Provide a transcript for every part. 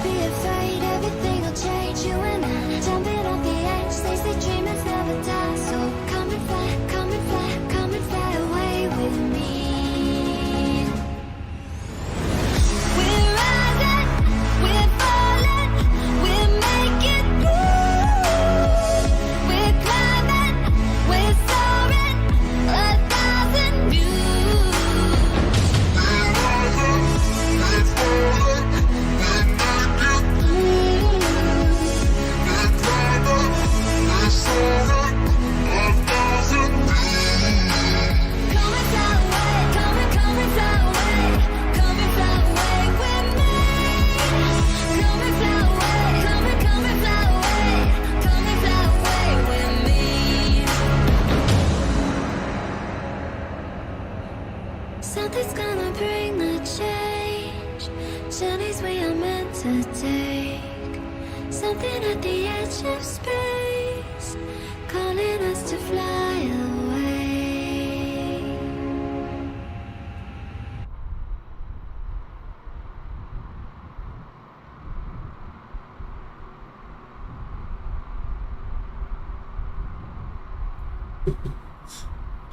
be afraid, everything will change. You and I, jumping off the edge. They say dreamers never die. So come and fly, come and fly, come and fly away with me. We're rising, we're falling, we're making through. We're climbing, we're soaring, 1,000 views. We're rising, we're falling, we're making through. We're climbing, we're soaring, 1,000 views. Come and fly away, come and fly away, come and fly away with me. Come and fly away, come and fly away, come and fly away with me. Something's gonna bring the change. Journeys we are meant to take. Something at the edge of space, calling us to fly away.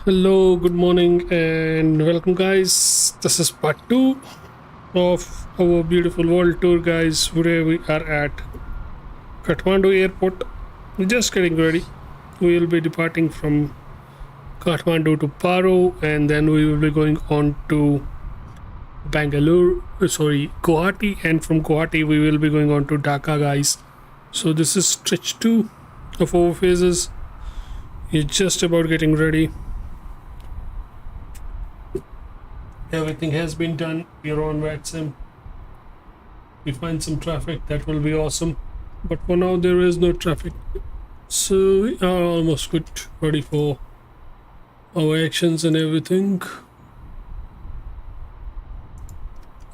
Hello, good morning, and welcome, guys. This is part 2 of our beautiful world tour, guys. Today we are at Kathmandu airport. We're just getting ready. We will be departing from Kathmandu to Paro, and then we will be going on to Guwahati, and from Guwahati we will be going on to Dhaka, guys. So this is stretch 2 of our phases. We're just about getting ready. Everything has been done. We're on Ryzen. We find some traffic, that will be awesome. But for now there is no traffic. So we are almost good, ready for our actions and everything.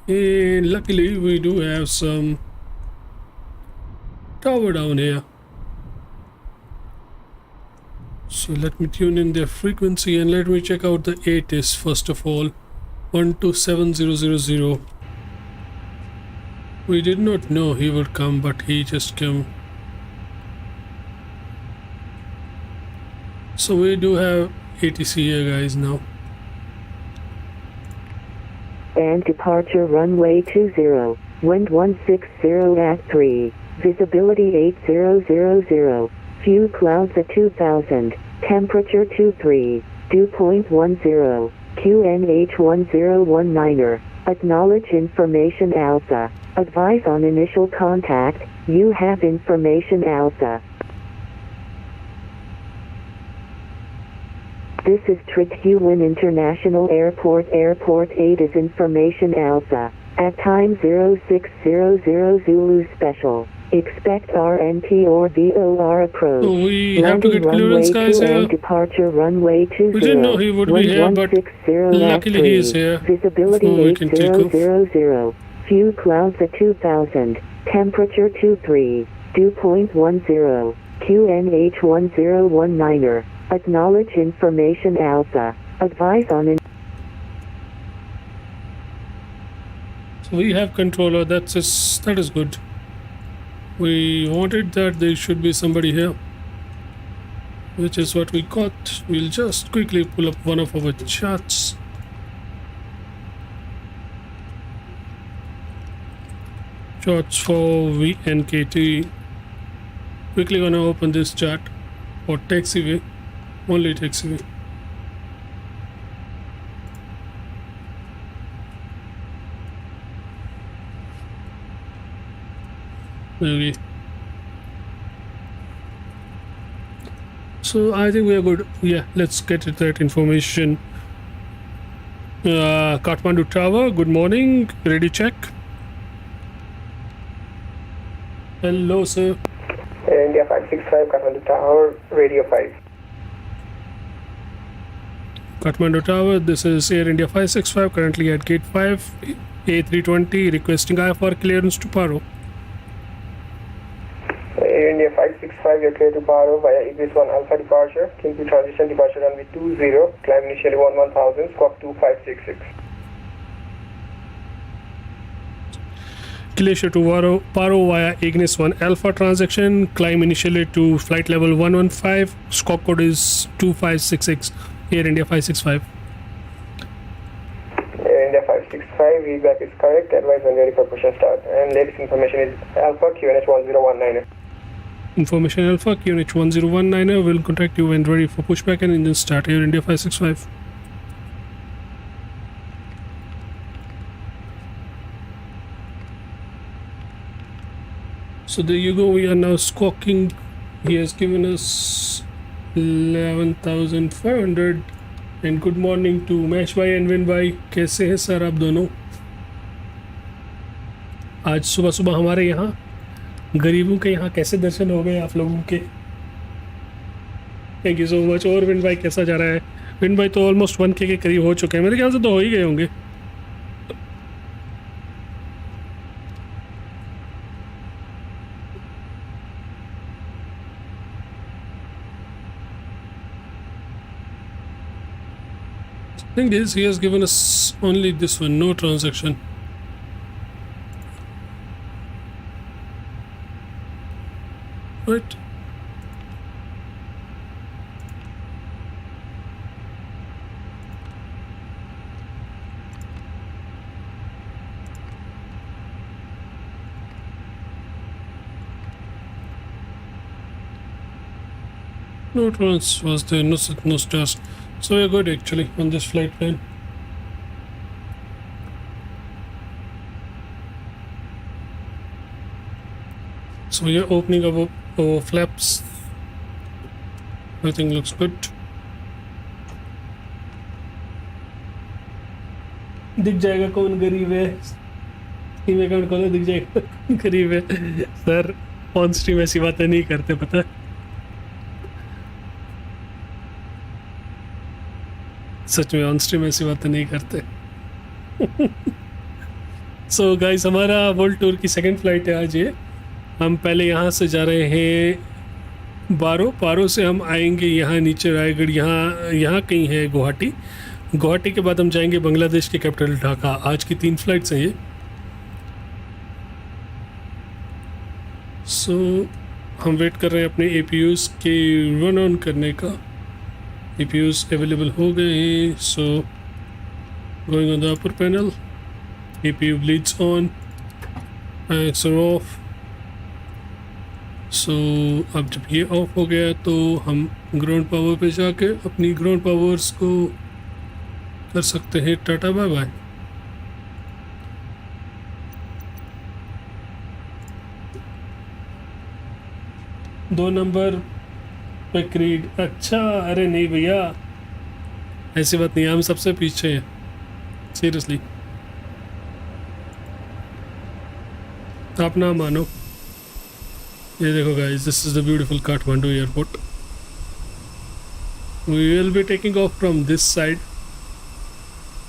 And luckily we do have some tower down here. So let me tune in their frequency and let me check out the ATIS first of all. 127000. We did not know he would come, but he just came. So we do have ATC here, guys, now. And departure runway 20, wind 160 at 3, visibility 8000, few clouds at 2000, temperature 23, dew point 10. QNH 1019er. Acknowledge information ALSA. Advise on initial contact. You have information ALSA. This is Trikhuwan International Airport. Airport 8 is information ALSA. At time 0600 Zulu Special. Expect RNP or VOR approach. So we have to get clearance, guys, here. Departure runway 20. We didn't know he would be here, but luckily he is here. Visibility 8000. Few clouds at 2000. Temperature 23. Dew point 10. QNH 1019er. Acknowledge information ALSA. Advise on So we have controller. That is good. We wanted that there should be somebody here, which is what we got. We'll just quickly pull up one of our charts. Charts for VNKT. Quickly gonna open this chart for taxiway, only taxiway. Maybe. So I think we are good. Yeah, let's get that information. Kathmandu Tower, good morning. Ready check. Hello, sir. Air India 565, Kathmandu Tower, radio 5. Kathmandu Tower, this is Air India 565, currently at gate 5, A320, requesting IFR clearance to Paro. Air India 565, you're clear to Paro via Ignis 1 Alpha departure. King transition, departure runway 20, climb initially 1000, squawk 2566. Glacier to Paro via Ignis 1 Alpha transaction. Climb initially to flight level 115. Squawk code is 2566. Air India 565. Air India 565, feedback is correct. Advise when ready for push and start. And latest information is Alpha QNH 1019. Information Alpha QNH 1019 will contact you when ready for pushback and engine start. Air India 565. So there you go, we are now squawking. He has given us 11,500. And good morning to Mesh bhai and Vin bhai. कैसे हैं sir आप दोनों? आज सुबह सुबह हमारे यहाँ गरीबों के यहाँ कैसे दर्शन हो गए आप लोगों के? Thank you so much. और विन भाई कैसा जा रहा है? विन भाई तो ऑलमोस्ट 1K के करीब हो चुके हैं, मेरे ख्याल से तो हो ही गए होंगे. Thing is, he has given us only this one, no transaction. Right. No trans was there, no stars. So we're good actually on this flight plan. So we are opening our flaps. Everything looks good. दिख जाएगा कौन गरीब है. Steam account खोलो दिख जाएगा कौन गरीब है. सर ऑन स्ट्रीम ऐसी बातें नहीं करते पता है. सच में ऑन स्ट्रीम ऐसी बातें नहीं करते. सो गाइस हमारा वर्ल्ड टूर की सेकंड फ्लाइट है आज ये. हम पहले यहाँ से जा रहे हैं पारो से हम आएंगे यहाँ नीचे रायगढ़, यहाँ कहीं है गुवाहाटी के बाद हम जाएंगे बांग्लादेश के कैपिटल ढाका. आज की 3 फ्लाइट्स हैं ये. सो हम वेट कर रहे हैं अपने APUs के रन ऑन करने का. APUs अवेलेबल हो गए हैं. So going on the upper panel, APU bleeds on, panics are off. सो अब जब ये ऑफ हो गया तो हम ग्राउंड पावर पे जाके अपनी ग्राउंड पावर्स को कर सकते हैं टाटा बाय बाय. दो नंबर पे क्रीड. अच्छा अरे नहीं भैया ऐसी बात नहीं, हम सबसे पीछे हैं सीरियसली. आप ना मानो. ये देखो guys, this is the beautiful Kathmandu airport. We will be taking off from this side.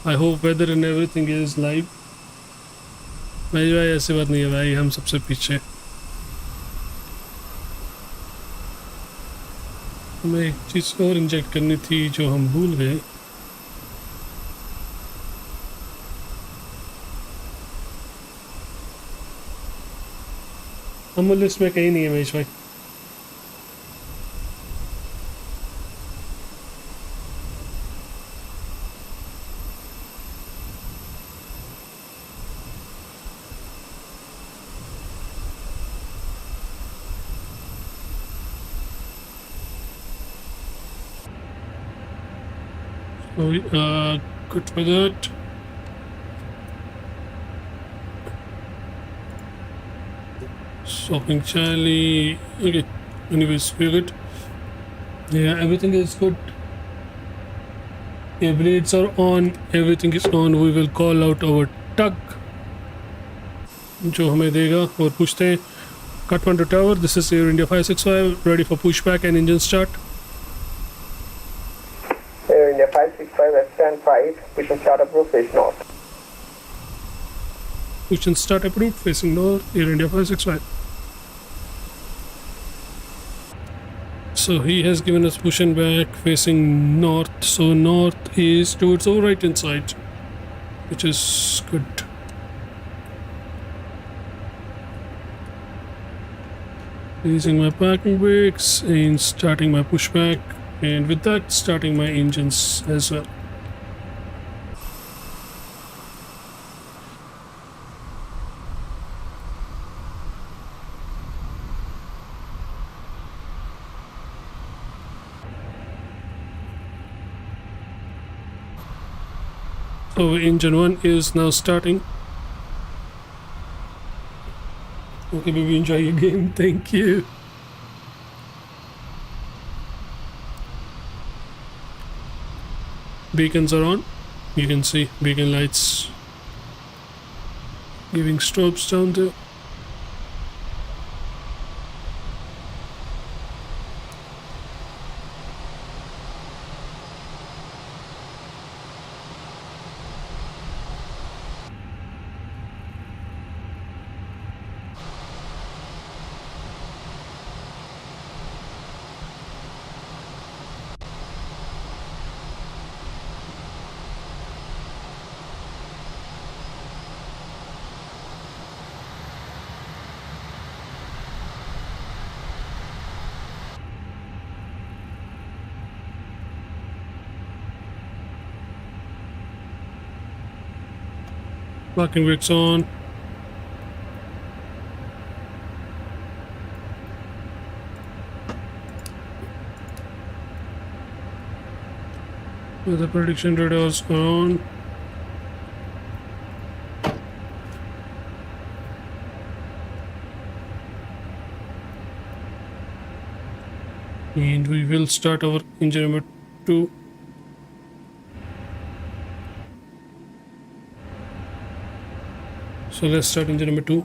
I hope weather and everything is live. भाई ऐसी बात नहीं है भाई, हम सबसे पीछे. हमें एक चीज़ और इंजेक्ट करनी थी जो हम भूल गए. हम लिस्ट में कहीं नहीं है महेश भाई. So good for that. Shopping Charlie. Okay, anyways, we're good. Yeah, everything is good. Yeah, blades are on, everything is on. We will call out our tug जो हमें देगा और पूछते हैं Kathmandu Tower. This is Air India 565 ready for pushback and engine start. Air India 565 at stand 5, push and start approach face north. Push and start approved facing north. Air India 565. So he has given us push and back facing north. So north is towards our right hand side, which is good. Releasing my parking brakes and starting my pushback, and with that starting my engines as well. So engine 1 is now starting. Okay, baby, enjoy your game. Thank you. Beacons are on. You can see beacon lights giving strobes down there. Parking brakes on. Weather prediction radars are on. And we will start our engine number 2. So let's start engine number 2.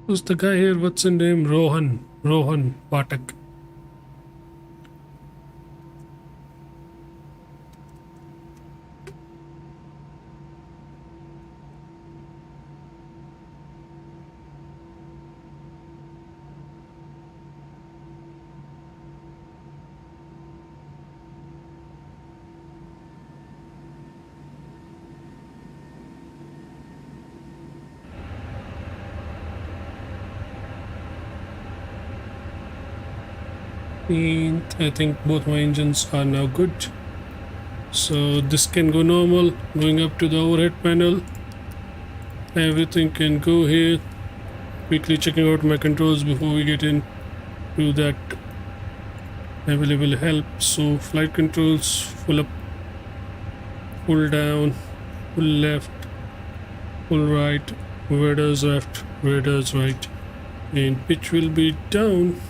Who's the guy here? What's his name? Rohan Patak. And I think both my engines are now good. So this can go normal, going up to the overhead panel. Everything can go here. Quickly checking out my controls before we get in to that available help. So flight controls, full up, full down, full left, full right, radars left, radars right, and pitch will be down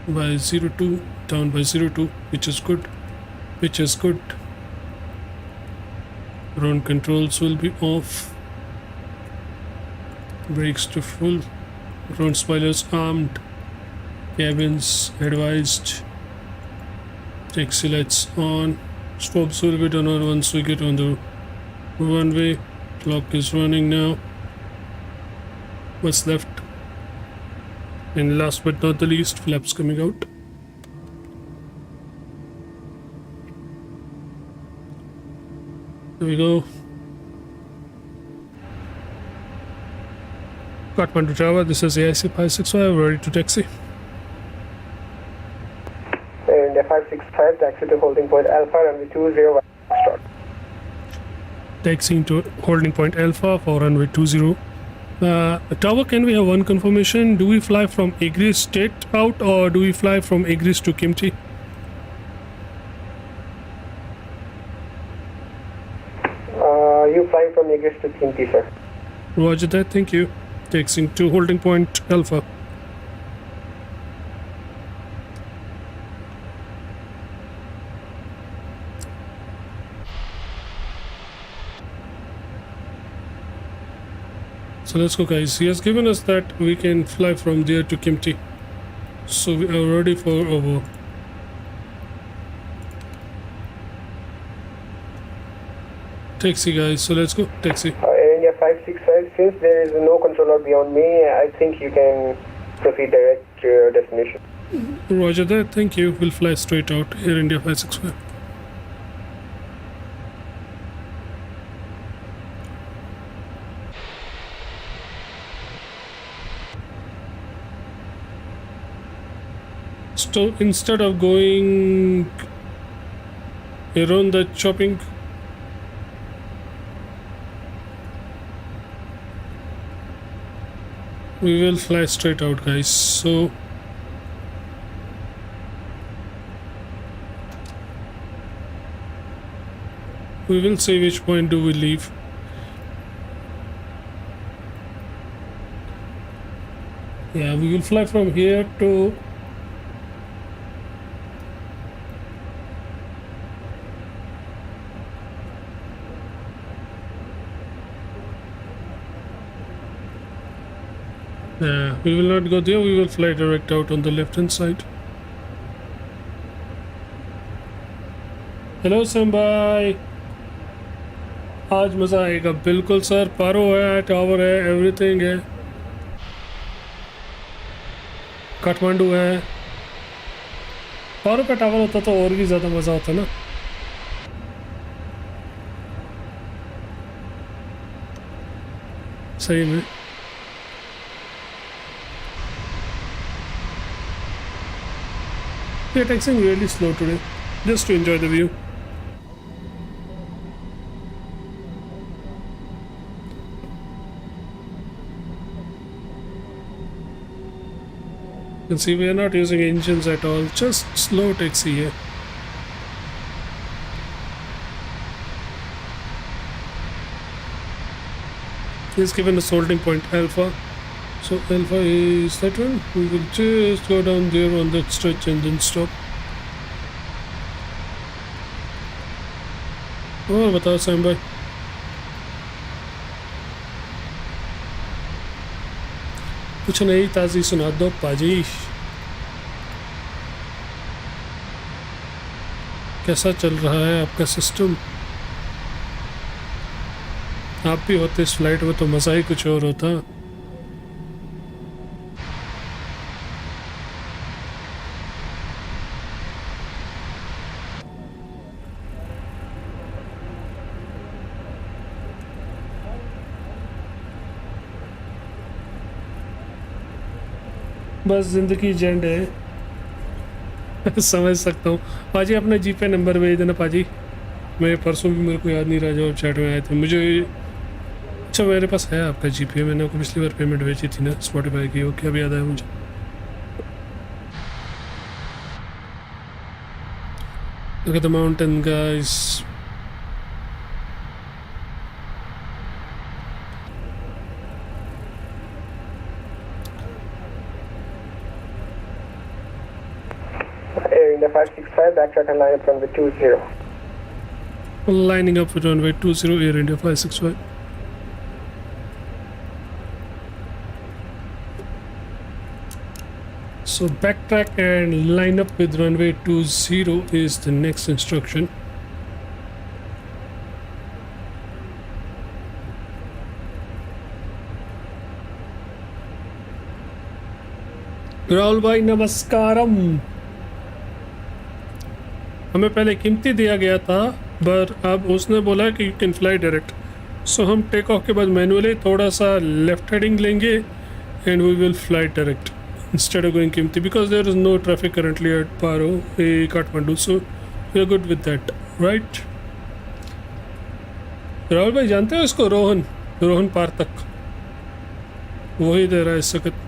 by 0.2, down by 0.2, which is good. Which is good. Ground controls will be off. Brakes to full. Ground spoilers armed. Cabins advised. Taxi lights on. Strobes will be done on once we get on the runway. Clock is running now. What's left? And last but not the least, flaps coming out. Here we go. Kathmandu Tower, this is AIC 565, ready to taxi. And 565, taxi to holding point Alpha, runway 20, start. Taxiing to holding point Alpha for runway 20. Tower, can we have one confirmation? Do we fly from Agris straight out or do we fly from Agris to Kimchi? You fly from Agris to Kimchi, sir. Roger that, thank you. Taxiing to holding point Alpha. So let's go, guys. He has given us that we can fly from there to Kimti. So we are ready for our taxi, guys. So let's go, taxi. Air India 565, since there is no controller beyond me, I think you can proceed direct to your destination. Roger that, thank you. We'll fly straight out. Air India 565. So instead of going around the shopping, we will fly straight out, guys. So we will see which point do we leave. Yeah, we will fly from here to we will not go there, we will fly direct out on the left hand side. Hello Sam भाई, आज मज़ा आएगा बिल्कुल sir. पारो है, tower है, everything है, काठमांडू है। पारो का टावर होता तो और भी ज़्यादा मज़ा होता ना। सही में we are taxiing really slow today, just to enjoy the view. You can see we are not using engines at all, just slow taxi here. He's given us holding point alpha. So alpha is that one. We will just go down there on that stretch and then stop. और बताओ Sam भाई, कुछ नई ताज़ी सुना दो पाजी। कैसा चल रहा है आपका सिस्टम? आप भी होते इस फ्लाइट में तो मज़ा ही कुछ और होता। बस ज़िंदगी जेंड है। समझ सकता हूँ पाजी। अपना जीपे नंबर भेज देना पाजी। मैं परसों भी, मेरे को याद नहीं रहा जब चैट में आए थे मुझे। अच्छा मेरे पास है आपका जीपे, मैंने आपको पिछली बार पेमेंट भेजी थी ना स्पॉटिफाई की। ओके अभी याद आया मुझे। Look at the mountain, guys. Air India 565, backtrack and line up runway 20. Lining up with runway 20, Air India 565. So backtrack and line up with runway 20 is the next instruction. Rahul भाई नमस्कारम। हमें पहले कीमती दिया गया था, पर अब उसने बोला कि you can fly direct. So हम टेक ऑफ के बाद मैनुअली थोड़ा सा लेफ्ट हेडिंग लेंगे and we will fly direct instead of going Kimti, because there is no traffic currently at Paro, Kathmandu, so we are good with that, right? Rahul भाई जानते हो इसको? रोहन पार तक वही दे रहा है इस वक्त।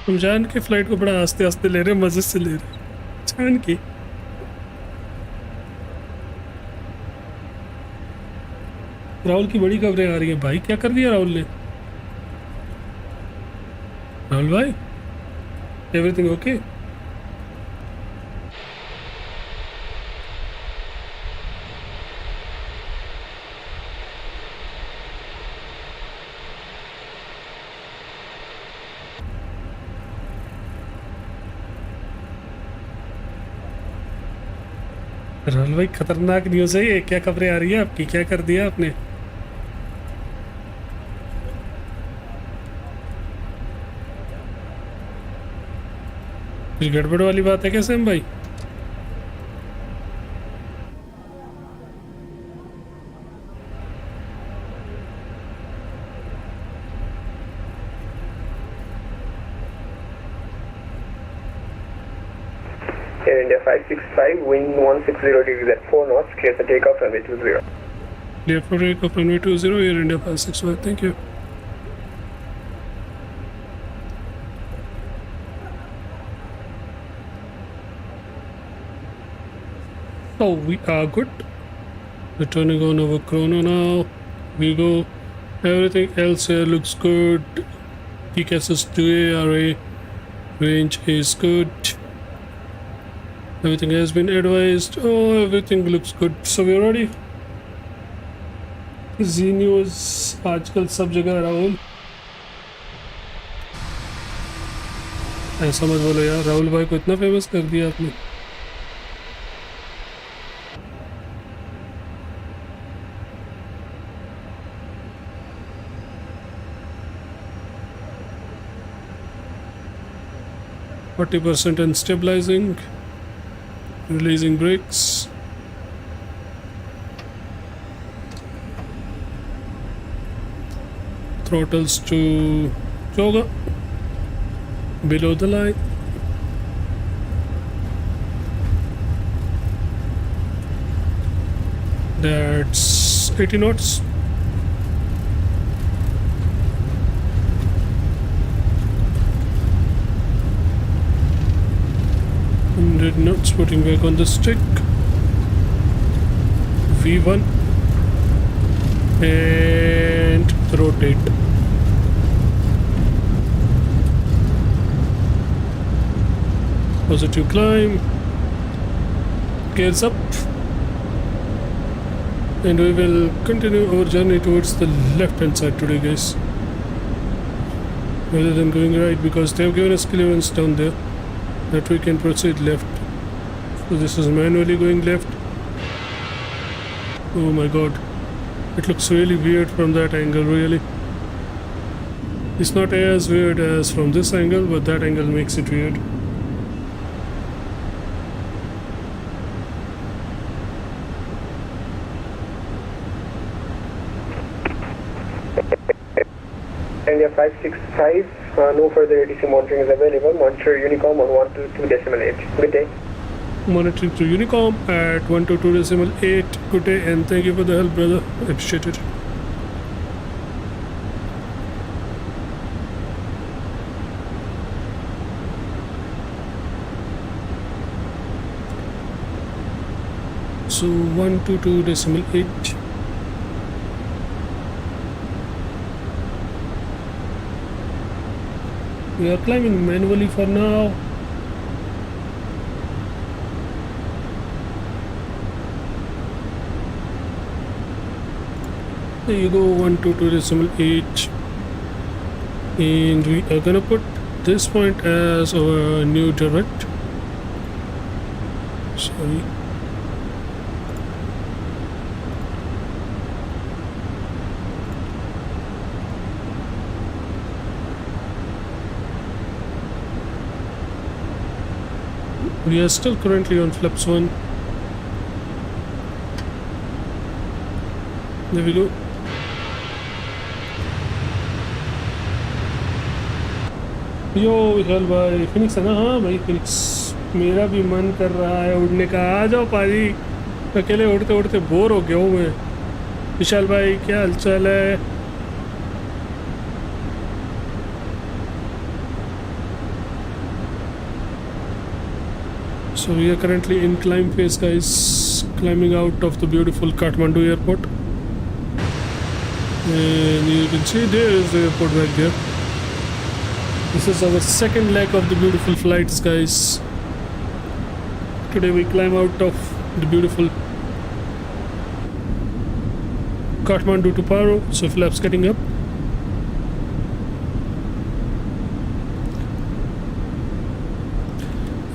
हम जान के फ्लाइट को बड़ा आस्ते आस्ते ले रहे हैं, मजे से ले रहे हैं जान के। राहुल की बड़ी खबरें आ रही हैं भाई। क्या कर दिया राहुल ने? Rahul bhai, everything okay? Rahul भाई खतरनाक न्यूज़ है ये, क्या खबरें आ रही है आपकी, क्या कर दिया आपने? कुछ गड़बड़ वाली बात है क्या सैम भाई? Air India 565, wind 160 degrees at 4 knots, clear the takeoff runway 20. Clear for takeoff runway 20, Air India 565, thank you. So we are good. We're turning on our chrono now. We go. Everything else here looks good. PCAS 2A array range is good. Everything has been advised. Oh, everything looks good. So we're ready. Z News आजकल सब जगह राहुल, ऐसा मत बोलो यार, राहुल भाई को इतना फेमस कर दिया आपने। %40 and stabilizing, releasing brakes. Throttles to yoga, below the line. That's 80 knots. Knots, putting back on the stick. V1 and rotate. Positive climb. Gears up, and we will continue our journey towards the left hand side today, guys, rather than going right, because they have given us clearance down there that we can proceed left. So this is manually going left. Oh my god, it looks really weird from that angle. Really, it's not as weird as from this angle, but that angle makes it weird. India 565, no further ATC monitoring is available. Monitor Unicom on 122.8. Good day. Monitoring through Unicom at 122.8. Good day, and thank you for the help, brother. Appreciate it. So 122.8. We are climbing manually for now. There you go, 122.8, and we are gonna put this point as our new direct. Sorry. We are still currently on flaps 1. There we go. यो विशाल भाई, Phoenix है ना? हाँ भाई Phoenix, मेरा भी मन कर रहा है उड़ने का। आ जाओ पाजी, अकेले उड़ते उड़ते बोर हो गया हूँ मैं। विशाल भाई क्या हालचाल है? So we are currently in climb phase, guys, climbing out of the beautiful Kathmandu airport, and you can see there is the airport back there. This is our second leg of the beautiful flights, guys. Today we climb out of the beautiful Kathmandu to Paro, so flaps getting up.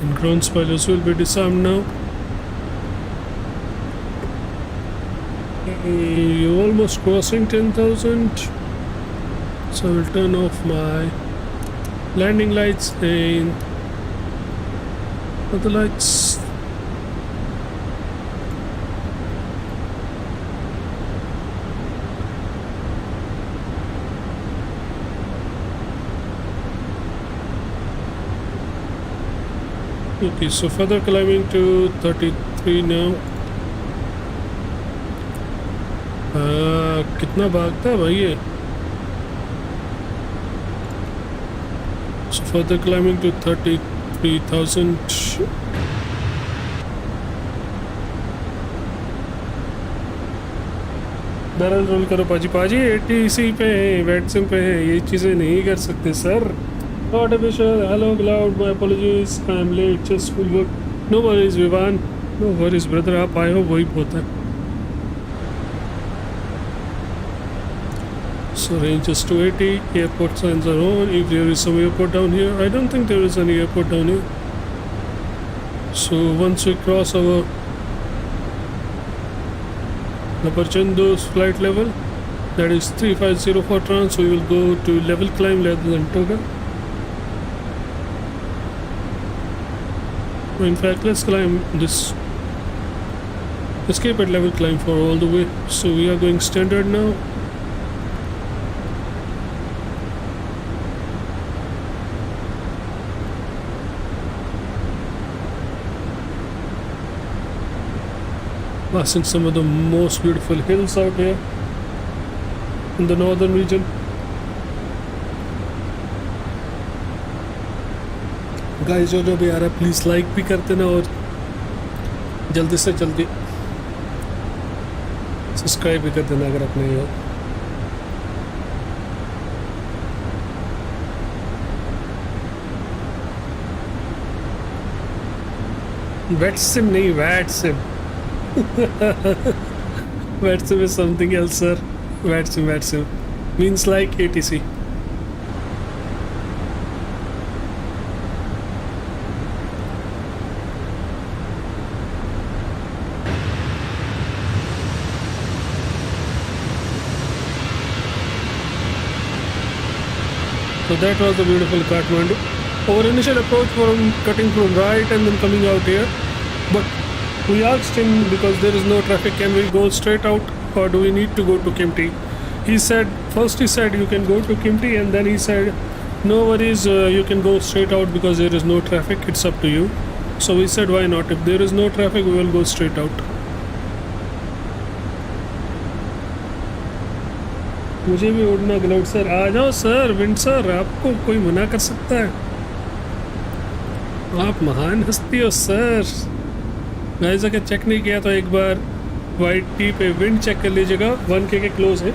And ground spoilers will be disarmed now. You're almost crossing 10,000, so I will turn off my landing lights and other lights. Okay, so further climbing to 33 now. कितना भागता है भाई ये? So further climbing to 33,000. Barrel roll करो पाजी पाजी, 80 पे है, वैटसिम पे है, ये चीज़ें नहीं कर सकते sir. Artificial, hello Cloud, my apologies, I am late, just full work. No worries Vivan, no worries brother, आप आए हो वही बहुत है. So range is 280, airport signs are on. If there is some airport down here, I don't think there is any airport down here. So once we cross our Laparchando's flight level, that is 350 for trans, we will go to level climb rather than toga. In fact, let's climb this escape at level climb for all the way. So we are going standard now. Passing some of the most beautiful hills out here in the northern region. Guys, जो भी आ रहा है please like भी कर देना और जल्दी से जल्दी सब्सक्राइब भी कर देना अगर आप नहीं हो. वैटसिम नहीं, वैटसिम. VEGT is something else, sir. VEGT means like ATC. So that was the beautiful Kathmandu. Our initial approach from cutting from right and then coming out here, but we asked him, because there is no traffic, can we go straight out or do we need to go to Kimti? He said, first he said you can go to Kimti, and then he said no worries, you can go straight out because there is no traffic, it's up to you. So we said why not, if there is no traffic we will go straight out. मुझे भी उड़ना ग्लाउड sir, आ जाओ sir. Wind sir, आपको कोई मना कर सकता है? आप महान हस्ती हो सर. गाइस अगर चेक नहीं किया तो एक बार वाइट टी पे विंड चेक कर लीजिएगा. 1K के क्लोज है,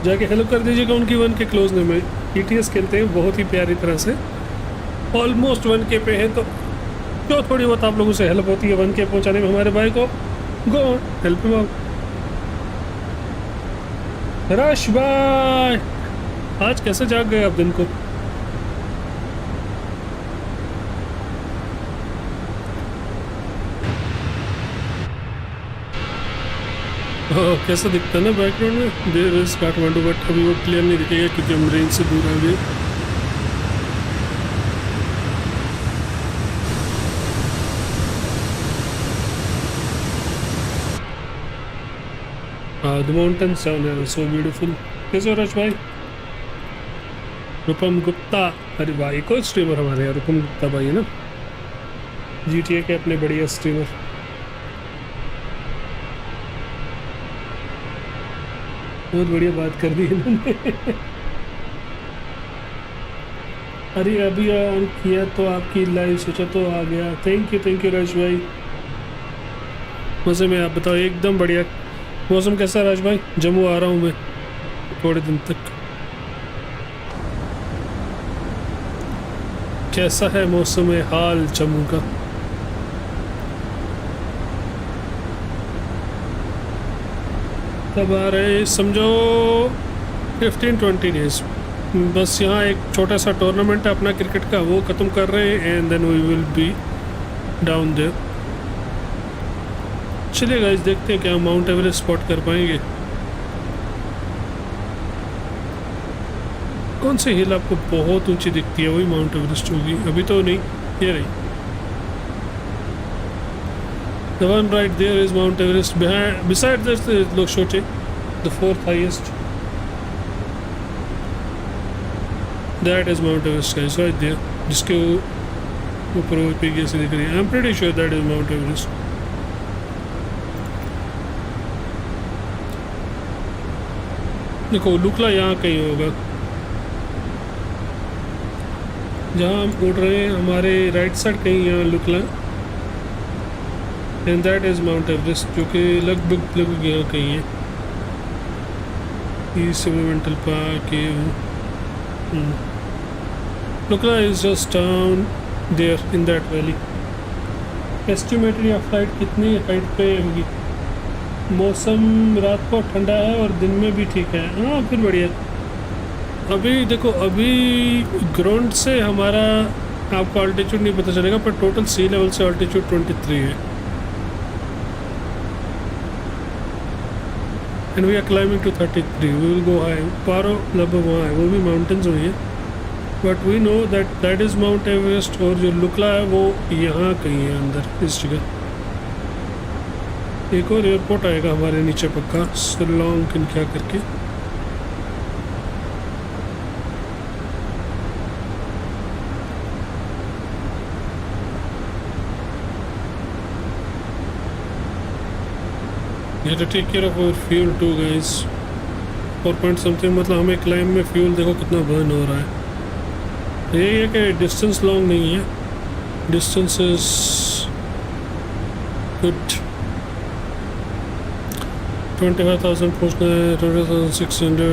जाके हेल्प कर दीजिएगा उनकी 1K क्लोज में. ETS खेलते हैं बहुत ही प्यारी तरह से, ऑलमोस्ट 1K पे है, तो जो थोड़ी बहुत आप लोगों से हेल्प होती है 1K पहुंचाने में हमारे भाई को, गो हेल्प में. रश भाई, आज कैसे जाग गए आप दिन को? कैसा दिखता है ना बैकग्राउंड में, देयर इज काठमांडू, बट अभी वो क्लियर नहीं दिखेगा क्योंकि हम रेंज से दूर आ गए. The mountains down there are so beautiful. कैसे हो रश भाई? रूपम गुप्ता, अरे भाई कोई स्ट्रीमर हमारे यहाँ रूपम गुप्ता भाई है ना, GTA के अपने बढ़िया स्ट्रीमर. बहुत बढ़िया बात कर दी इन्होंने. अरे अभी ऑन किया तो आपकी लाइव सोचा तो आ गया. थैंक यू राज भाई. मज़े में, आप बताओ? एकदम बढ़िया. मौसम कैसा है राज भाई? जम्मू आ रहा हूँ मैं थोड़े दिन तक. कैसा है मौसम हाल जम्मू का? कब आ रहे समझो 15-20 डेज। बस यहाँ एक छोटा सा टूर्नामेंट है अपना क्रिकेट का, वो ख़त्म कर रहे हैं and then we will be down there. चलिए गाइस देखते हैं क्या माउंट एवरेस्ट स्पॉट कर पाएंगे। कौन सी हिल आपको बहुत ऊंची दिखती है? वही माउंट एवरेस्ट होगी। अभी तो नहीं, ये रही। The one right there is Mount Everest. Besides this, look, Shote, the fourth highest. That is Mount Everest, guys, right there. जिसके ऊपर वो पीके से दिख रही है। I'm pretty sure that is Mount Everest. देखो लुकला यहाँ कहीं होगा, जहाँ हम उड़ रहे हैं हमारे राइट साइड कहीं यहाँ Lukla, and that is Mount Everest, जो कि लगभग यहाँ कहीं है। ईस्ट मेंटल पार्क है। Lukla is just down there in that valley. Estimated या फ्लाइट कितनी हाइट पे होगी? मौसम रात को ठंडा है और दिन में भी ठीक है। हाँ फिर बढ़िया। अभी देखो, अभी ग्राउंड से हमारा आपको अल्टीट्यूड नहीं पता चलेगा, पर टोटल सी लेवल से अल्टीट्यूड 23 है। And we are climbing to 33। We will go high. Paro लगभग वहाँ है, वो भी माउंटेन्स हुई है, but we know that is Mount Everest. और जो लुकला है वो यहाँ कहीं है अंदर इस जगह। एक और एयरपोर्ट आएगा हमारे नीचे पक्का, शिलोंग किन क्या करके। You have to take care of our fuel too, guys. 4 point something, मतलब हमें क्लाइंब में फ्यूल देखो कितना बर्न हो रहा है। यही है कि डिस्टेंस लॉन्ग नहीं है, डिस्टेंस इज गुड। 25,000 पहुँचना है, 20,600,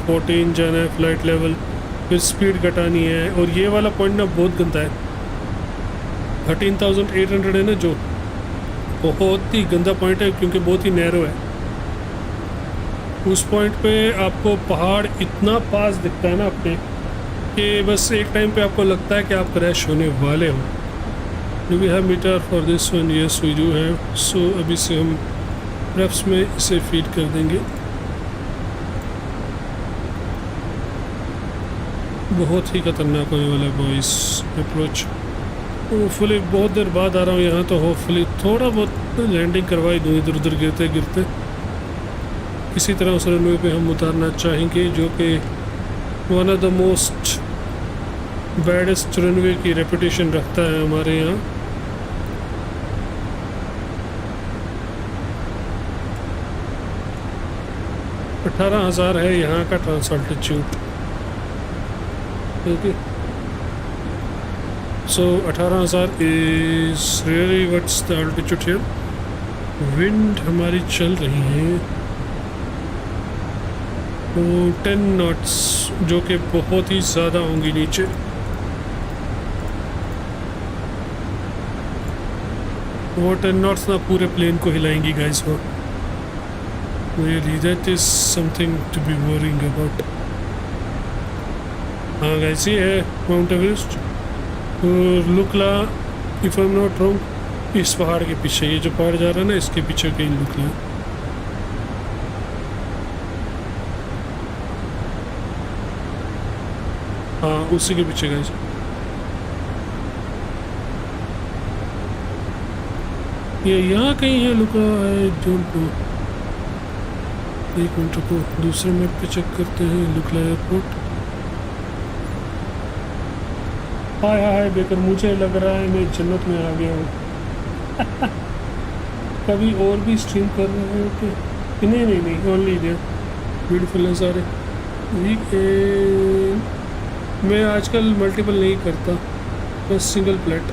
14 जाना है फ्लाइट लेवल, फिर स्पीड घटानी है। और ये वाला पॉइंट ना बहुत गंदा है, 13,800 है ना, जो बहुत ही गंदा पॉइंट है क्योंकि बहुत ही नैरो है। उस पॉइंट पे आपको पहाड़ इतना पास दिखता है ना अपने, कि बस एक टाइम पे आपको लगता है कि आप क्रैश होने वाले हो। Do we have meter for this one? Yes we do have. So अभी से हम रेप्स में इसे फीड कर देंगे। बहुत ही खतरनाक होने वाला है बॉयस अप्रोच। होपफुली बहुत देर बाद आ रहा हूँ यहाँ, तो होपफुली थोड़ा बहुत लैंडिंग करवाई दूँ इधर उधर गिरते गिरते। इसी तरह उस रनवे पे हम उतारना चाहेंगे, जो कि one of the most baddest runway की रेपुटेशन रखता है हमारे यहाँ। $18,000 है यहाँ का trans altitude. Okay, so 18,000 is really what's the altitude here. Wind हमारी चल रही है वो 10 नॉट्स, जो कि बहुत ही ज़्यादा होंगी नीचे। वो 10 नॉट्स ना पूरे प्लेन को हिलाएंगी गाइस। वो really that is something to be worrying about। हाँ गाइस, ये है माउंट एवरेस्ट। और Lukla, if I am not wrong, इस पहाड़ के पीछे, ये जो पहाड़ जा रहा है ना, इसके पीछे कहीं लुकला। हाँ उसी के पीछे गाइस। ये यहाँ कहीं है लुका, आई डोंट नो। एक मिनट को दूसरे मैप पे चेक करते हैं। लुकला एयरपोर्ट। हाय हाय बेकर, मुझे लग रहा है मैं जन्नत में आ गया हूँ। कभी और भी स्ट्रीम कर रहे हो कि नहीं? नहीं नहीं, ओनली देयर ब्यूटीफुल नज़ारे। मैं आजकल मल्टीपल नहीं करता, बस सिंगल प्लेट।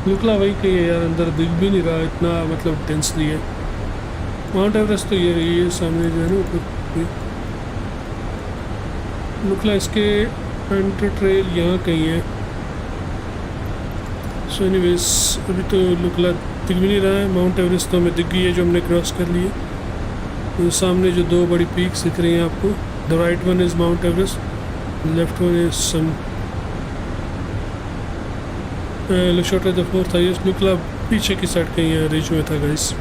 लुकला वही कहीं है यार, अंदर दिख भी नहीं रहा इतना, मतलब डेंसली है। माउंट एवरेस्ट तो ये सामने जो है ना ऊपर, लुकला इसके एंटर ट्रेल यहाँ कहीं है। सो एनीवेज अभी तो लुकला दिख भी नहीं रहा है। माउंट एवरेस्ट तो हमें दिख गई है जो हमने क्रॉस कर ली है। तो सामने जो दो बड़ी पीक्स दिख रही हैं आपको, the right one is Mount Everest, left one is some short the fourth highest. Lukla पीछे की साइड कहीं यहाँ रिज में था guys.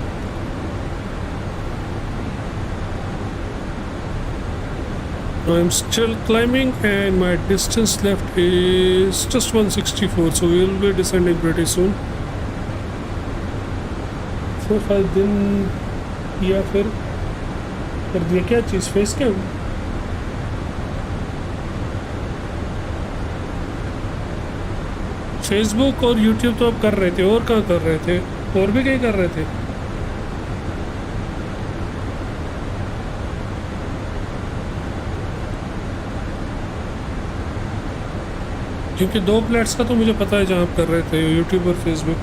I'm still climbing and my distance left is just 164, so we will be descending pretty soon. 4-5 दिन या फिर कर दिया क्या चीज़, फेस कैम। फेसबुक और यूट्यूब तो अब कर रहे थे, और कहाँ कर रहे थे, और भी कहीं कर रहे थे। क्योंकि दो प्लेट्स का तो मुझे पता है जहाँ आप कर रहे थे, यूट्यूब और फेसबुक।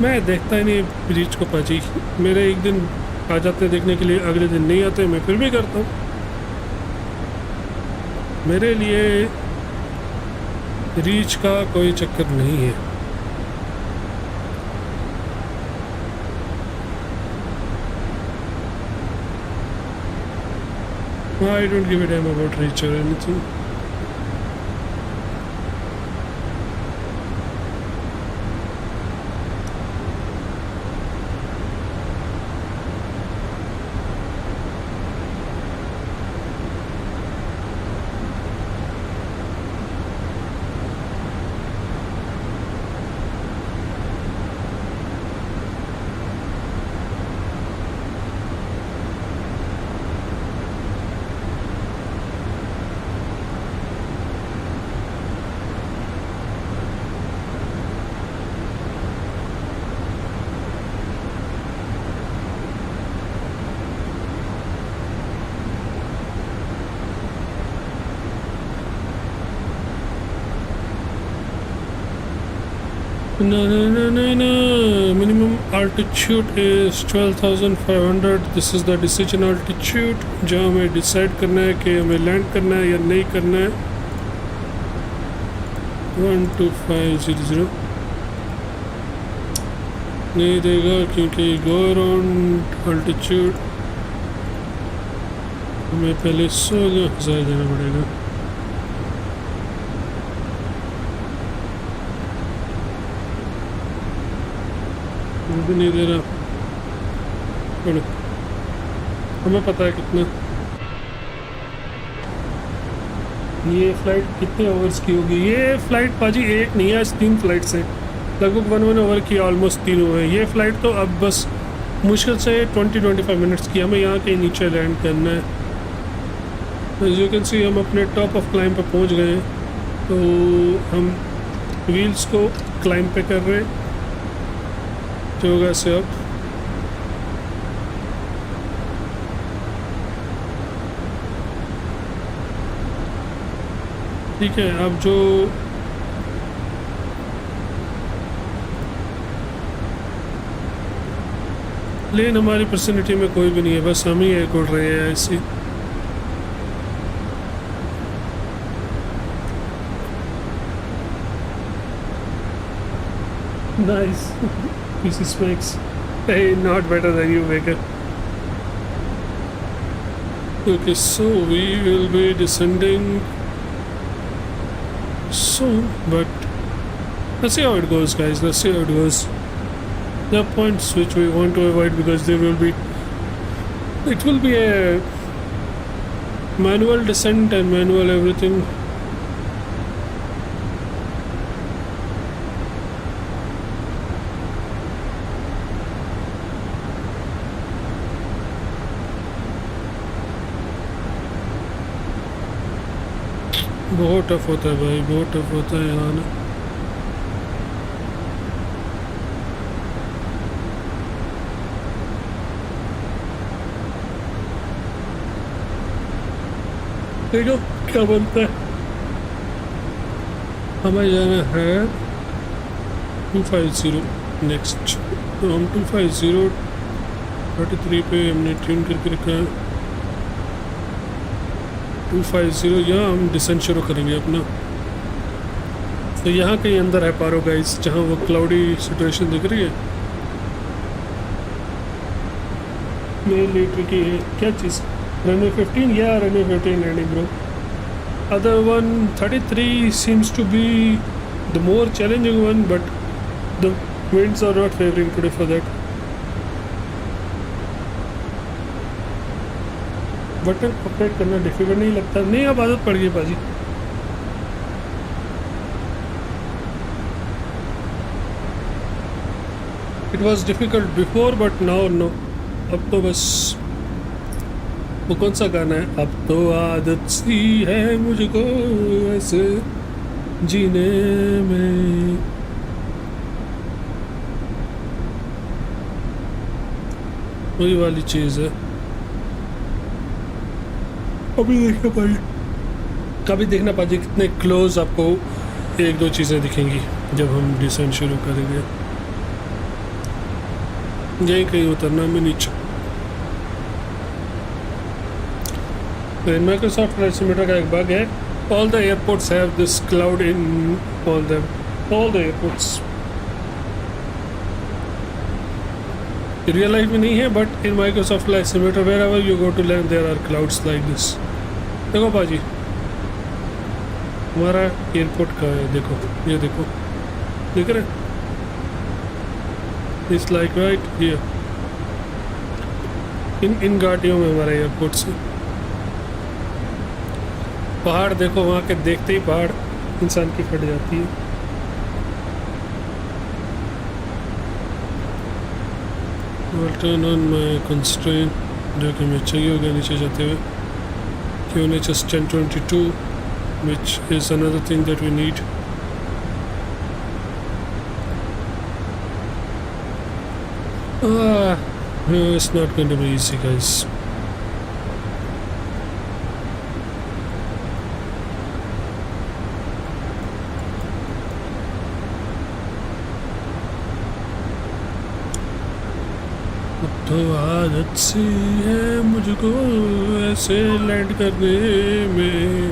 मैं देखता ही नहीं रीच को पाजी, मेरे एक दिन आ जाते हैं देखने के लिए, अगले दिन नहीं आते, मैं फिर भी करता हूँ। मेरे लिए रीच का कोई चक्कर नहीं है। I don't give a damn about reach or anything. No. Minimum altitude is 12,500. This is the decision altitude. जहाँ हमें डिसाइड करना है कि हमें लैंड करना है या नहीं करना है। 12500 नहीं देगा क्योंकि गो अराउंड अल्टीट्यूड हमें पहले 16,000 देना पड़ेगा। वो भी नहीं दे रहा, छोड़ो, हमें पता है कितना। ये फ़्लाइट कितने ओवर्स की होगी? ये फ़्लाइट पाजी एक नहीं है, आज 3 फ़्लाइट्स हैं, लगभग 1 ओवर की, ऑलमोस्ट 3 हुए हैं। ये फ़्लाइट तो अब बस मुश्किल से 20-25 मिनट्स की, हमें यहाँ के नीचे लैंड करना है। एज यू कैन सी हम अपने टॉप ऑफ क्लाइंब पे पहुँच गए हैं, तो हम व्हील्स को क्लाइंब पे कर रहे हैं। जो होगा से अब ठीक है। अब जो प्लेन हमारी पर्सनैलिटी में कोई भी नहीं है, बस हम ही एक उड़ रहे हैं ऐसे। Nice PC smacks, hey, not better than you, Vega. Okay, so we will be descending soon, but let's see how it goes, guys. Let's see how it goes. There are points which we want to avoid because it will be a manual descent and manual everything. बहुत tough होता है भाई, बहुत tough होता है यहाँ ना। देखो क्या बनता है। हमें जाना है 250 नेक्स्ट। तो हम 250 33 पे हमने ट्यून करके रखा है। 250 यहाँ हम डिसेंट शुरू करेंगे अपना। तो यहाँ कहीं अंदर है पारो गाइस, जहाँ वो क्लाउडी सिचुएशन दिख रही है। मेनली ट्रिकी है क्या चीज़, रनवे 15 या runway 15 landing bro. Other one 33 seems to be the more challenging one, but the winds are not favoring today for that. Button operate करना डिफिकल्ट नहीं लगता, नहीं अब आदत पड़ गई बाजी। It was difficult before but now no. अब तो बस वो कौन सा गाना है, अब तो आदत सी है मुझको ऐसे जीने में। वही वाली चीज़ है। कभी देखना पाजी कितने क्लोज आपको एक दो चीज़ें दिखेंगी जब हम डिसेंट शुरू करेंगे। यही कहीं उतरना में नीचे। माइक्रोसॉफ्ट फ्लाइट सिमुलेटर का एक बग है, all the airports have this cloud in all them, all the airports. Real life में नहीं है but in Microsoft flight simulator wherever you go to land there are clouds like this. देखो बाजी हमारा airport का है, देखो ये देखो दिख रहे, इट्स लाइक राइट हियर। इन घाटियों में हमारा एयरपोर्ट से। पहाड़ देखो, वहाँ के देखते ही पहाड़ इंसान की फट जाती है। टर्न ऑन माई कंस्ट्रेंट जो कि हमें चाहिए होगा नीचे जाते हुए। QNHS 1022 which is another thing that we need. It's not going to be easy guys. तो आदत सी है मुझको ऐसे लैंड करने में।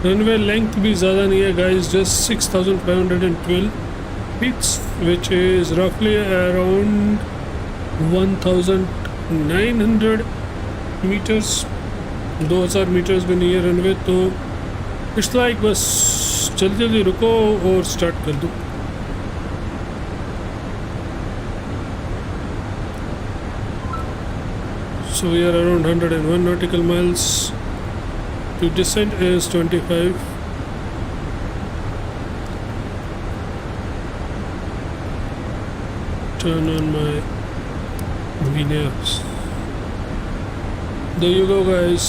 रनवे लेंथ भी ज़्यादा नहीं है guys, just 6512 feets which is रफली अराउंड 1900 मीटर्स। 2000 मीटर्स भी नहीं है रनवे, तो इट्स लाइक बस जल्दी जल्दी रुको और स्टार्ट कर दो। So we are around 101 nautical miles. To descent is 25. Turn on my VNKT. There you go guys.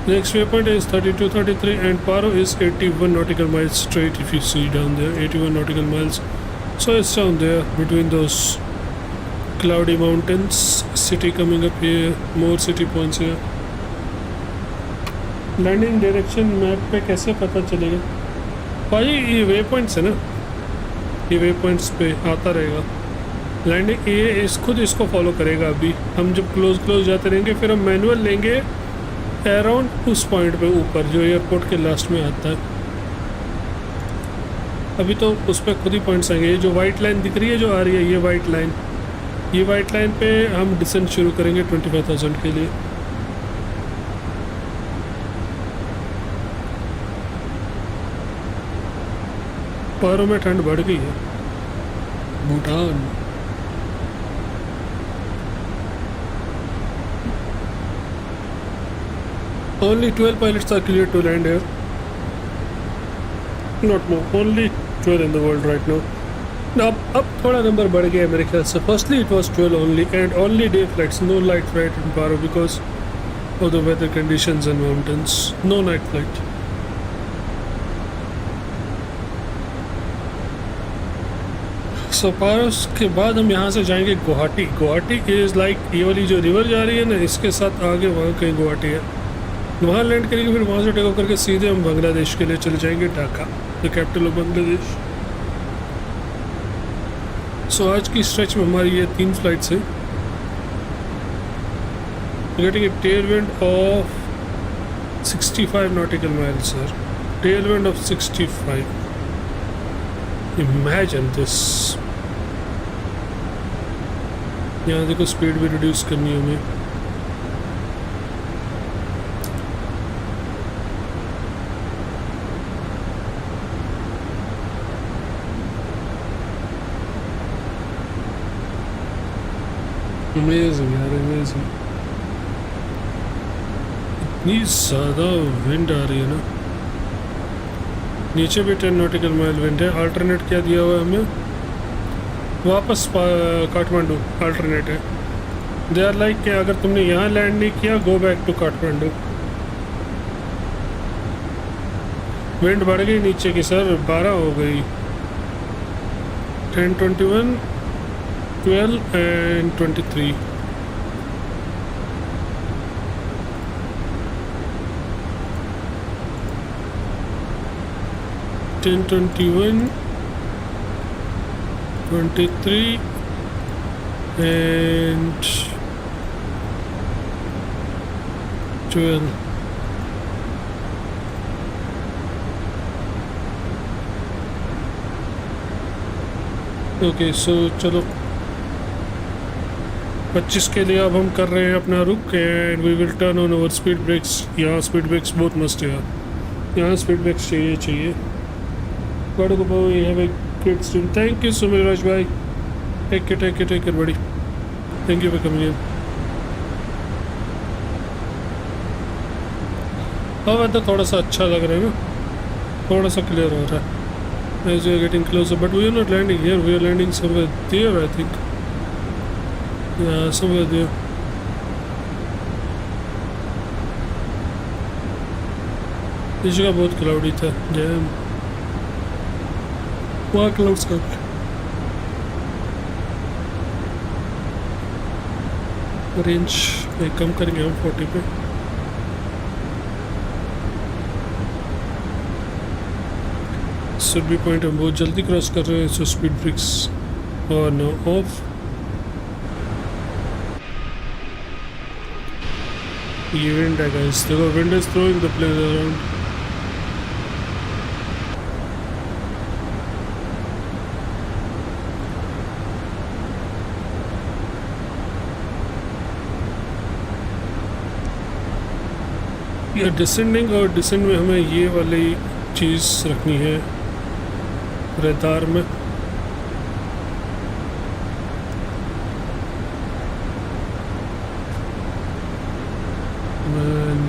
Next waypoint is 32, 33 and Paro is 81 nautical miles straight if you see down there. 81 nautical miles. So it's down there between those cloudy mountains. City coming up here, more city points here. Landing direction map पे कैसे पता चलेगा भाई? ये वे points है ना, ये वे points पे आता रहेगा लैंडिंग। ये खुद इसको फॉलो करेगा। अभी हम जब क्लोज जाते रहेंगे फिर हम मैनुअल लेंगे अराउंड उस पॉइंट पे ऊपर जो एयरपोर्ट के लास्ट में आता है। अभी तो उस पर खुद ही पॉइंट्स आएंगे। ये जो वाइट लाइन दिख रही है जो आ रही है, ये वाइट लाइन पे हम डिसेंट शुरू करेंगे 25,000 के लिए। पारो में ठंड बढ़ गई है। Bhutan only 12 pilots are cleared to land here, not more, only 12 in the world right now. अब थोड़ा नंबर बढ़ गया है मेरे ख्याल से। Firstly it was 12 only and only day flights, no night flight in Paro because of the weather conditions and mountains, no night flight. So Paro के बाद हम यहाँ से जाएंगे गुवाहाटी। गुवाहाटी इज़ लाइक ये वाली जो रिवर जा रही है ना, इसके साथ आगे वहाँ कहीं गुवाहाटी है। वहाँ लैंड करेंगे, फिर वहाँ से टेक ऑफ करके सीधे हम बांग्लादेश के लिए चले जाएंगे, Dhaka, the capital of Bangladesh. So आज की स्ट्रेच में हमारी ये 3 फ्लाइट्स हैं। Getting a tail wind of 65 nautical miles, sir. Tailwind of 65. Imagine this. यहाँ देखो स्पीड भी रिड्यूस करनी है हमें। अमेजिंग यार, अमेजिंग। इतनी ज़्यादा विंड आ रही है ना। नीचे भी 10 nautical mile विंड है। अल्टरनेट क्या दिया हुआ है हमें? वापस काठमांडू अल्टरनेट है। दे आर लाइक कि अगर तुमने यहाँ लैंड नहीं किया, go back to Kathmandu. Wind बढ़ गई नीचे की सर, 12 हो गई। 10, 21, 12 and 23। Ten 21, 23 and 12। Okay so चलो 25 के लिए अब हम कर रहे हैं अपना रुक, and we will turn on over speed brakes. यहाँ स्पीड ब्रेक्स बहुत मस्त है यार, यहाँ स्पीड ब्रेक्स चाहिए। Got to go, boy. Have a great stream. Thank you so much, Raj bhai. Take care, buddy. Thank you for coming in. अब तो थोड़ा सा अच्छा लग रहा है ना, थोड़ा सा क्लियर हो रहा है। As we are getting closer, but we are not landing here. We are landing somewhere there, I think. Yeah, somewhere there. इस जगह बहुत क्लाउडी था, जैम वहाँ क्लाउड्स का रेंज कम करेंगे हम 40 पे। सर्बी पॉइंट हम बहुत जल्दी क्रॉस कर रहे हैं, सो स्पीड ब्रेक्स और नो ऑफ। ये विंड है गाइस, देखो wind is throwing the plane around. या डिसेंडिंग, और डिसेंड में हमें ये वाली चीज़ रखनी है रडार में।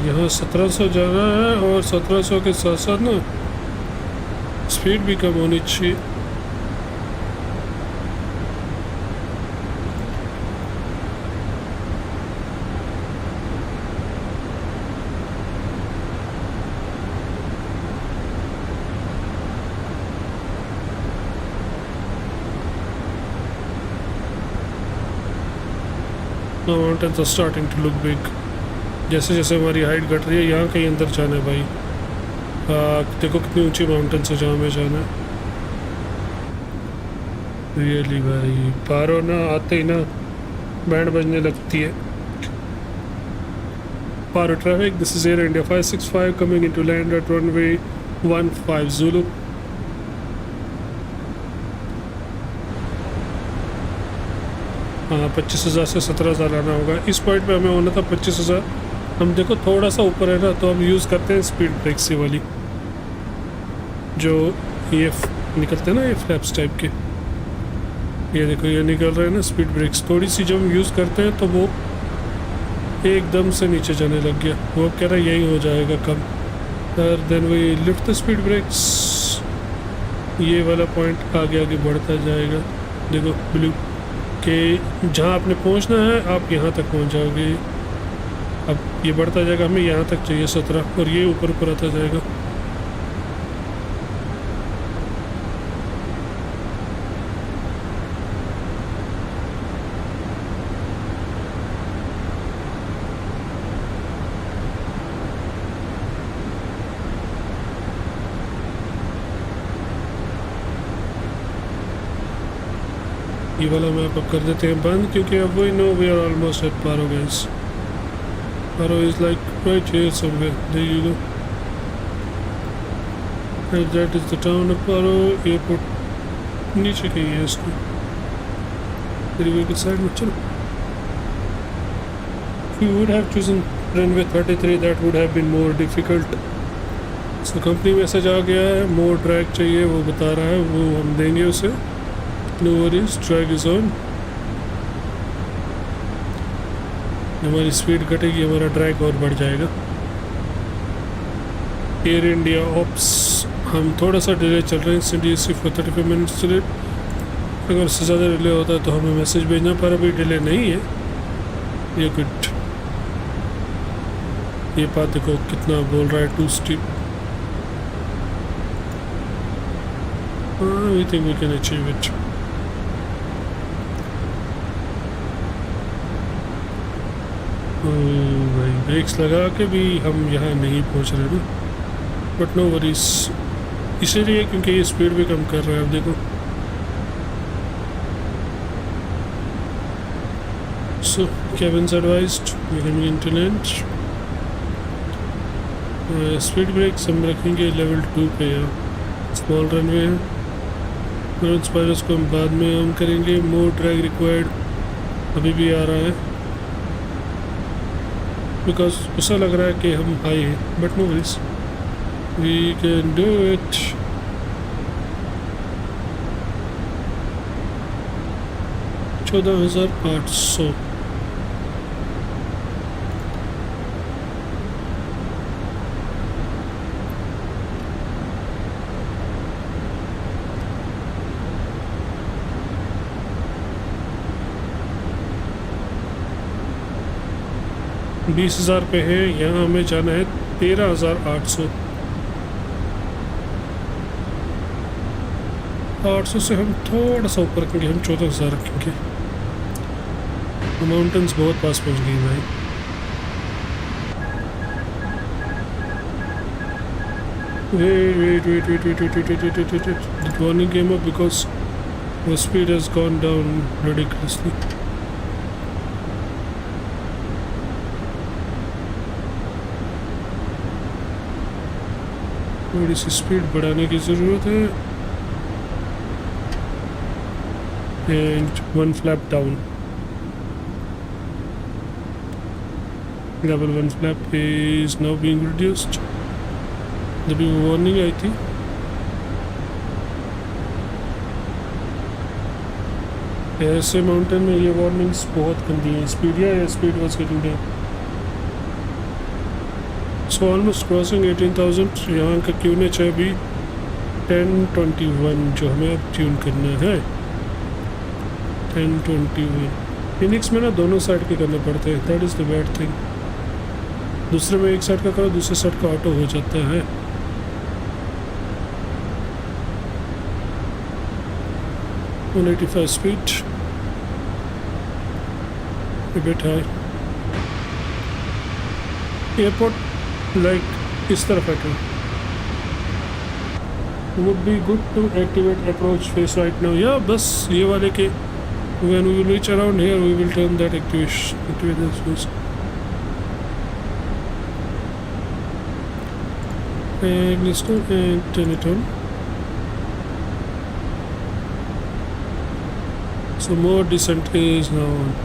यहाँ 1700 जाना है, और 1700 के साथ साथ ना स्पीड भी कम होनी चाहिए। Mountains are starting to look big. जैसे जैसे हमारी हाइट घट रही है, यहाँ कहीं अंदर जाना है भाई। देखो कितनी ऊंची माउंटेन्स है जहाँ में जाना है। रियली भाई, पारो ना आते ही ना बैंड बजने लगती है। Paro traffic, this is Air India 565 coming into land at runway 15 Zulu। हाँ 25,000 से 17,000 आना होगा। इस पॉइंट पे हमें होना था 25,000। हम देखो थोड़ा सा ऊपर है ना, तो हम यूज़ करते हैं स्पीड ब्रेक्स वाली, जो ये निकलते हैं ना, ये फ्लैप्स टाइप के। ये देखो ये निकल रहे हैं ना स्पीड ब्रेक्स। थोड़ी सी जब हम यूज़ करते हैं तो वो एकदम से नीचे जाने लग गया। वो कह रहा है यही हो जाएगा कम। Then we lift the speed brakes. ये वाला पॉइंट आगे आगे बढ़ता जाएगा। देखो ब्लू कि जहाँ आपने पहुँचना है आप यहाँ तक पहुँच जाओगे। अब ये बढ़ता जाएगा, हमें यहाँ तक चाहिए 17, और ये ऊपर ऊपर आता जाएगा। ये वाला मैप अब कर देते हैं बंद, क्योंकि अब we know we are almost at Paro guys. Paro is like right here somewhere. There you go. And that is the town of Paro. Airport नीचे कहीं है इसको रिवर की साइड में. चलो, we would have chosen runway 33, that would have been more difficult. So company message आ गया है, मोर ड्रैग चाहिए वो बता रहा है, वो हम देंगे उसे. No worries, drag is on. हमारी स्पीड घटेगी, हमारा ड्रैग और बढ़ जाएगा. एयर इंडिया ऑप्स, हम थोड़ा सा डिले चल रहे हैं. CDC for 35 minutes delay. अगर उससे ज़्यादा डिले होता है तो हमें मैसेज भेजना, पर अभी डिले नहीं है. ये गुड. ये बात देखो कितना बोल रहा है, 2 steep. We think we can achieve it. भाई ब्रेक्स लगा के भी हम यहाँ नहीं पहुँच रहे ना, बट नो वरीज. इसीलिए क्योंकि ये स्पीड भी कम कर रहा है. अब देखो, so cabin's advised we can into land. Speed brakes हम रखेंगे लेवल 2 पे. स्मॉल रनवे है. स्पाइरस को हम बाद में ऑन करेंगे. मोर ड्रैग रिक्वायर्ड अभी भी आ रहा है, बिकॉज ऐसा लग रहा है कि हम हाई है, but no worries, we can do it. $14,800. $20,000 पे है. यहाँ हमें जाना है 13,800. 800 से हम थोड़ा सा ऊपर रखेंगे, हम 14,000 रखेंगे. माउंटेन्स बहुत पास पहुँच गई भाई. Wait. The warning came up because the speed has gone down ridiculously. थोड़ी सी स्पीड बढ़ाने की ज़रूरत है. And 1 flap down. Level 1 flap is now being reduced. जब भी वार्निंग आई थी, ऐसे माउंटेन में ये वार्निंग्स बहुत गंदी है. Speed was getting down. So almost crossing 18,000. यहाँ का QNH है अभी 1021, जो हमें अब ट्यून करना है. 1021. फिनिक्स में ना दोनों साइड के करने पड़ते हैं, that is the bad thing. दूसरे में एक साइड का करो, दूसरे साइड का ऑटो हो जाता है. $185 speed, a bit high. Airport like इस तरफ है. would be good to activate approach face right now. Yeah, बस ये वाले के when we will reach around here we will turn that activate this face. And let's go and turn it on. So more descent is now on.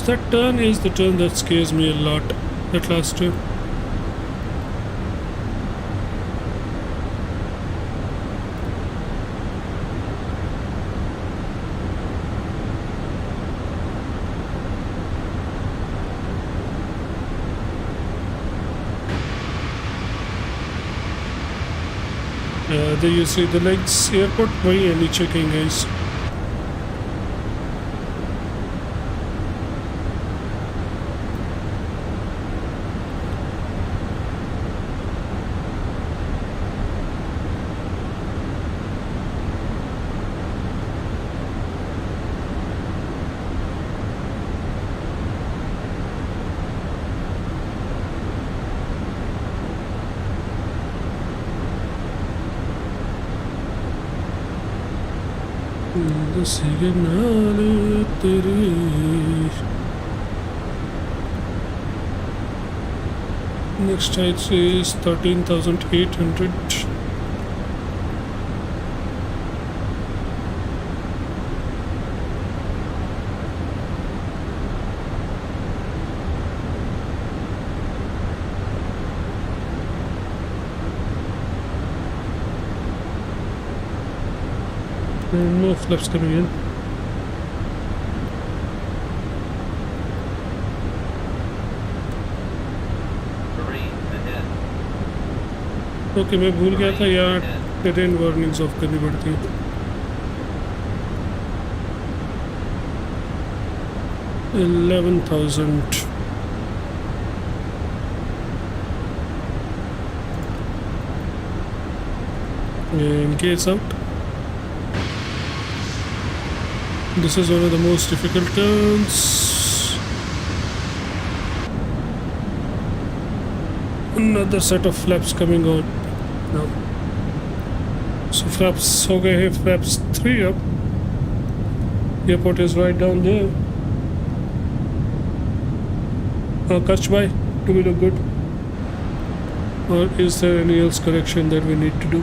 That turn is the turn that scares me a lot. That last turn. There you see the legs. Airport वही है नीचे कहीं guys. दसिए नाल तेरे next height is 13,800. No flaps coming in. Okay मैं भूल गया था यहाँ टेरेन वार्निंग्स ऑफ करनी पड़ती है. $11,000. And gates out. This is one of the most difficult turns. Another set of flaps coming on now. So flaps हो गए हैं, flaps 3 up. Airport is right down there. Catch by, do we look good? Or is there any else correction that we need to do?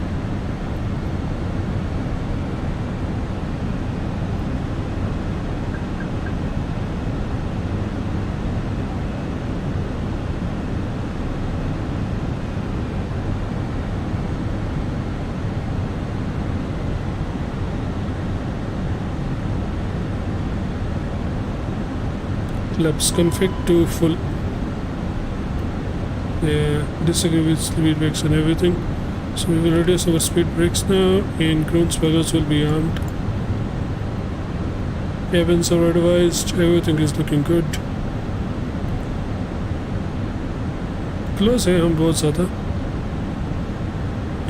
Flaps config to full. Yeah, disagree with speed brakes and everything. So we will reduce our speed brakes now, and ground spoilers will be armed. Cabins are advised, everything is looking good. Close है हम बहुत ज़्यादा,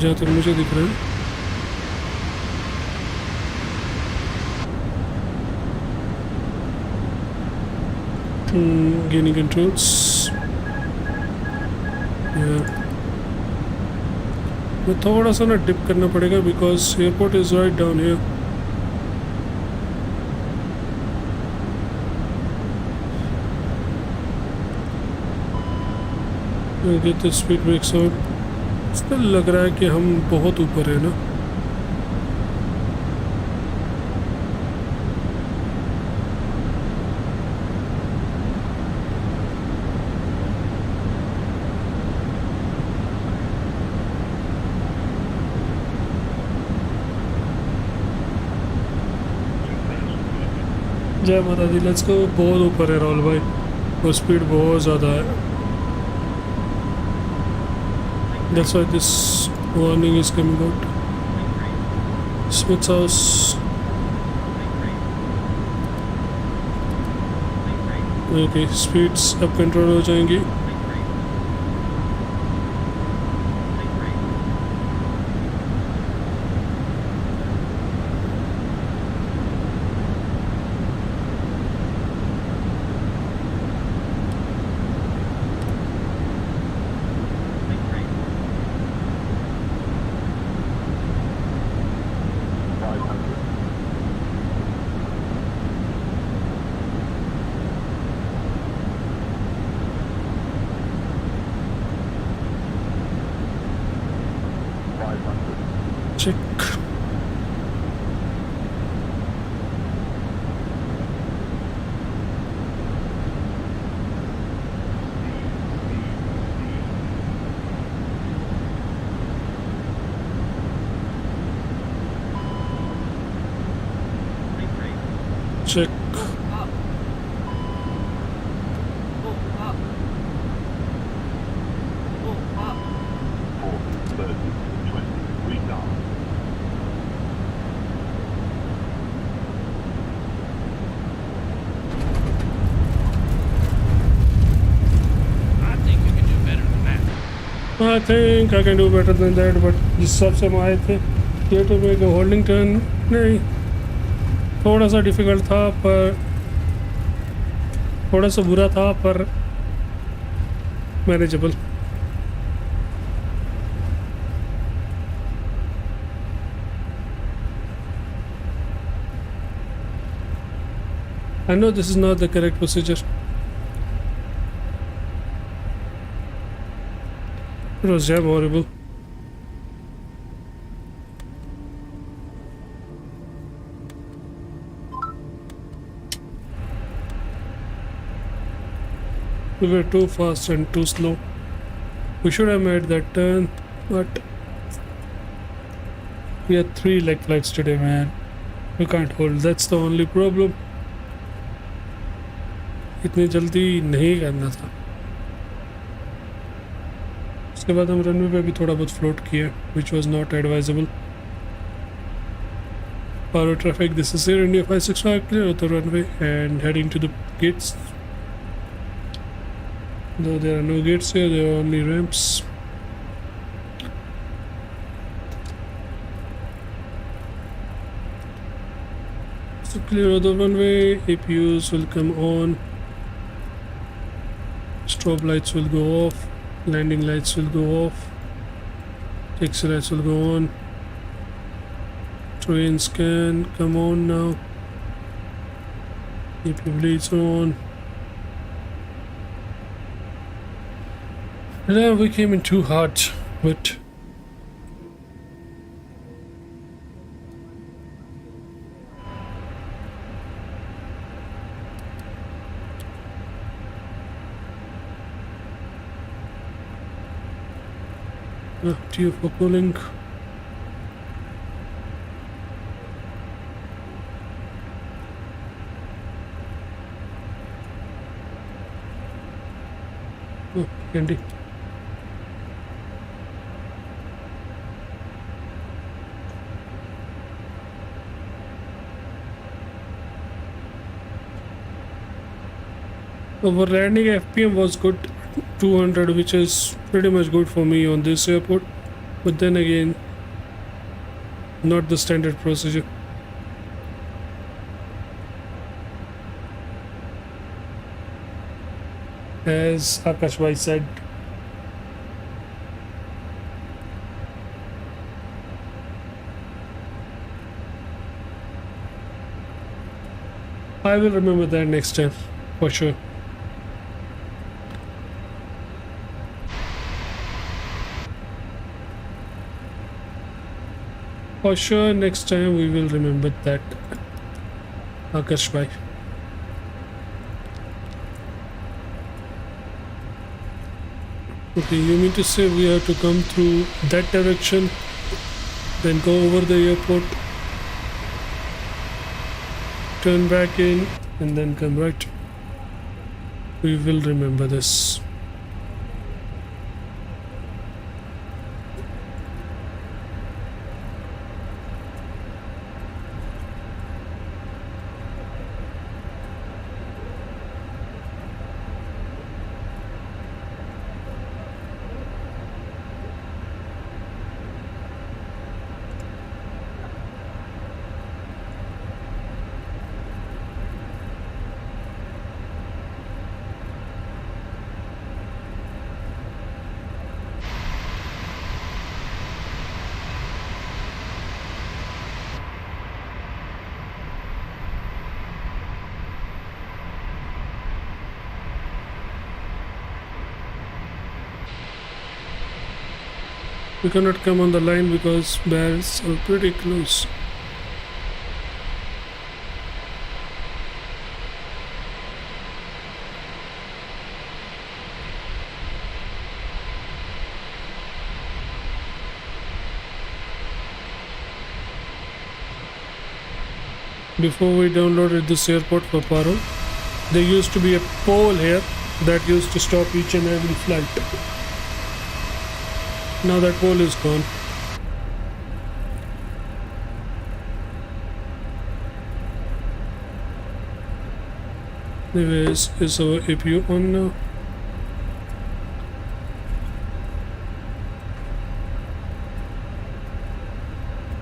जहाँ तक मुझे दिख रहा है. Gaining controls. मैं थोड़ा सा ना डिप करना पड़ेगा because airport is right down here. Get the speed brakes out. Still लग रहा है कि हम बहुत ऊपर है ना. जय माता दी. Let's go. बहुत ऊपर है राहुल भाई और स्पीड बहुत ज़्यादा है. That's why this warning is coming out. Smith's house. Okay, speeds अब कंट्रोल हो जाएंगी. Check. Check. I think I can do better than that, but जिस हिसाब से हम आए थे ये तो मेरे को होल्डिंग टर्न नहीं, थोड़ा सा डिफ़िकल्ट था पर थोड़ा सा बुरा था पर manageable. I know this is not the correct procedure. It was damn horrible. We were too fast and too slow. We should have made that turn, but we had 3 leg flights today, man. We can't hold. That's the only problem. इतनी जल्दी नहीं करना था. उसके बाद हम runway पे भी थोड़ा बहुत फ्लोट किए, which was not advisable. Paro traffic, this is Air India 565, clear of the runway and heading to the gates. Though there are no gates here, there are only ramps. So clear of the runway, APUs will come on, strobe lights will go off, landing lights will go off, taxi lights will go on, train scan, come on now, APU lights are on. Yeah, we came in too hard, but TF for cooling. Oh, candy. Our landing FPM was good, 200, which is pretty much good for me on this airport, but then again, not the standard procedure. As Akash Bhai said, I will remember that next time, for sure. For sure, next time we will remember that, Akash Bhai. Okay, you mean to say we have to come through that direction, then go over the airport, turn back in, and then come right? We will remember this. We cannot come on the line because barrels are pretty close. Before we downloaded this airport for Paro, there used to be a pole here that used to stop each and every flight. Now that pole is gone. Anyways, is our APU on now?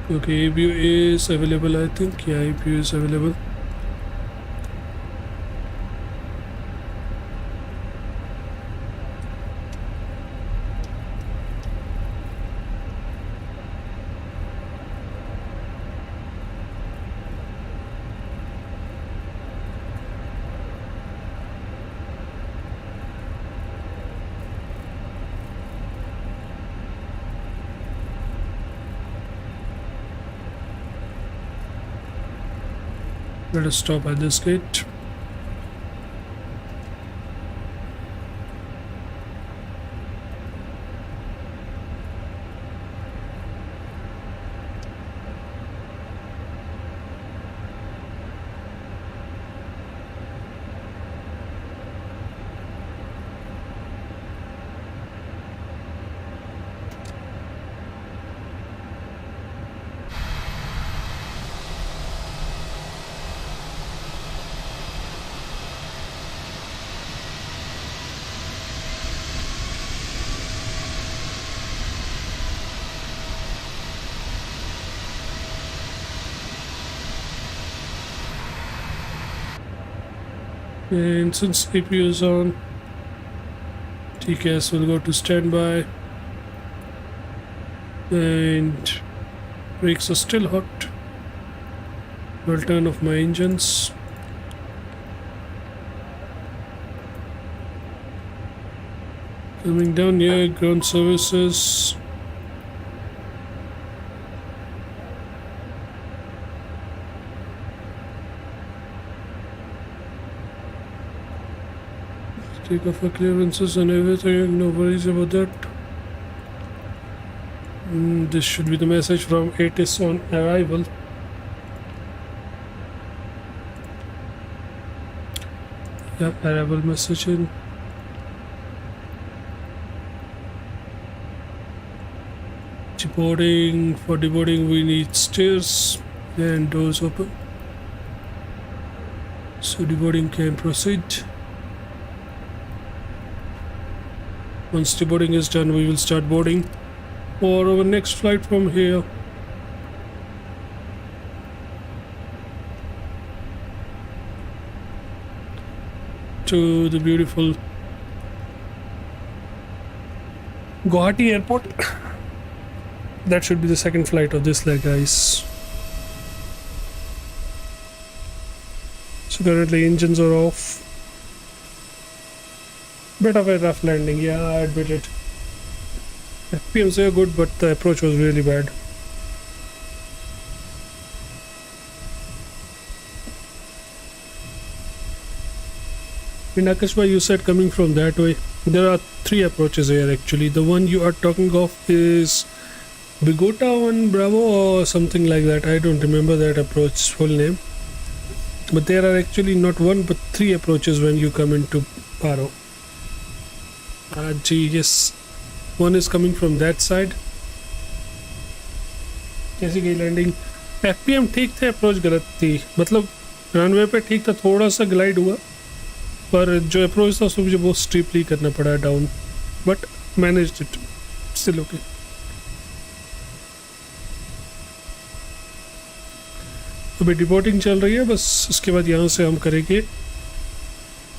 Okay, APU is available, I think. Yeah, APU is available. Let us stop at this gate. And since CPU is on, TCAS will go to standby, and brakes are still hot. I'll turn off my engines. Coming down here, ground services. Take off our clearances and everything, no worries about that. This should be the message from ATIS on arrival. Yep, arrival message in. Deboarding, for deboarding we need stairs and doors open. So deboarding can proceed. Once deboarding is done, we will start boarding for our next flight from here. To the beautiful Guwahati airport. That should be the second flight of this leg, guys. So currently engines are off. Bit of a rough landing, yeah, I admit it. FPMs are good, but the approach was really bad. In Akashwa, you said coming from that way. There are three approaches here actually. The one you are talking of is Bigota 1 Bravo or something like that. I don't remember that approach full name. But there are actually not one but three approaches when you come into Paro. Yes, one is coming from that side. कैसी गई landing? FPM ठीक थे, approach गलत थी. मतलब runway पे ठीक था, थोड़ा सा ग्लाइड हुआ, पर जो अप्रोच था उसको मुझे बहुत स्टीपली करना पड़ा down, but managed it, still okay. अभी डिपोर्टिंग चल रही है बस, उसके बाद यहाँ से हम करेंगे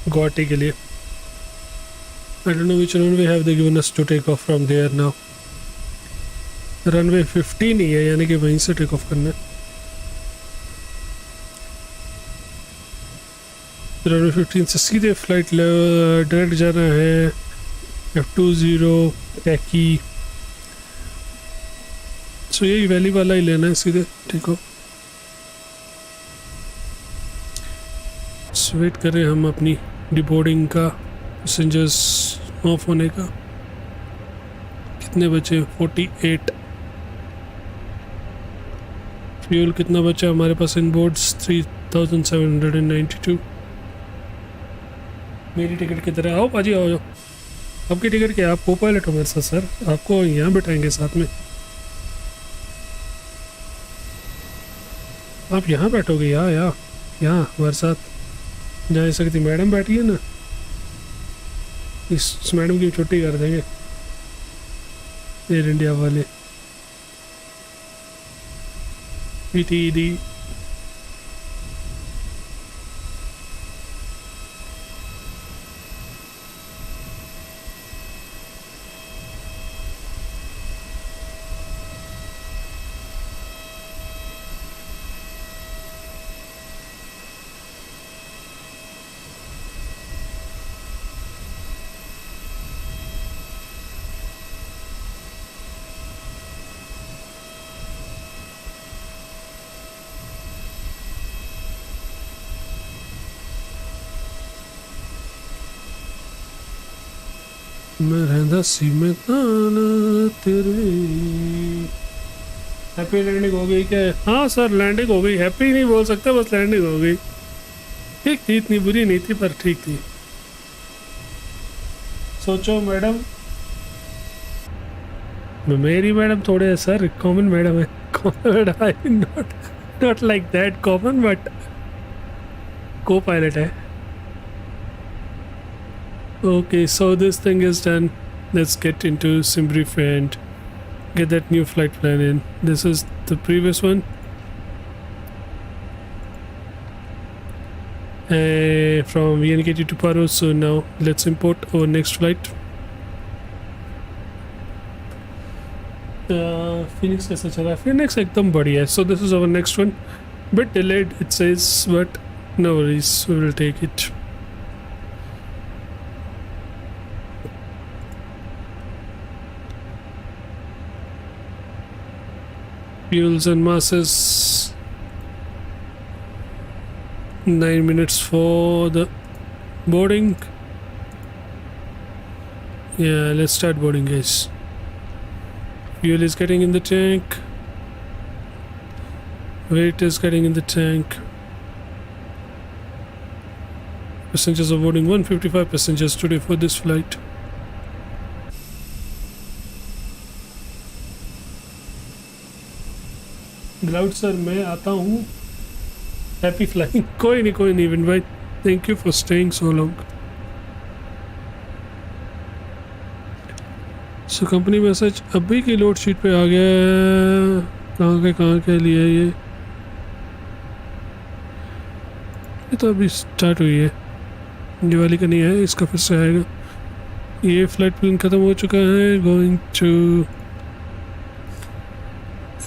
गुवाहाटी के लिए. I don't know which runway have they given us to take off from there now. Runway 15 ही है, यानी कि वहीं से टेक ऑफ करना है. रनवे 15 से सीधे फ्लाइट डायरेक्ट जाना है F20 टैकी. सो यही वैली वाला ही लेना है सीधे टेक ऑफ. वेट करें हम अपनी डिबोर्डिंग का, पैसेंजर्स ऑफ होने का. कितने बचे? 48. फ्यूल कितना बचा हमारे पास इन बोर्ड्स? 3792. मेरी टिकट की तरह आओ पाजी, आओ जाओ. आपकी टिकट क्या? आप को पायलट हो मेरे साथ सर, आपको यहाँ बैठाएंगे साथ में. आप यहाँ बैठोगे? यहाँ हमारे साथ जा सकती मैडम बैठी है ना, इस मैडम की छुट्टी कर देंगे एयर इंडिया वाले. PTED मैं रहंदा सी मैं ताना तेरे। हैप्पी लैंडिंग हो गई क्या? हाँ सर लैंडिंग हो गई, हैप्पी नहीं बोल सकता, बस लैंडिंग हो गई। ठीक थी, इतनी बुरी नहीं थी पर ठीक थी। सोचो मैडम, मेरी मैडम थोड़े सर कॉमन मैडम है, common madam not like that common, but को पायलट है। Okay, so this thing is done. Let's get into SimBrief and get that new flight plan in. This is the previous one. From VNKT to Paro. So now let's import our next flight. Phoenix कैसा चला? Phoenix एकदम बढ़िया है. So this is our next one. Bit delayed it says, but no worries, we will take it. Fuels and masses, 9 minutes for the boarding. Yeah, let's start boarding, guys. Fuel is getting in the tank, weight is getting in the tank. Passengers are boarding. 155 passengers today for this flight. ग्लाउड sir मैं आता हूँ, happy flying. कोई नहीं विन भाई, thank you for staying so long. So company message अभी की लोड शीट पे आ गया। कहाँ के लिए ये तो अभी स्टार्ट हुई है, दिवाली का नहीं है, इसका फिर से आएगा। ये फ्लाइट प्लान ख़त्म हो चुका है। Going to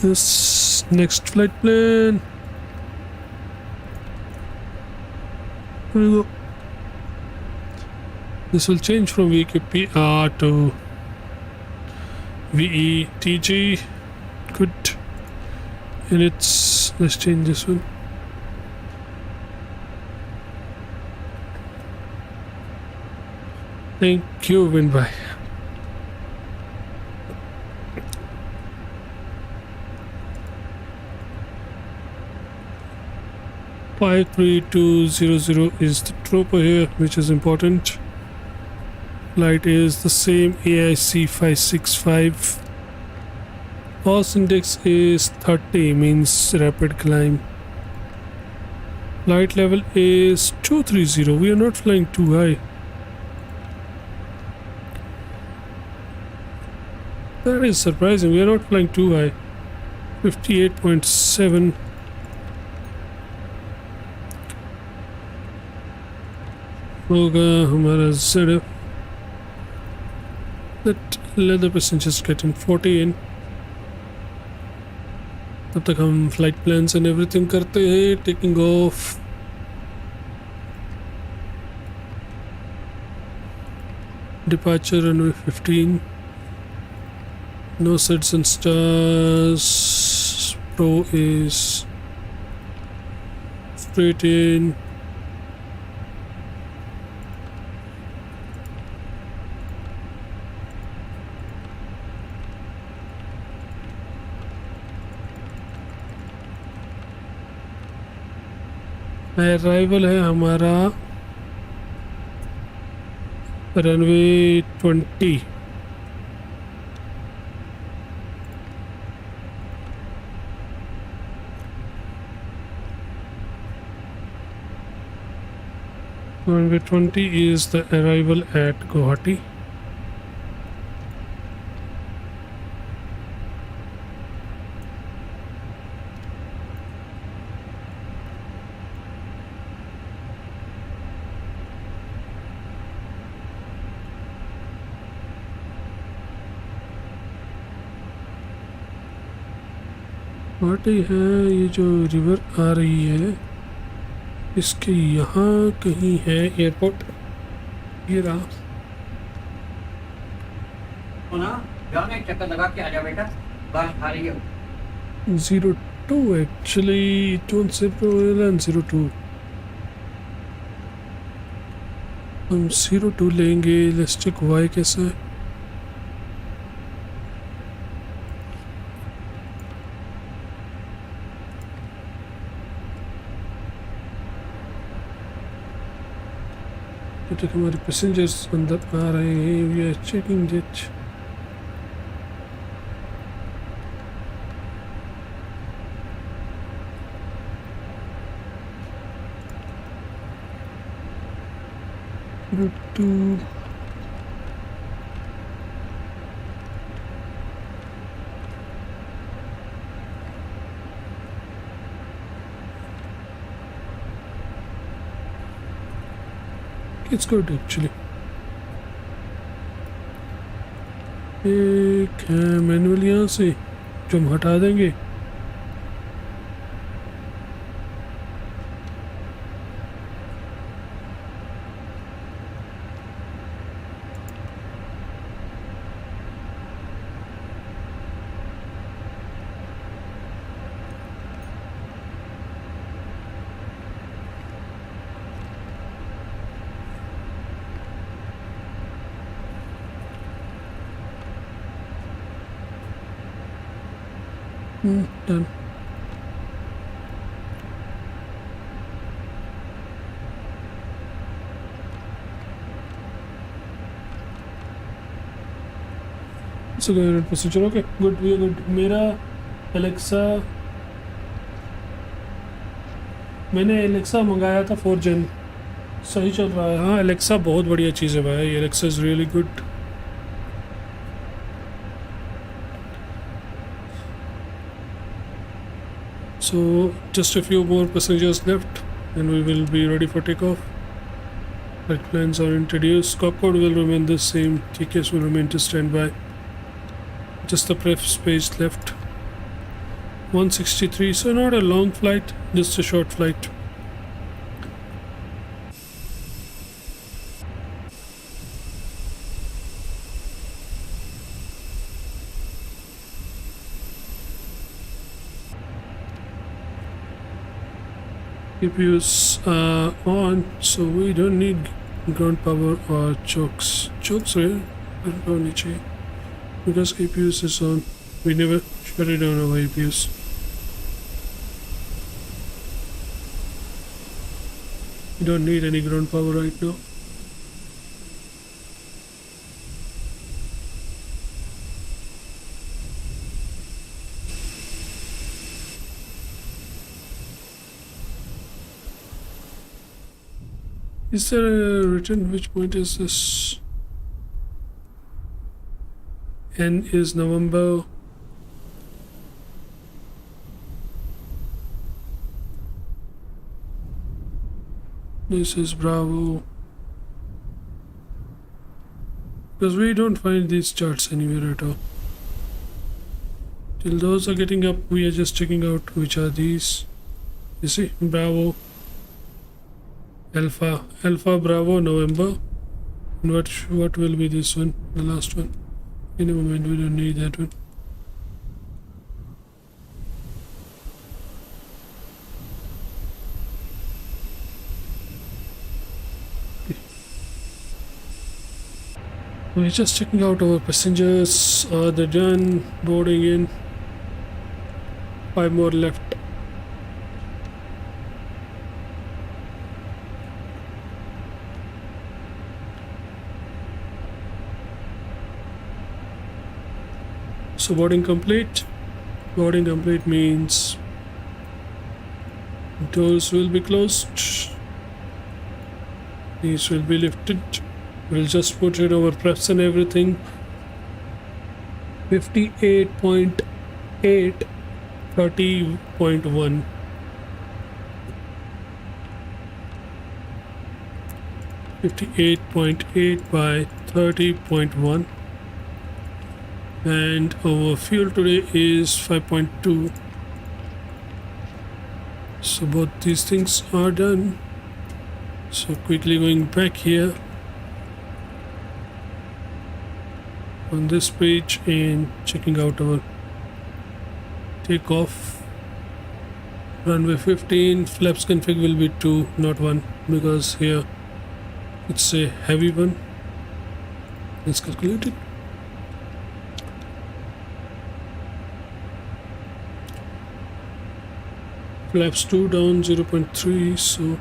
this next flight plan. Here we go. This will change from VQPR to VEGT. Good. And let's change this one. Thank you, Winby. 53200 is the trooper here, which is important. Flight is the same, AIC 565. Pulse index is 30, means rapid climb. Flight level is 230. We are not flying too high. That is surprising. We are not flying too high. 58.7. होगा हमारा ZF. Let the passengers get in 40 in. तब तक हम flight plans and everything करते हैं. Taking of. Departure runway 15. No sets and stars. Pro is straight in. Arrival है हमारा runway 20. Runway 20 is the arrival at Guwahati. Guwahati है, ये जो रिवर आ रही है इसके यहाँ कहीं है एयरपोर्ट. ये रहा. जाओ ना एक चक्कर लगा के आ जाओ बेटा, बारिश आ रही है. 02 actually, don't say Pro 02. हम 02 लेंगे. लेट्स चेक वाई कैसा है. तो हमारे पैसेंजर्स अंदर आ रहे हैं. We are checking it. to it's good actually. एक है मैनुअल यहाँ से जो हम हटा देंगे. Done. So 100% okay. Good, we are good. मेरा एलेक्सा, मैंने एलेक्सा मंगाया था 4 जन. सही चल रहा है. हाँ, एलेक्सा बहुत बढ़िया चीज़ है भाई. Alexa is really good. So just a few more passengers left and we will be ready for takeoff. Flight plans are introduced. Cockpit will remain the same. TKS will remain to standby. Just the prep space left. 163. So not a long flight, just a short flight. CPUs are on, so we don't need ground power or chokes. Chokes are don't need to, because APUs is on. We never shut it down our APUs. We don't need any ground power right now. Is there a written which point is this? N is November. This is Bravo. Because we don't find these charts anywhere at all. Till those are getting up, we are just checking out which are these. You see, Bravo. Alpha Bravo November. And what will be this one, the last one? In a moment, we don't need that one. Okay. We're just checking out our passengers. They're done boarding in. 5 more left. So boarding complete. Boarding complete means doors will be closed. These will be lifted. We'll just put in our preps and everything. 58.8, 30.1. 58.8 by 30.1. And our fuel today is 5.2. So both these things are done. So quickly going back here on this page and checking out our takeoff. Runway 15, flaps config will be 2, not 1, because here It's a heavy one. Let's calculate it. Flaps 2 down 0.3, so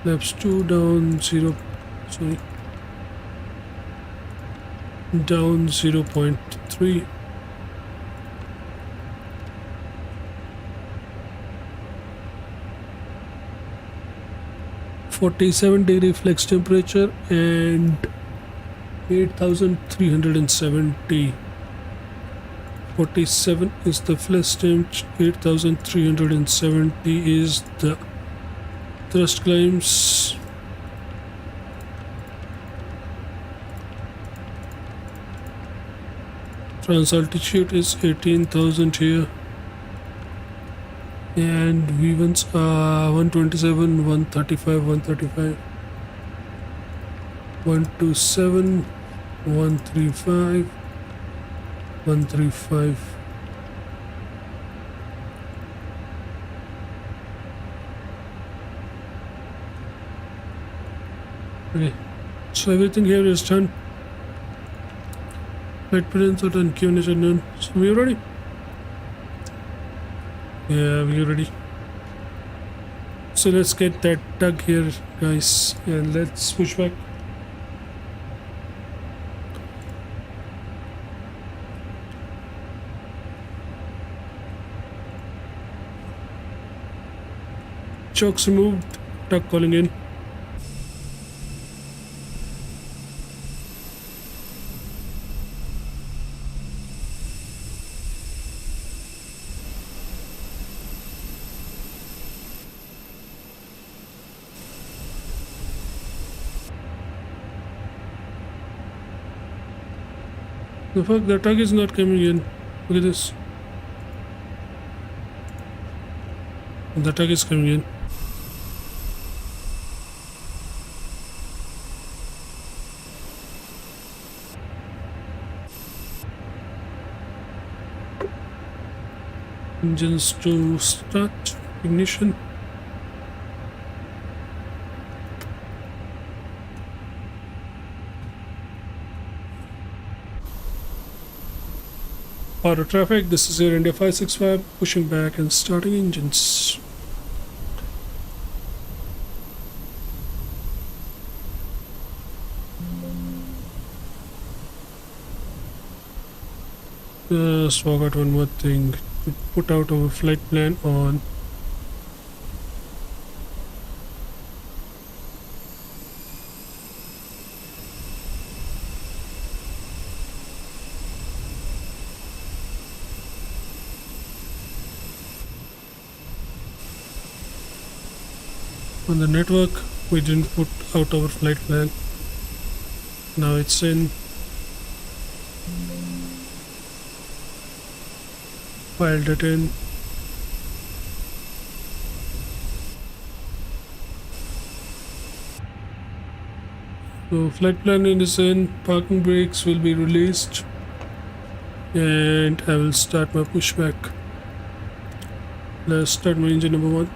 flaps 2 down 0, sorry, down 0.3. .47 flex temperature and 8,370. 47 is the flex temp, 8,370 is the thrust climbs. Trans altitude is 18,000 here. And V1s are 127, 135, 135, 127, 135, 135. Okay, so everything here is done. Flight plans are done, Q&As are done. So we are ready. Yeah, we're ready. So let's get that tug here, guys, and let's push back. Chokes removed, tug calling in. The fuck, the tug is not coming in. Look at this. The tug is coming in. Engines to start, ignition. Paro traffic, this is Air India 565, pushing back and starting engines. Just forgot one more thing, to put out our flight plan on. On the network, we didn't put out our flight plan. Now it's in. Filed it in. So flight plan is in. Parking brakes will be released, and I will start my pushback. Let's start my engine number 1.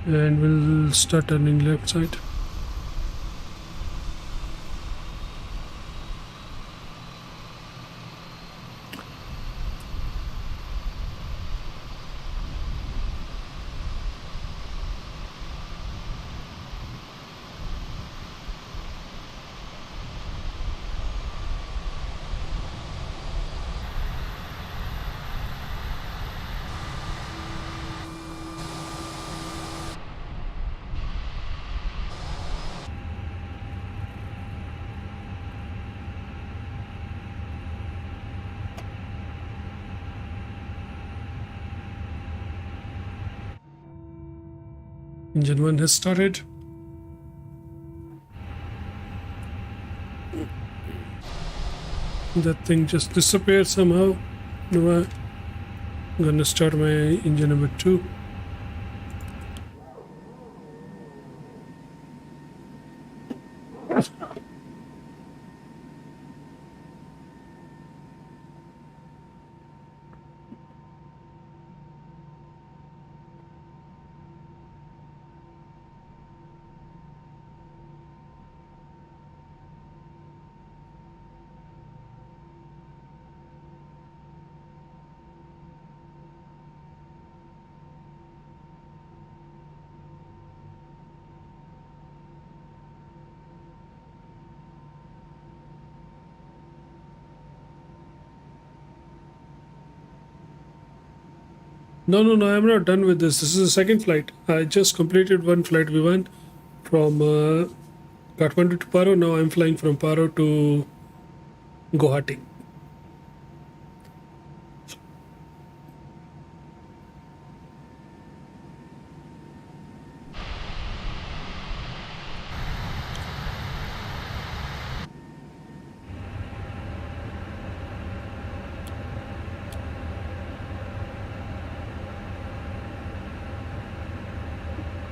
And we'll start turning left side. Engine 1 has started. That thing just disappeared somehow. No, I'm gonna start my engine number 2. No, no, no, I'm not done with this. This is the second flight. I just completed one flight. We went from Kathmandu to Paro. Now I'm flying from Paro to Guwahati.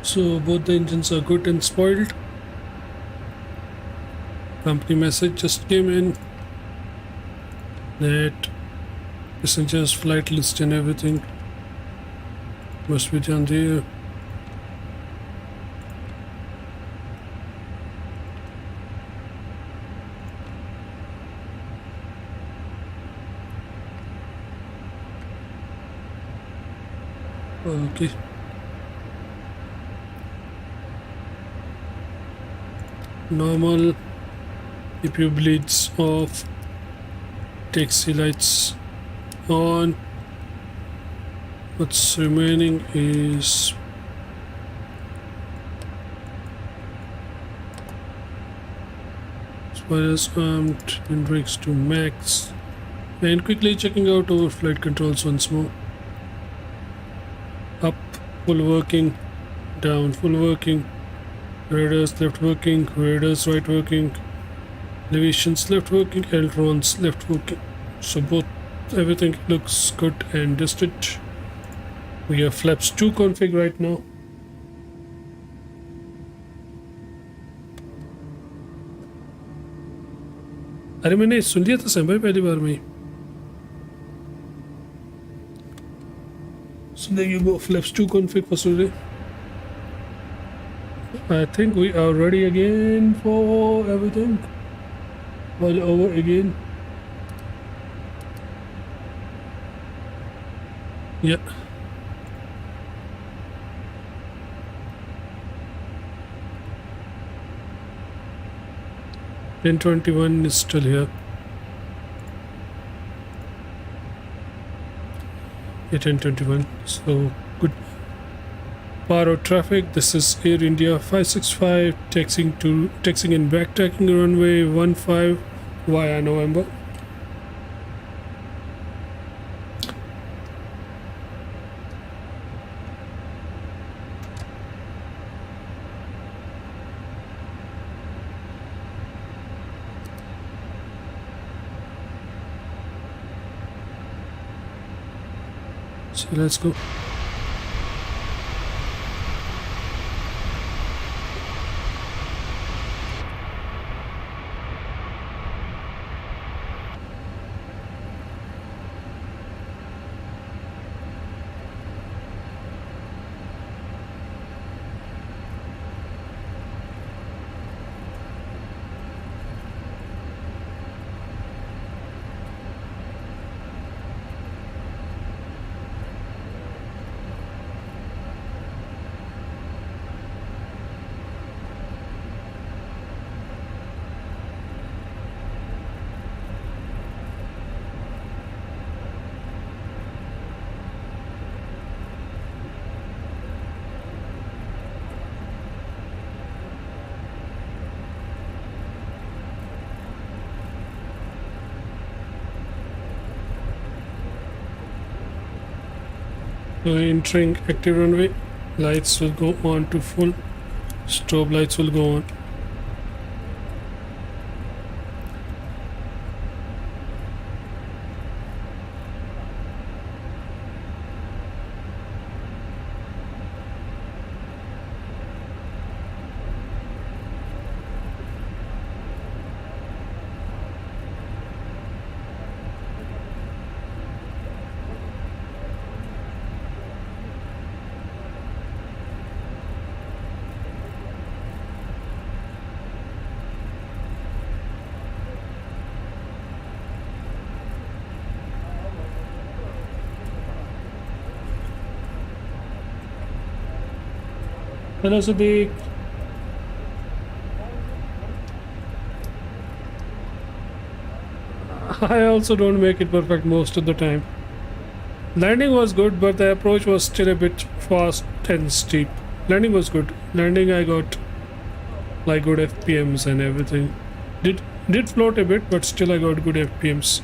So both the engines are good and spoiled. Company message just came in that passengers flight list and everything must be done there. Okay. Normal, CPU bleeds off, taxi lights on. What's remaining is spoilers armed and brakes to max, and quickly checking out our flight controls once more. Up, full working, down, full working. Radars left working, radars right working, elevations left working, ailerons left working. So both, everything looks good and distant. We have flaps 2 config right now. अरे मैंने सुन लिया था Sam भाई पहली बार में ही. So there you go, flaps 2 config for today. I think we are ready again for everything. All over again. Yeah. $10.21 is still here. Yeah, 10.21. So good. Paro traffic. This is Air India 565 taxiing and backtracking runway 15 via November. So let's go. So entering active runway, lights will go on to full, strobe lights will go on. Hello, Sadiq. I also don't make it perfect most of the time. Landing was good, but the approach was still a bit fast and steep. Landing was good. Landing I got like good FPMs and everything. Did float a bit, but still I got good FPMs.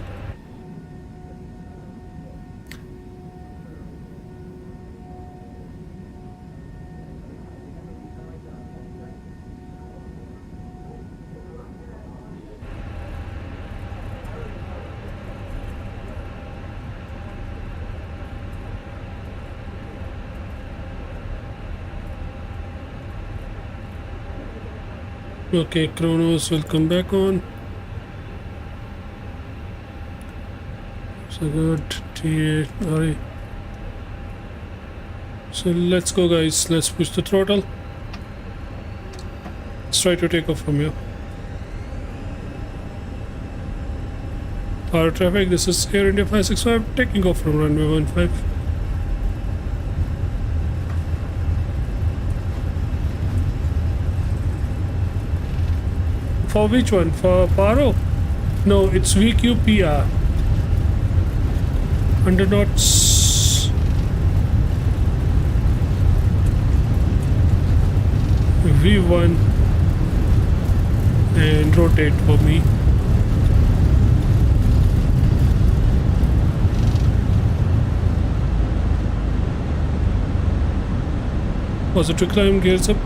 Okay, Chronos will come back on. So good, TA, Ari. So let's go, guys. Let's push the throttle. Let's try to take off from here. Power traffic, this is Air India 565 taking off from runway 15. For which one? For Paro? No, it's VQPR. 100 knots. V1 and rotate for me. Positive climb, gears up.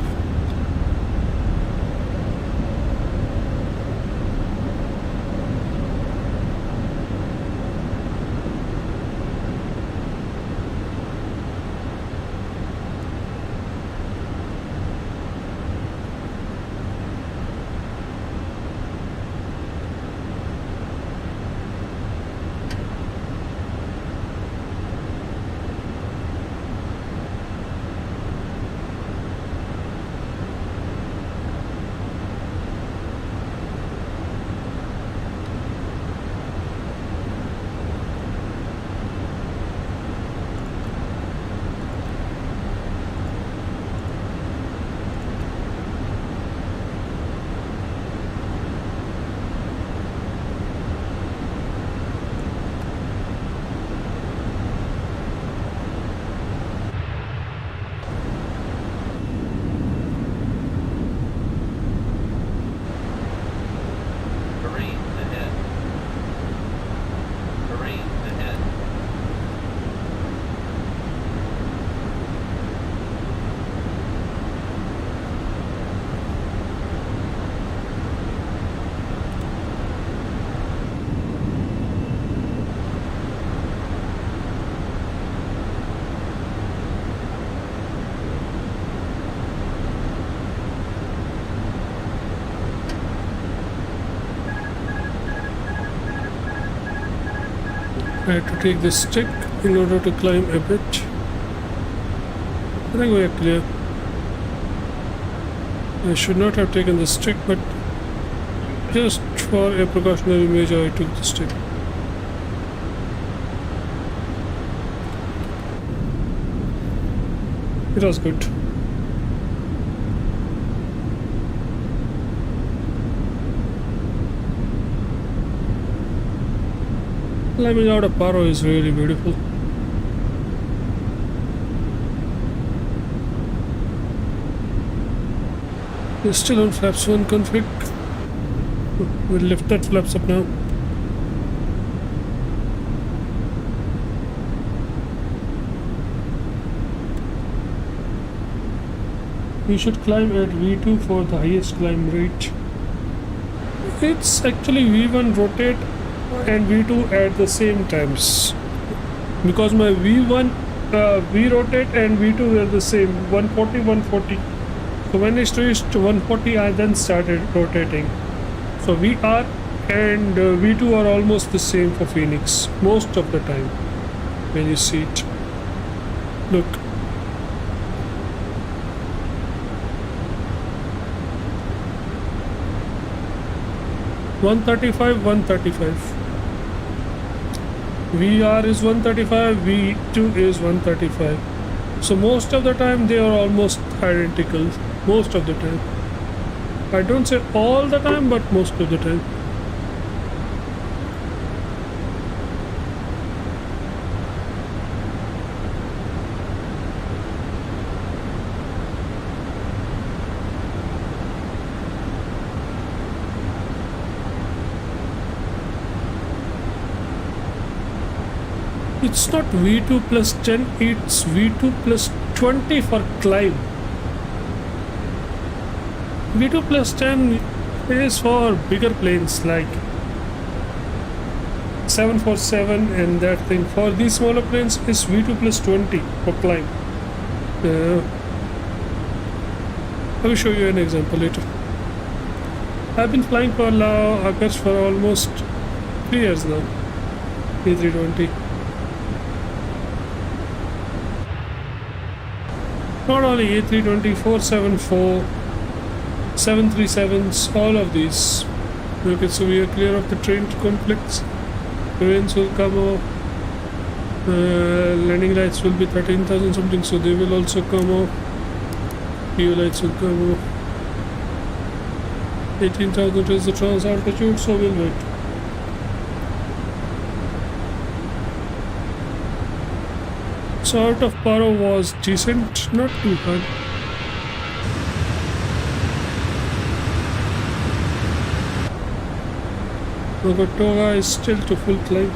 I had to take this stick in order to climb a bit. I think we are clear. I should not have taken the stick, but just for a precautionary measure I took the stick. It was good. Climbing out of Paro is really beautiful. We're still on flaps 1 config. We'll lift that flaps up now. We should climb at V2 for the highest climb rate. It's actually V1 rotate and V2 at the same times, because my V1 V rotate and V2 were the same, 140 140. So when it reached 140 I then started rotating. So VR and V2 are almost the same for Phoenix most of the time when you see it. Look, (135) 135. VR is 135, V2 is 135. So most of the time they are almost identical. Most of the time. I don't say all the time, but most of the time. It's not V2 plus 10, it's V2 plus 20 for climb. V2 plus 10 is for bigger planes like 747 and that thing. For these smaller planes is V2 plus 20 for climb. I will show you an example later. I've been flying for Akash for almost 3 years now. A320. Not only A320, 474, 737s, all of these. Okay, so we are clear of the train conflicts. Trains will come off. Landing lights will be 13,000 something, so they will also come off. PO lights will come off. 18,000 is the trans altitude, so we'll wait. So out of Paro was decent, not too bad. Toga is still to full climb.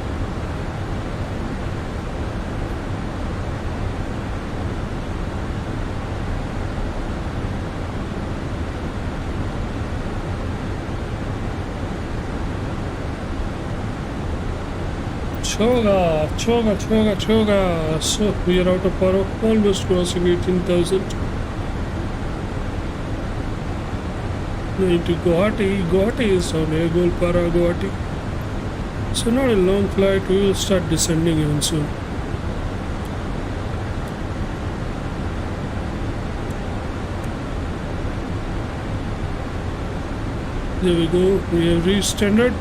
Choga. So we are out of Paro, almost crossing 18,000. Into Guwahati is on air goal Para Guwahati. So not a long flight, we will start descending even soon. There we go, we have reached standard.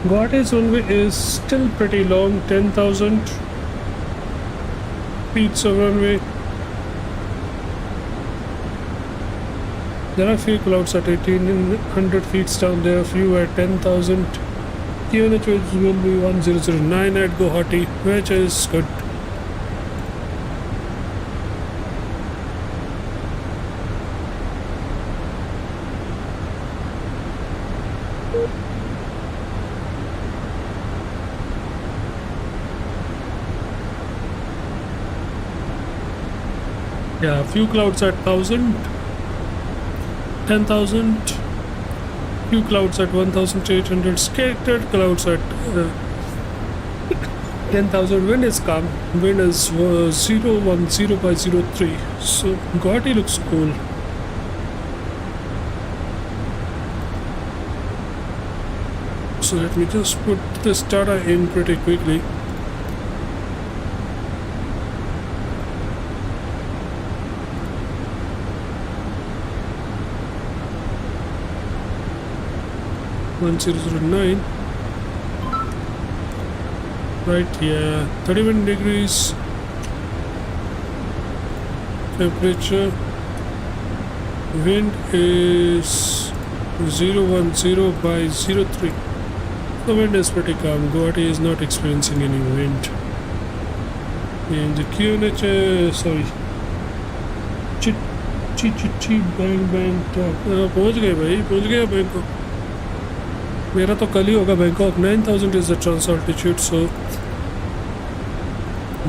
Guwahati's runway is still pretty long, 10,000 feet of runway. There are few clouds at 1,800 feet down there, few at 10,000. QNH will be 1009 at Guwahati, which is good. Yeah, few clouds at 1,000, 10,000, few clouds at 1,800, scattered clouds at 10,000. Wind is calm, wind is 010 by 03, so Guwahati looks cool. So let me just put this data in pretty quickly. (1009) right, yeah, 31 degrees temperature, wind is 010 by 03. The wind is pretty calm. Guwahati is not experiencing any wind. And the QNH, sorry, bang top. पहुंच गए भाई, पहुंच गया Bangkok. मेरा तो कल ही होगा Bangkok. 9,000 is the trans altitude, so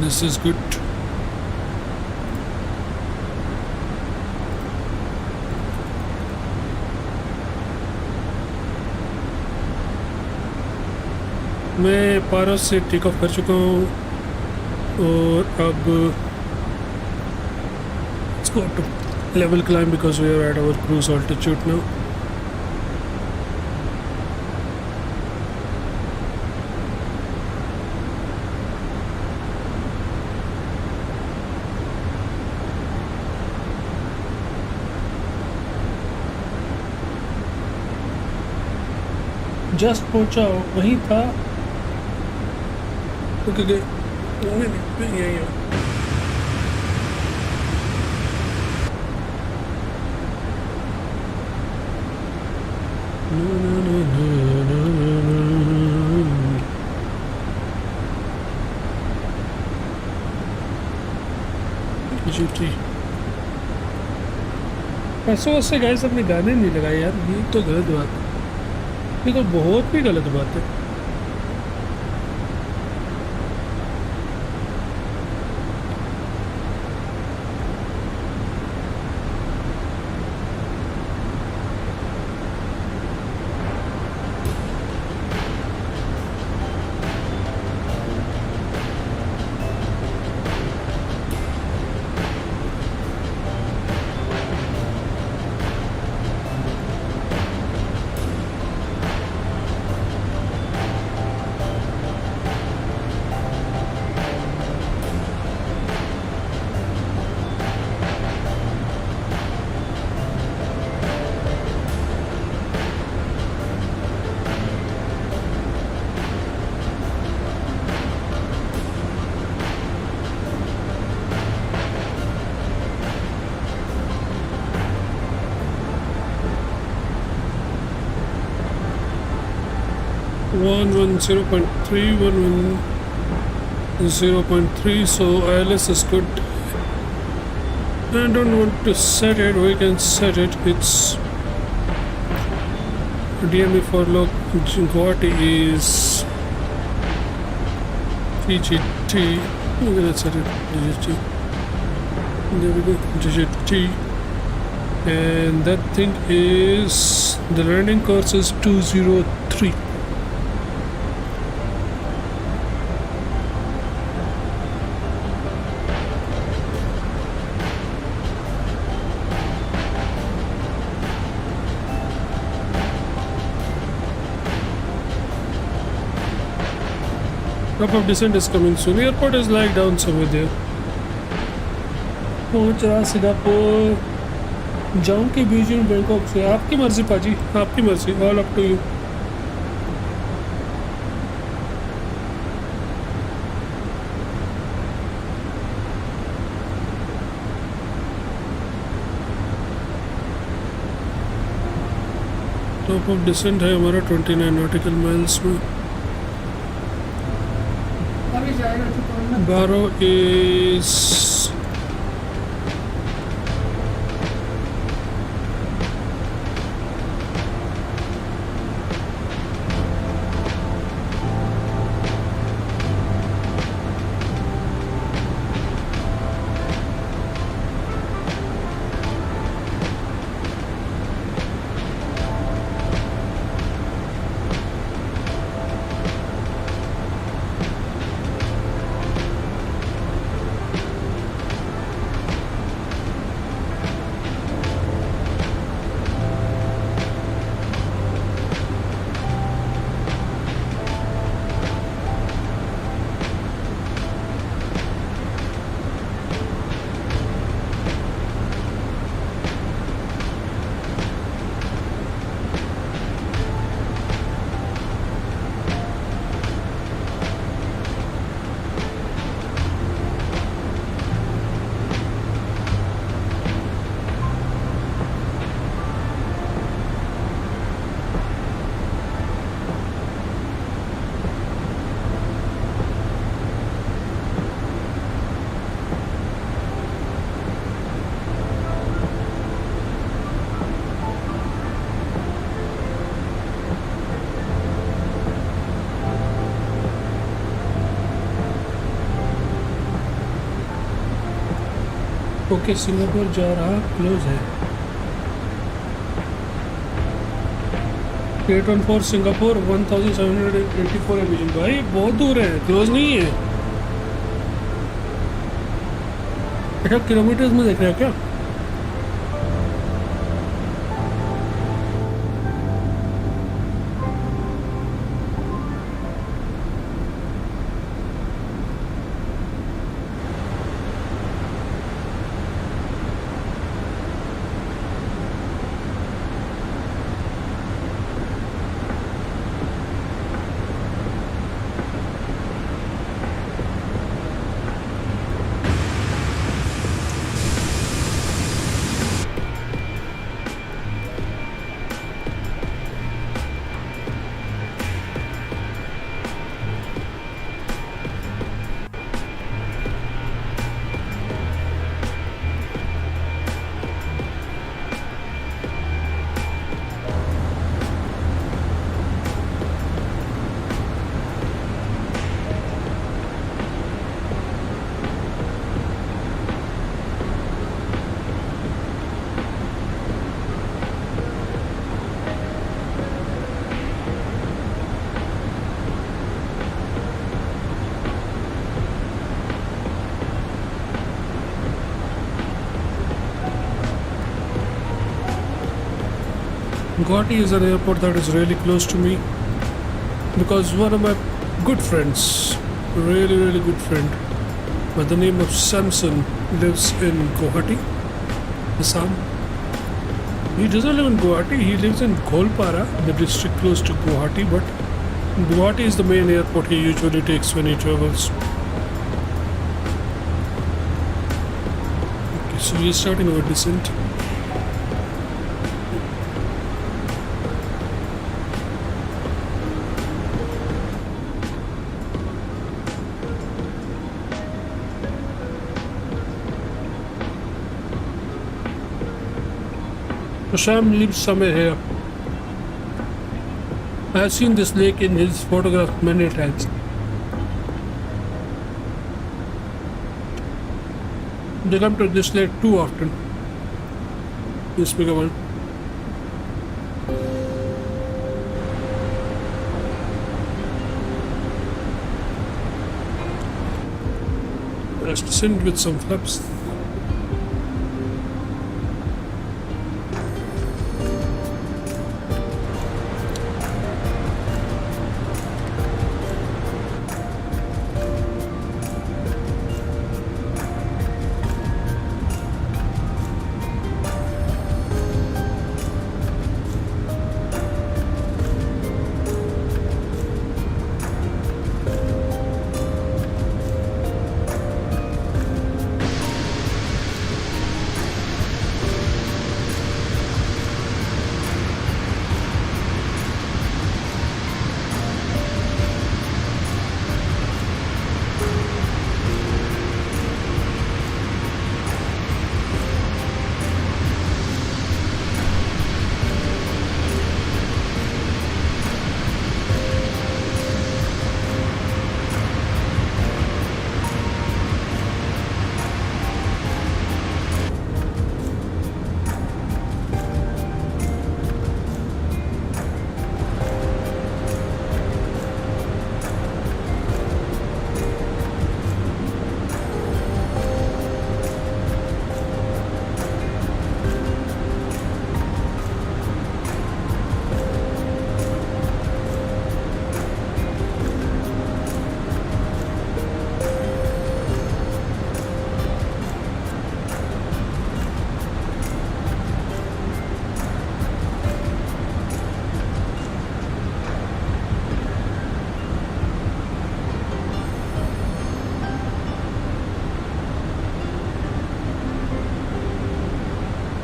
this is good. मैं पारो से टेक ऑफ कर चुका हूँ और अब let's go to level climb because we are at our cruise altitude now. Just पहुंचा वहीं था। ओके गए नहीं यही है। जी पैसों से गाइस अपने गाने नहीं लगाए यार, ये तो गलत बात है, ये तो बहुत ही गलत बात है। One 0.3, 0.3, so ILS is good. I don't want to set it, we can set it. It's DME for log Guwahati is VGT. We're gonna set it VGT. There we go, VGT. And that thing is, the landing course is 203. Top of descent is coming soon. Airport is lying down somewhere there. पहुंच रहा Singapore, जाऊं कि Beijing Bangkok से, आपकी मर्जी पाजी, आपकी मर्जी, all up to you. Top of descent है हमारा 29 नॉटिकल माइल्स में। Paro is ओके, सिंगापुर जा रहा, क्लोज है। 814 सिंगापुर 1784 है बीजिंग। भाई बहुत दूर है, क्लोज नहीं है। अच्छा किलोमीटर्स में देख रहे हैं क्या? Guwahati is an airport that is really close to me because one of my good friends, really good friend, by the name of Samson, lives in Guwahati, Assam. He doesn't live in Guwahati, he lives in Golpara, the district close to Guwahati, but Guwahati is the main airport he usually takes when he travels. Okay, so we are starting our descent. Sam lives somewhere here. I have seen this lake in his photograph many times. They come to this lake too often. This bigger one. Let's descend with some flaps.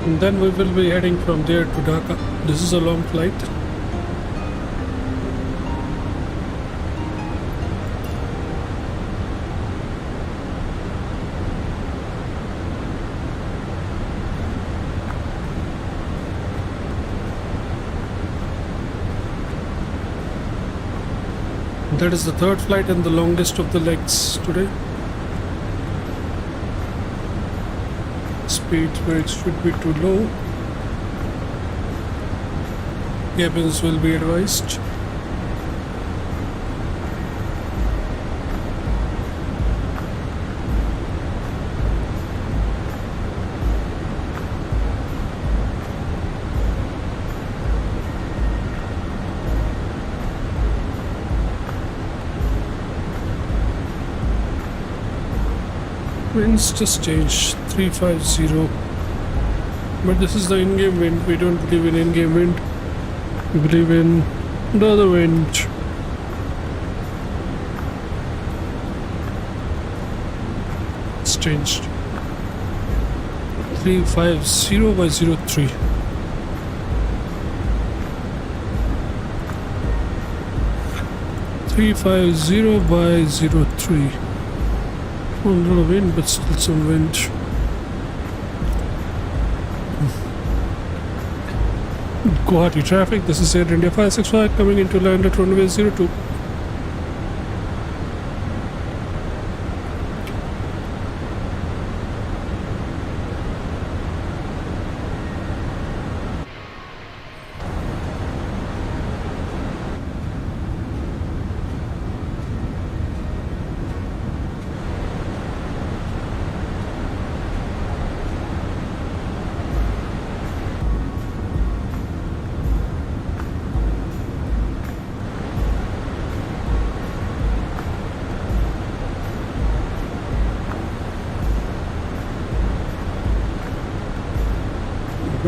And then we will be heading from there to Dhaka. This is a long flight. That is the third flight and the longest of the legs today. Speed where it should be too low. Cabins will be advised. Winds just changed 350, but this is the in-game wind. We don't believe in in-game wind, we believe in the other wind. It's changed 350 by 03. by 03. A little wind, but still some wind. Guwahati traffic. This is Air India 565 coming into land at runway 02.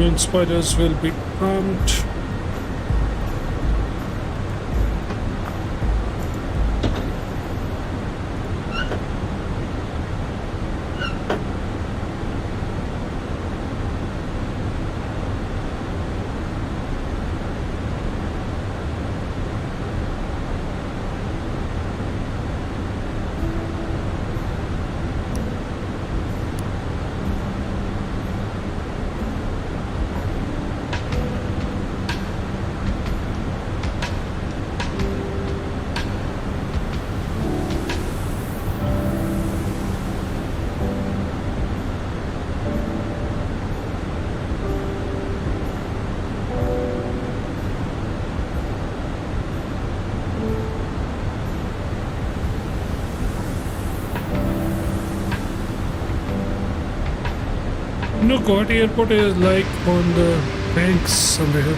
Drone spoilers will be armed. No, Guwahati airport is like on the banks somewhere.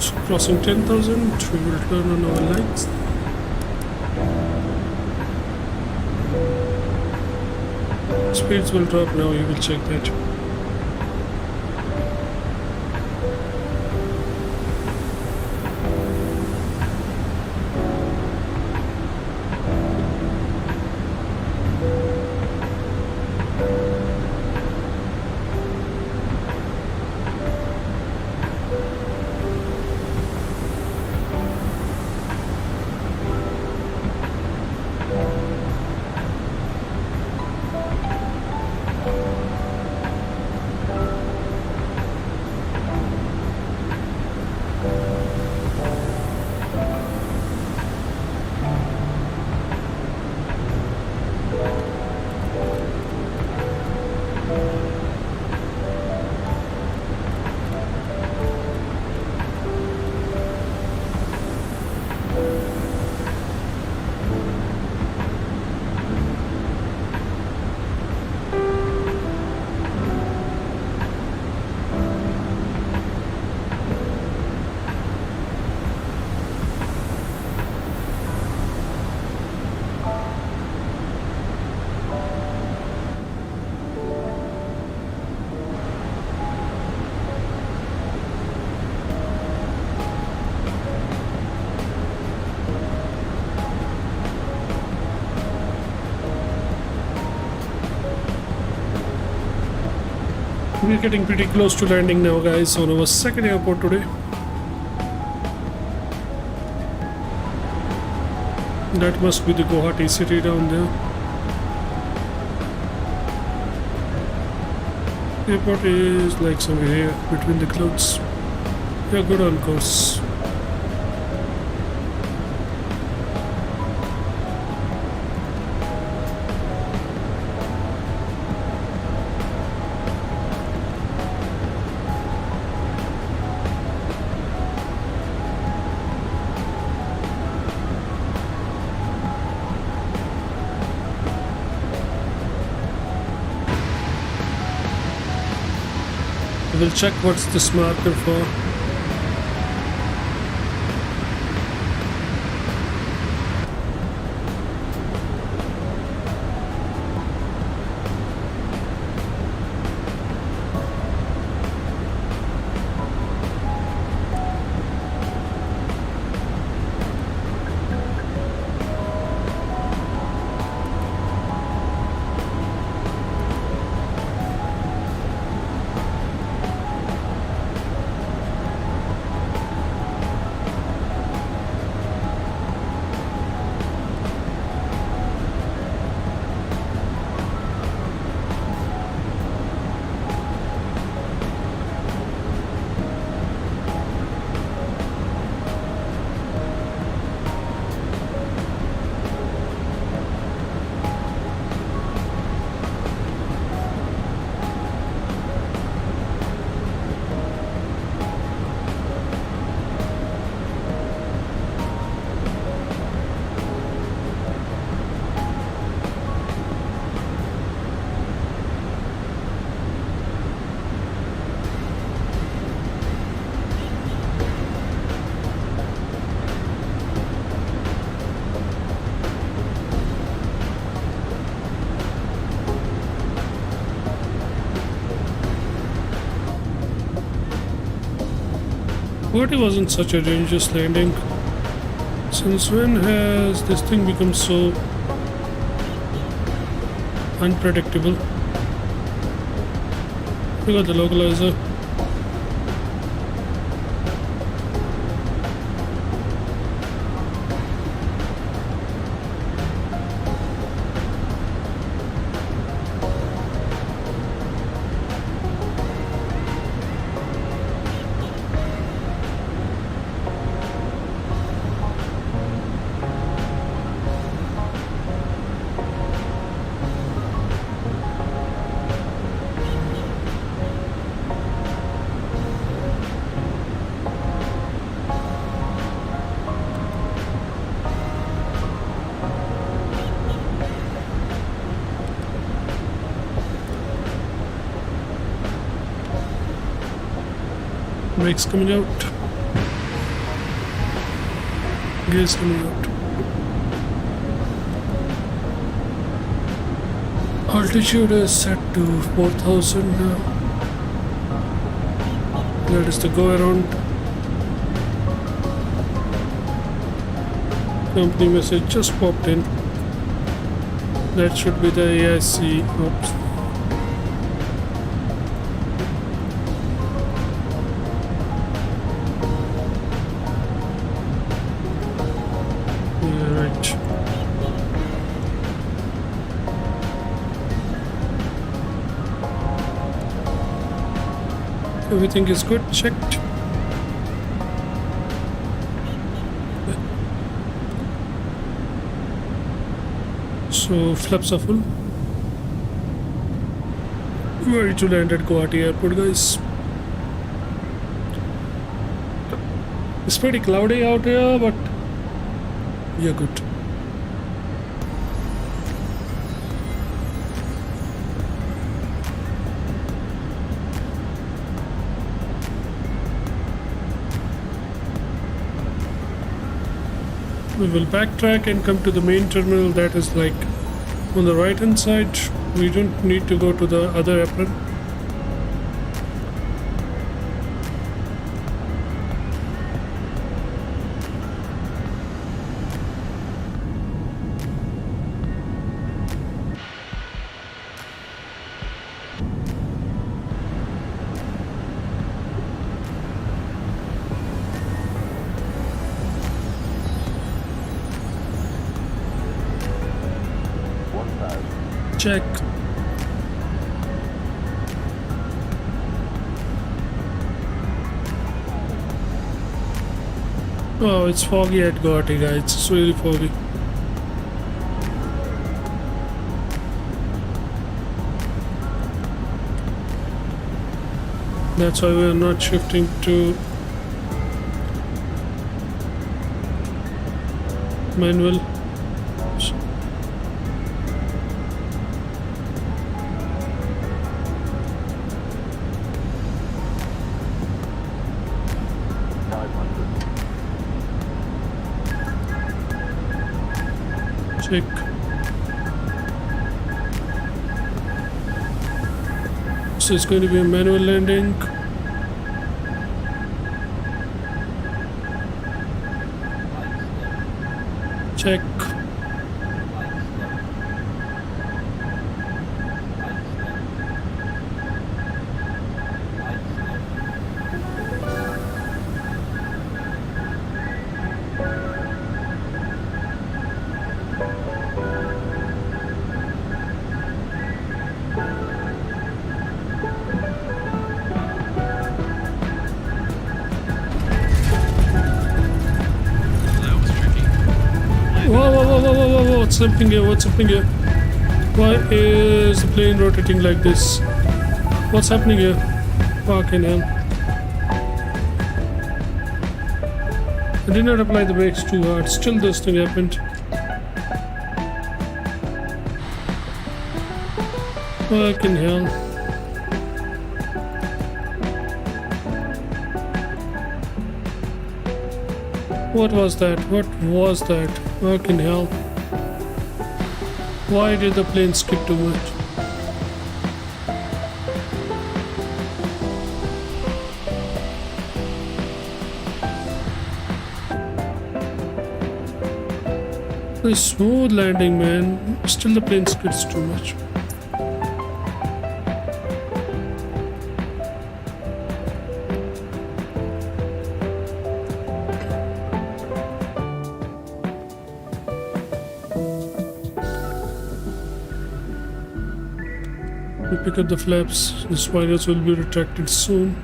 So crossing 10,000, we will turn on our lights. Speeds will drop now, you will check that. We're getting pretty close to landing now, guys, on our second airport today. That must be the Guwahati city down there. Airport is like somewhere here between the clouds. We are good on course. We'll check what's this marker for. Guwahati wasn't such a dangerous landing. Since when has this thing become so unpredictable? We got the localizer. Brakes coming out. Gears coming out. Altitude is set to 4000 now. That is the go around. Company message just popped in. That should be the AIC. Oops. Everything is good, checked. So flaps are full. Ready to land at Guwahati airport, guys. It's pretty cloudy out here, but we are good. We will backtrack and come to the main terminal that is like on the right hand side. We don't need to go to the other apron. Check. Oh, it's foggy at Guwahati, guys. It's really foggy. That's why we're not shifting to manual. Check. So it's going to be a manual landing. Check. Whoa, what's happening here? What's happening here? Why is the plane rotating like this? What's happening here? Fucking hell. I did not apply the brakes too hard. Still this thing happened. Fucking hell. What was that? What was that? Fucking hell. Why did the plane skip too much? The smooth landing, man. Still the plane skids too much. We pick up the flaps. The spirals will be retracted soon.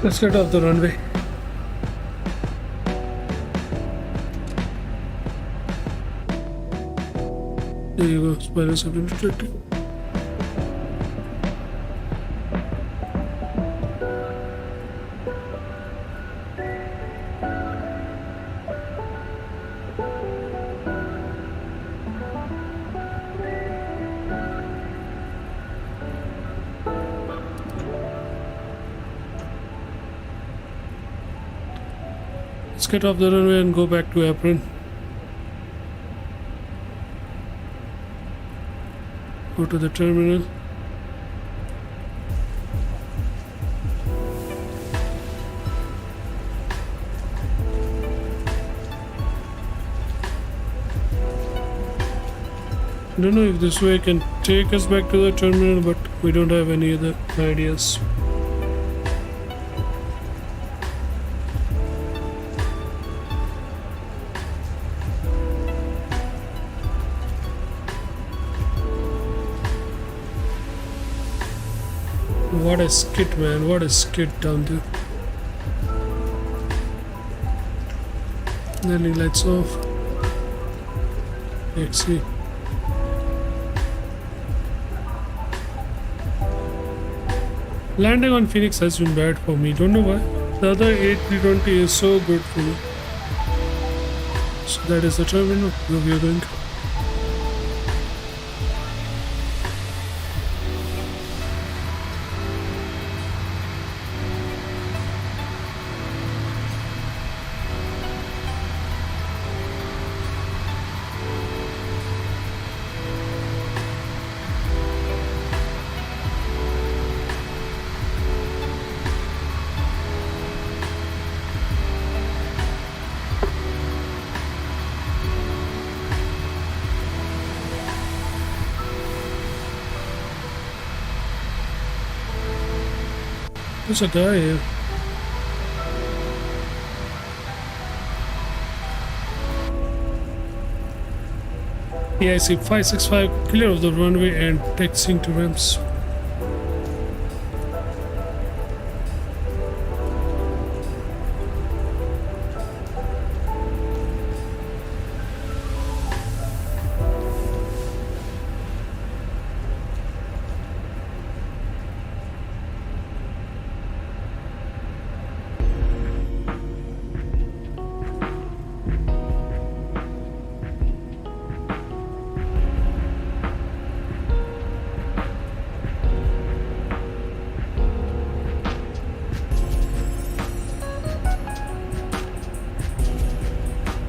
Let's get off the runway. There you go, spirals have been retracted. Let's get off the runway and go back to apron. Go to the terminal. I don't know if this way can take us back to the terminal, but we don't have any other ideas. What a skit, man. What a skit down there. Landing lights off. XC. Landing on Phoenix has been bad for me. Don't know why. The other A320 is so good for me. So that is the terminal where we are going. There's a guy here. EIC 565 clear of the runway and taxiing to ramps.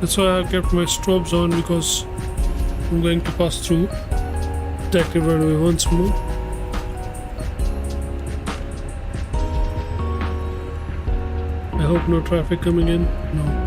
That's why I kept my strobes on, because I'm going to pass through the active runway once more. I hope no traffic coming in. No.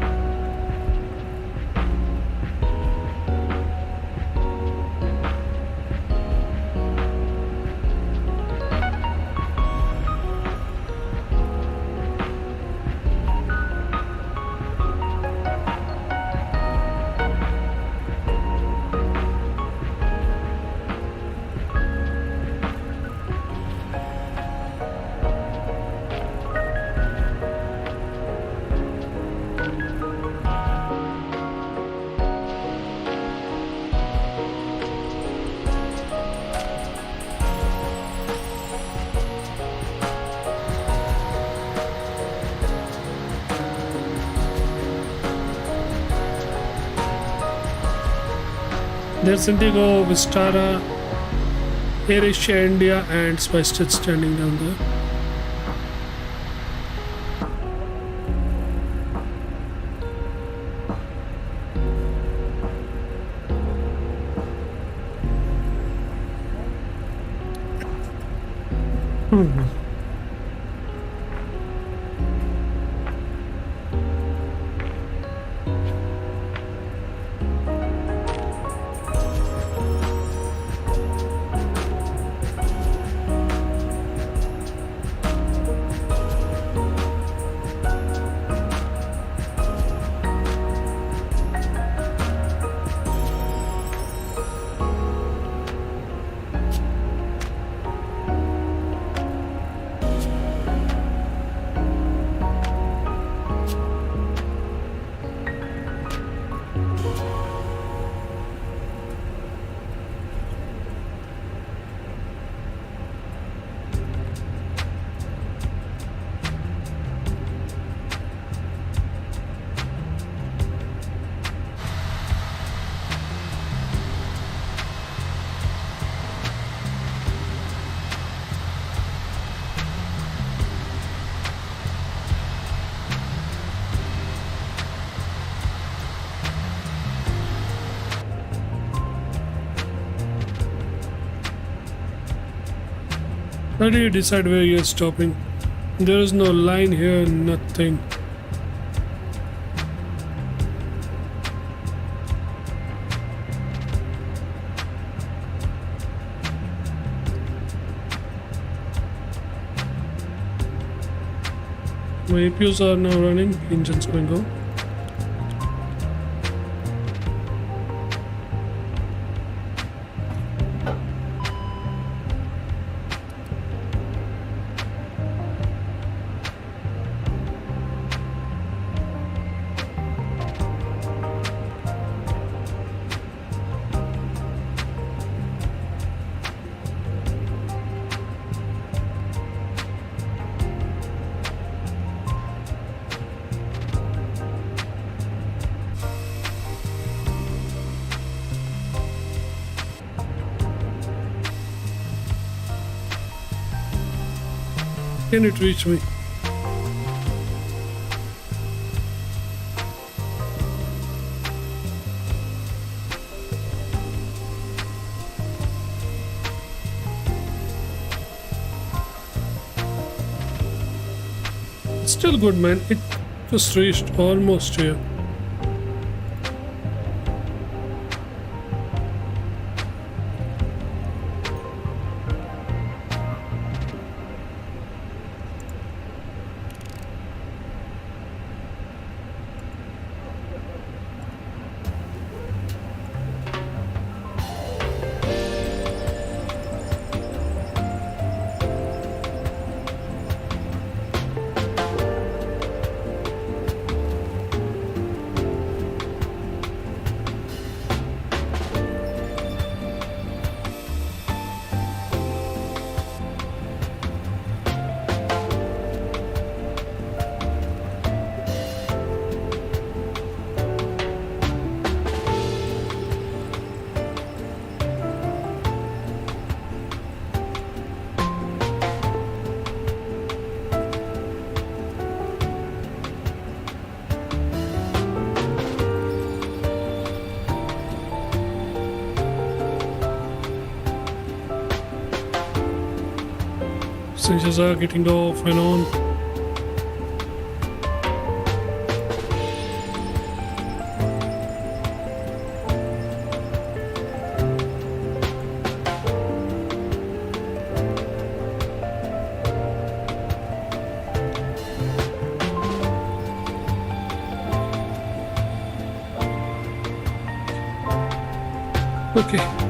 There's Indigo, Vistara, AirAsia India, and SpiceJet standing down there. How do you decide where you're stopping? There is no line here, nothing. My APUs are now running, engines going go. Can it reach me? It's still good, man. It just reached almost here. Switches are getting off and on. Okay.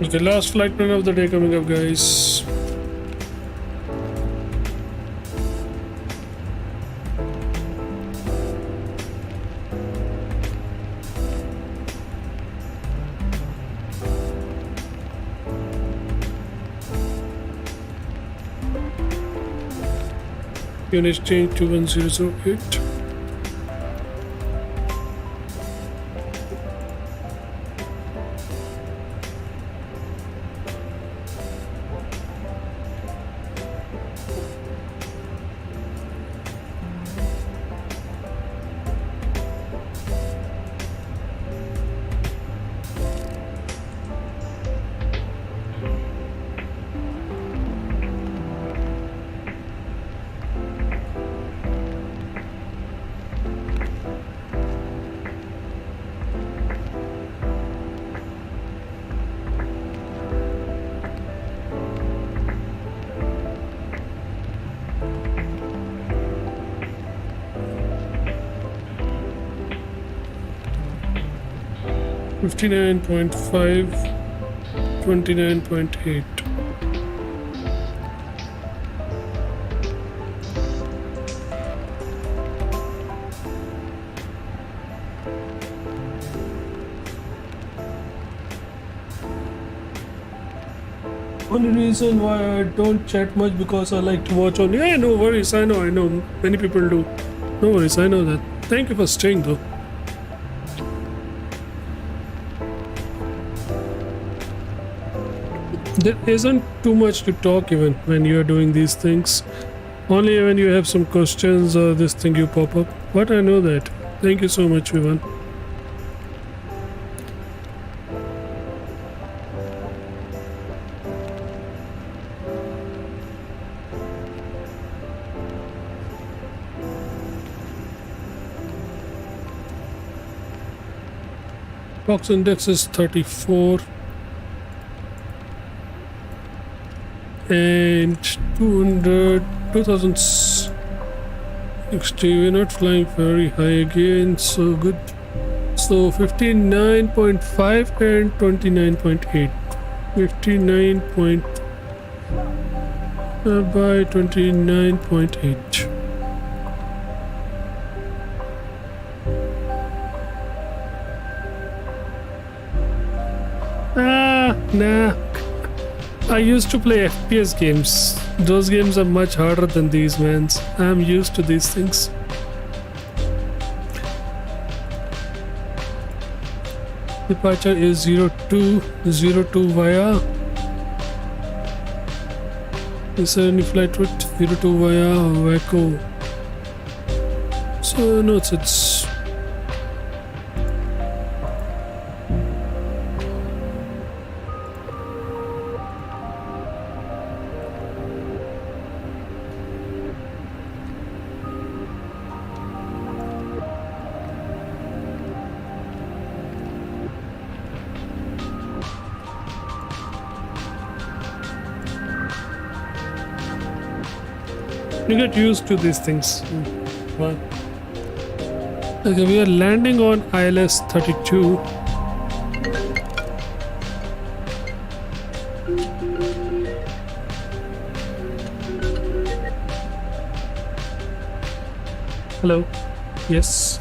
Okay, last flight plan of the day coming up, guys. Unit change to 1008. $59.5, $29.8. Only reason why I don't chat much because I like to watch only. Yeah, no worries. I know. Many people do. No worries. I know that. Thank you for staying though. There isn't too much to talk even when you are doing these things. Only when you have some questions or this thing you pop up. But I know that. Thank you so much, Vivan. Box index is 34. And 2060. We're not flying very high again, so good. So 59.5 and 29.8. 59 point by 29.8. Nah. I used to play FPS games. Those games are much harder than these, man. I'm used to these things. Departure is 02 via. Is there any flight route? 02 via Waco. So no, it's you get used to these things. Well, okay, we are landing on ILS 32. Hello. Yes.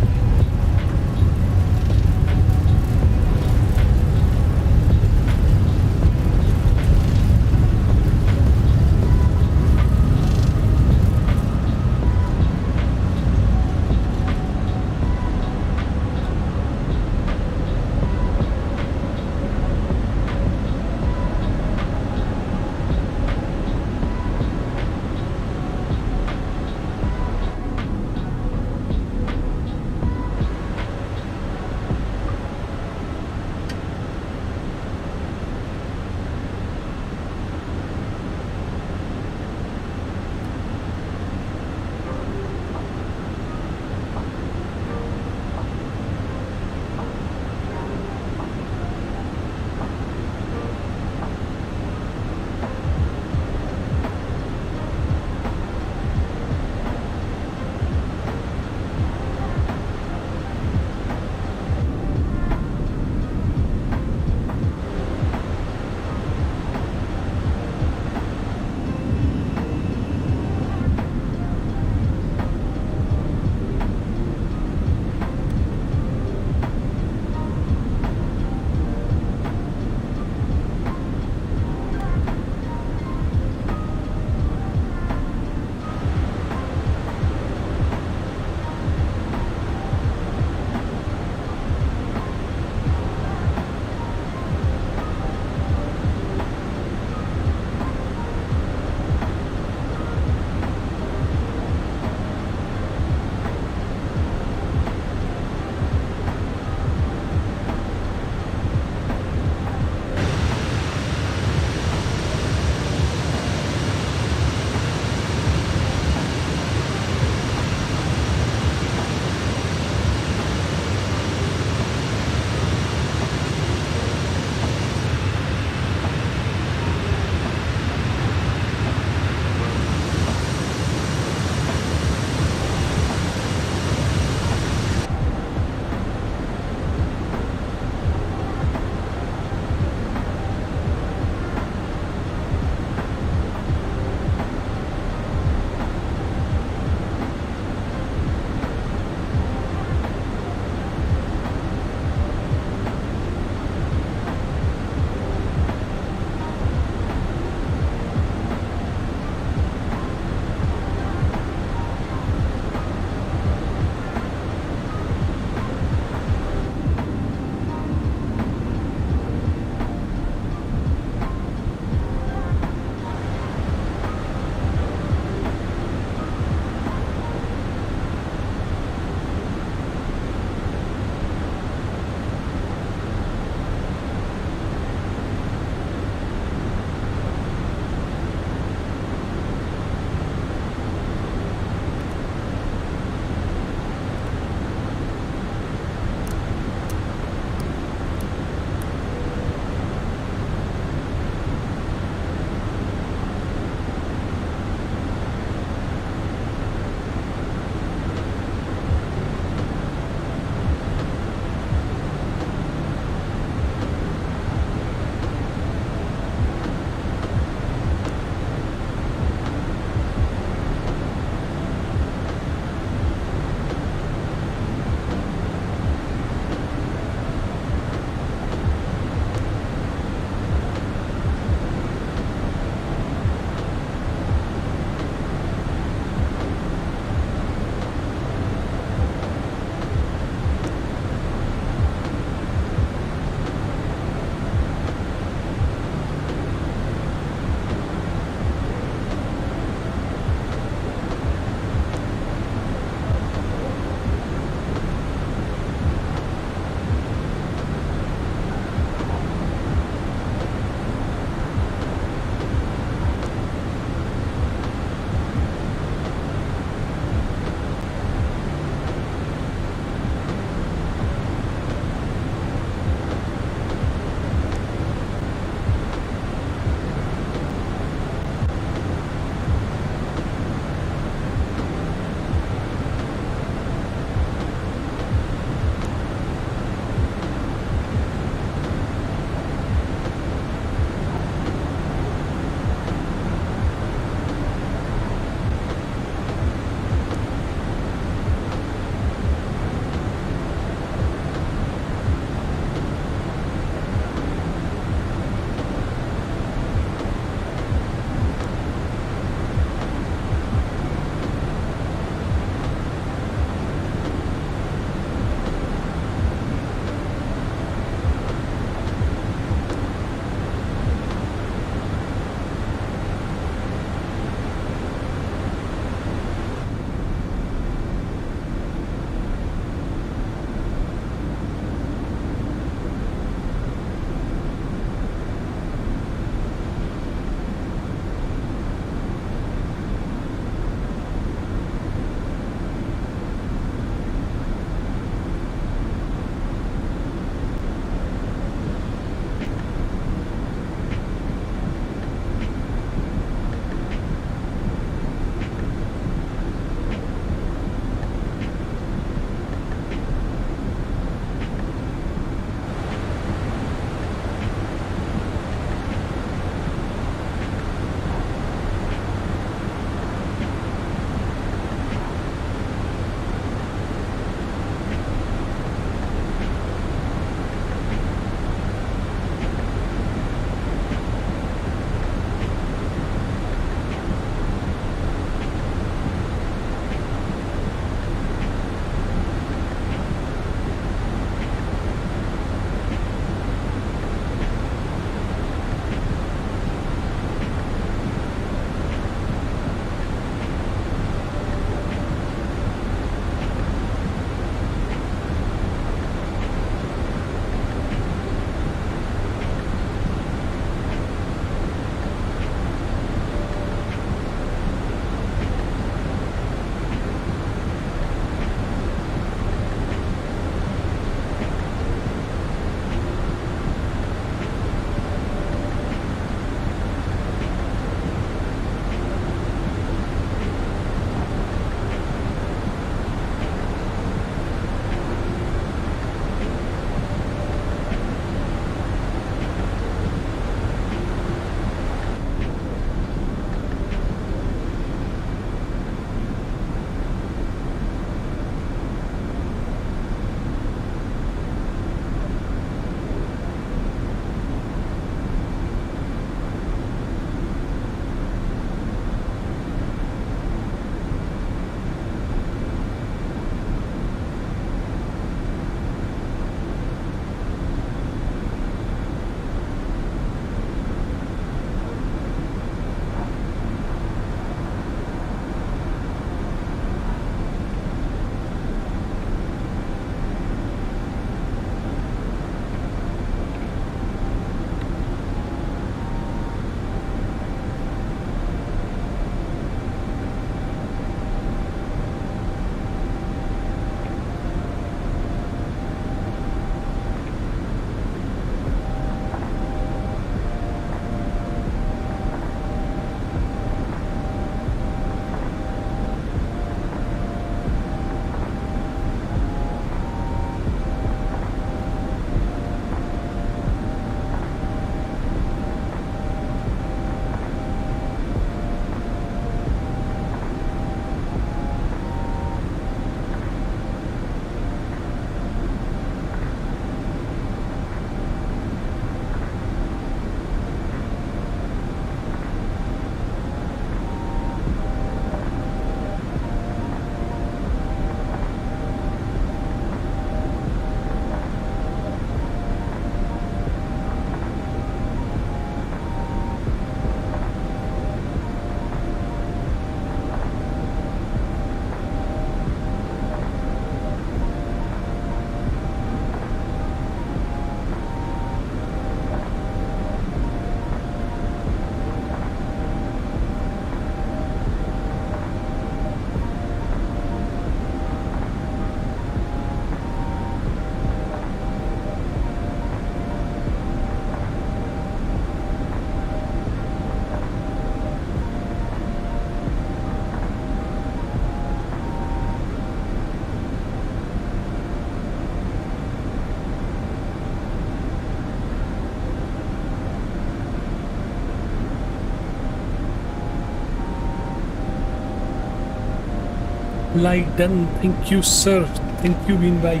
Like done, thank you sir, thank you बीन भाई।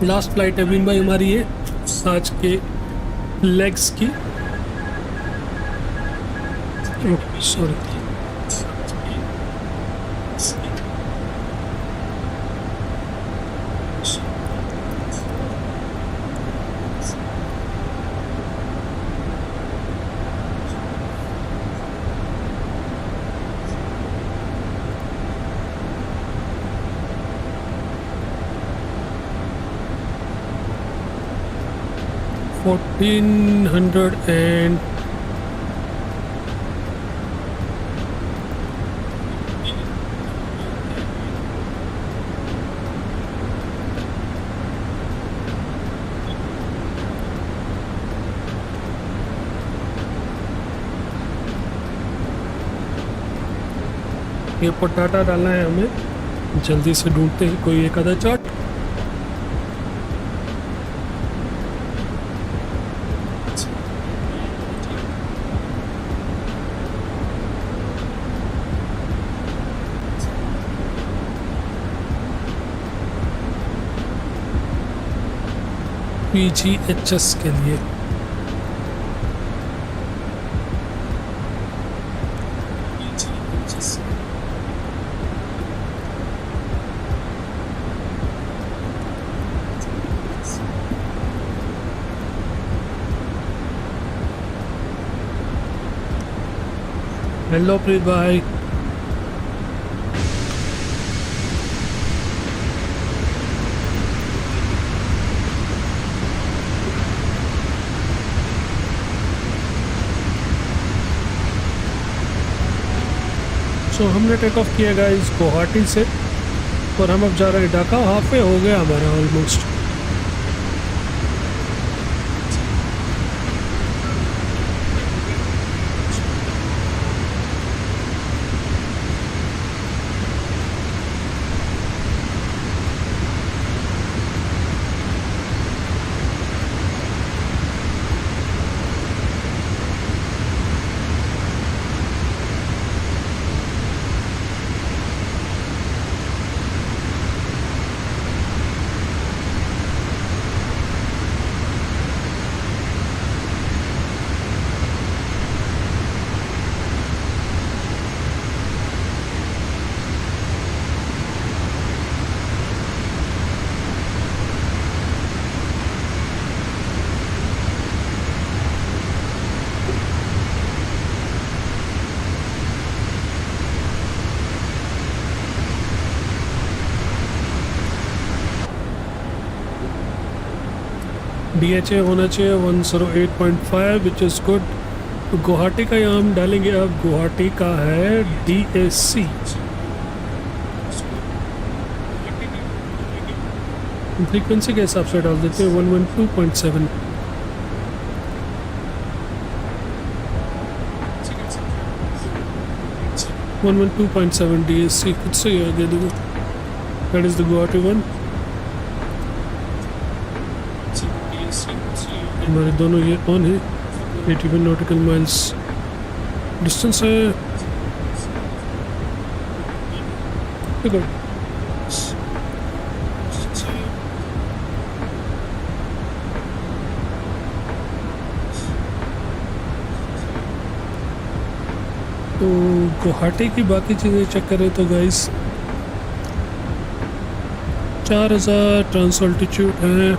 Last flight है बीन भाई हमारी ये आज के legs की। सॉरी, $1,400 एयरपोर्ट डाटा डालना है हमें, जल्दी से ढूंढते हैं कोई एक आधा चार्ट। VGHS के लिए हेलो प्रीत भाई, सो हमने टेक ऑफ किया गाइस गुवाहाटी से और हम अब जा रहे हैं ढाका। हाफे हो गया हमारा ऑलमोस्ट। DHA होना चाहिए 108.5 विच इज़ गुड। तो गुवाहाटी का यहाँ हम डालेंगे, अब गुवाहाटी का है DAC। फ्रीक्वेंसी के हिसाब से डाल देते हैं 112.7। DAC खुद से ही आ गया देखो, that is the Guwahati one. हमारे दोनों ये ऑन है, 81 नॉटिकल माइल्स डिस्टेंस है। तो गुवाहाटी की बाकी चीज़ें चेक करें तो गाइस 4000 ट्रांस अल्टीट्यूड है।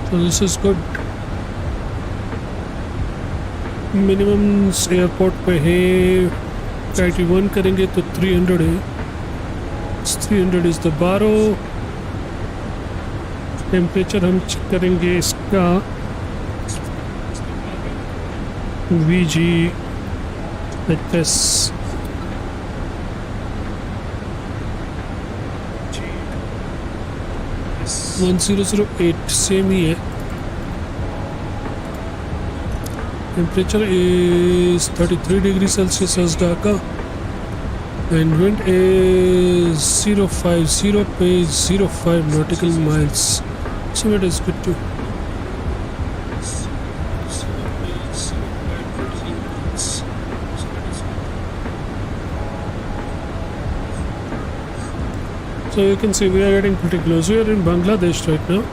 तो this is good. Minimum airport पे है 81 करेंगे तो 300 है। 300 इज द बारो। टेम्परेचर हम चेक करेंगे इसका VGHS 1008 सेम ही है। Temperature is 33 degree Celsius Dhaka. and wind is 050 page 05 nautical miles, so it is good too. So you can see we are getting pretty close. We are in Bangladesh right now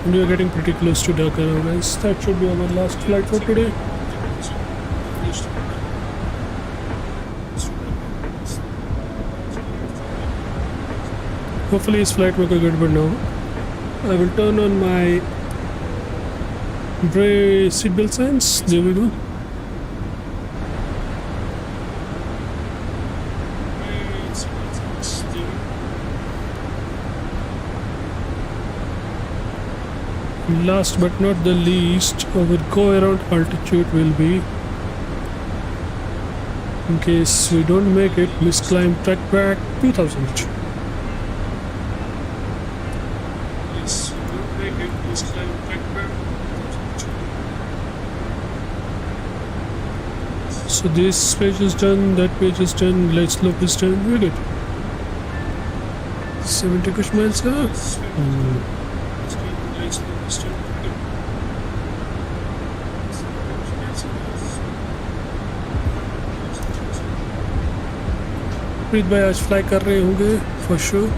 and we are getting pretty close to Dhaka now, guys. That should be our last flight for today. Hopefully this flight will go good, but now I will turn on my brake seatbelt signs. There we go. Last but not the least, our go around altitude will be, in case we don't make it, let's climb track back 2000. So this page is done, that page is done, light slope is done, we're good. 70 kuch miles ka? प्रीत भाई आज fly कर रहे होंगे for sure.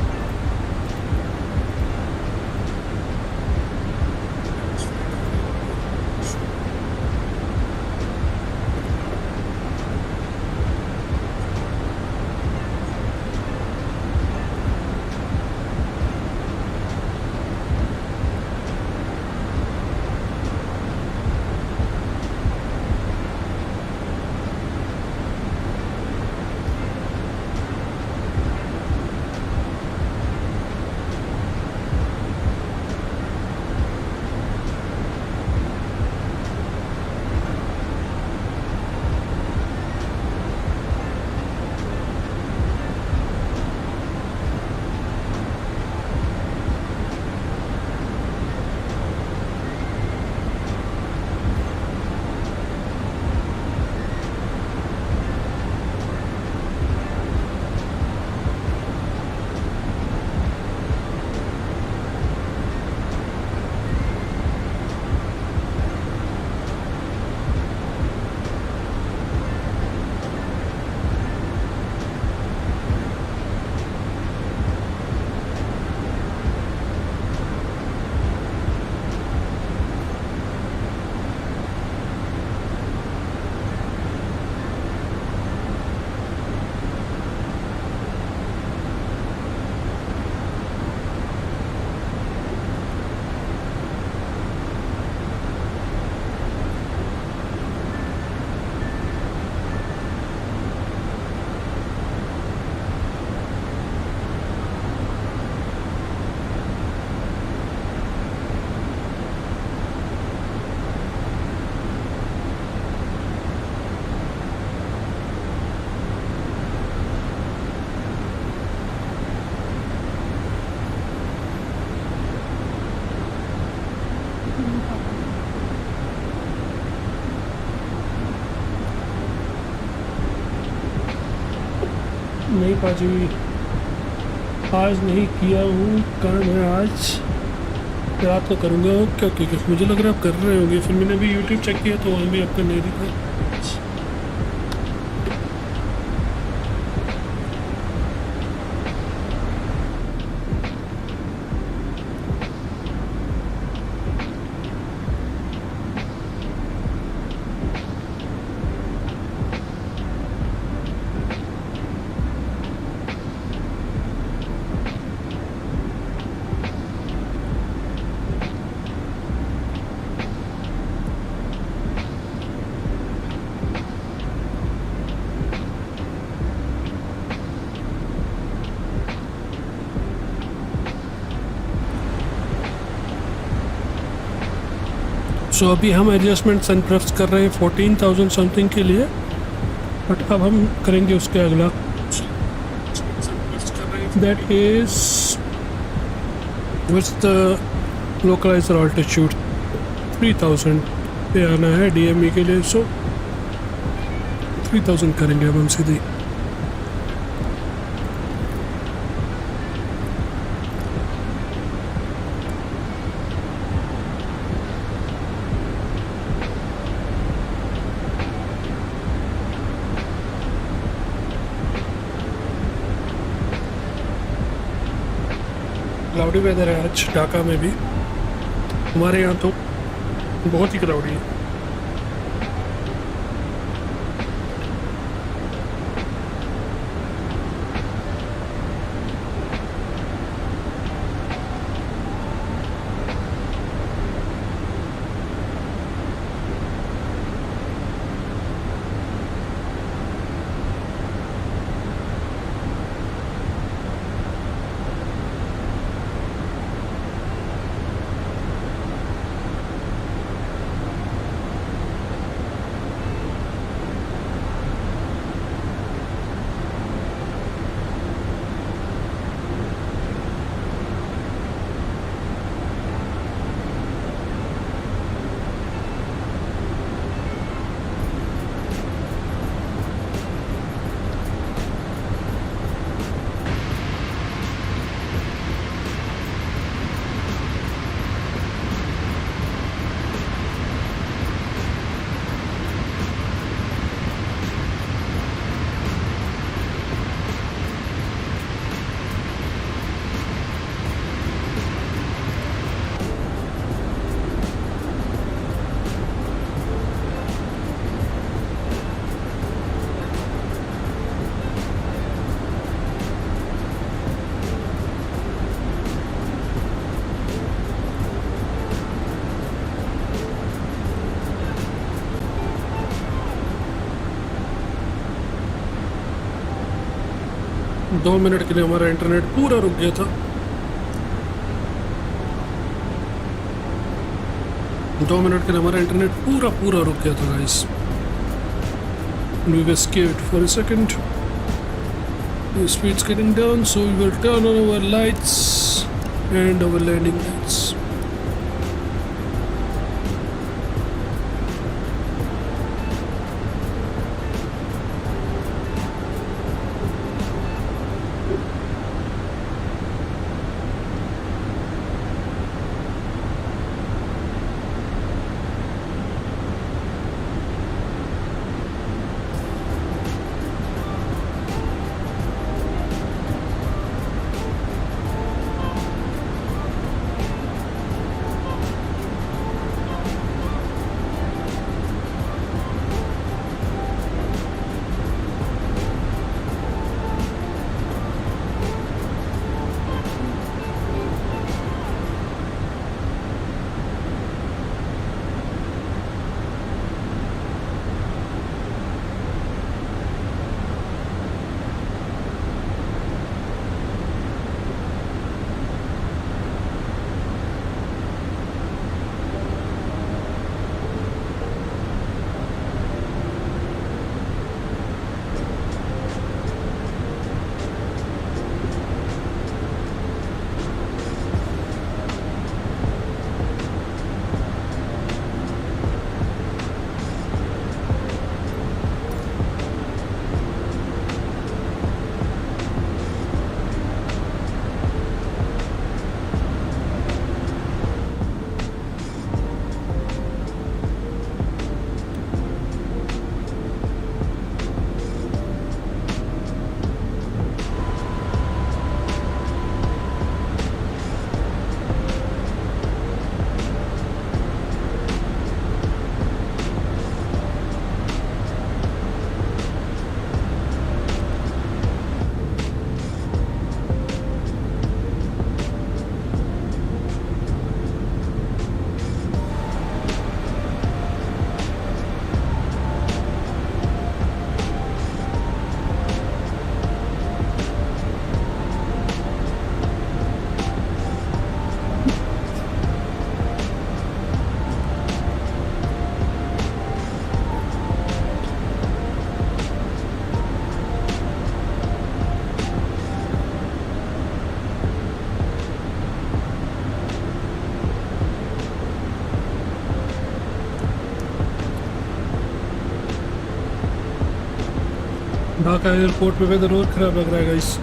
नहीं पाजी, आज नहीं किया हूँ काम है आज, रात को करूँगा. क्योंकि मुझे लग रहा है आप कर रहे होंगे, फिर मैंने भी यूट्यूब चेक किया तो वहाँ भी आपका नहीं दिखा. सो अभी हम एडजस्टमेंट्स एंड प्रेफ्स कर रहे हैं 14,000 समथिंग के लिए, बट अब हम करेंगे उसके अगला. That is with the localizer altitude 3000 पे आना है DME के लिए. सो 3000 करेंगे अब हम सीधे. क्लाउडी वेदर है आज ढाका में भी। हमारे यहाँ तो बहुत ही क्लाउडी है। दो मिनट के लिए हमारा इंटरनेट पूरा रुक गया था। 2 मिनट के लिए हमारा इंटरनेट पूरा रुक गया था guys. We were scared for a second. The speed's getting down, so we will turn on our lights and our landing lights. Dhaka airport पे वेदर और खराब लग रहा है guys.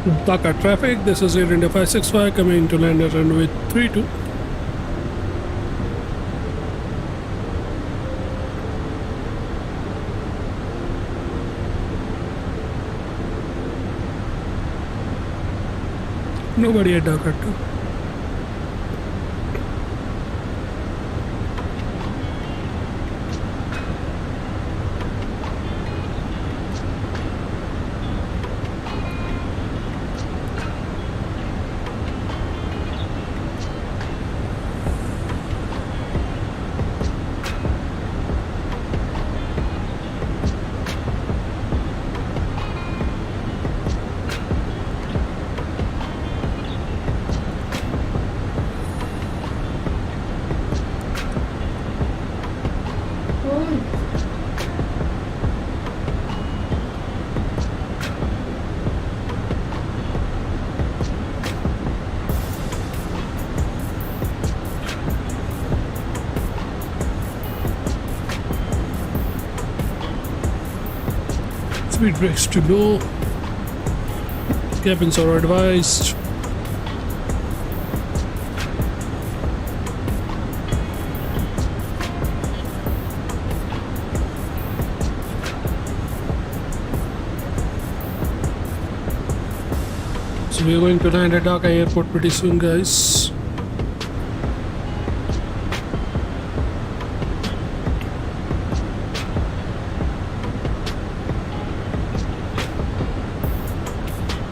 Dhaka traffic. This is Air India 565 coming to land at runway 32. Nobody at Dhaka too. Speed brakes to go. Cabins are advised. So we are going to land at Dhaka airport pretty soon, guys.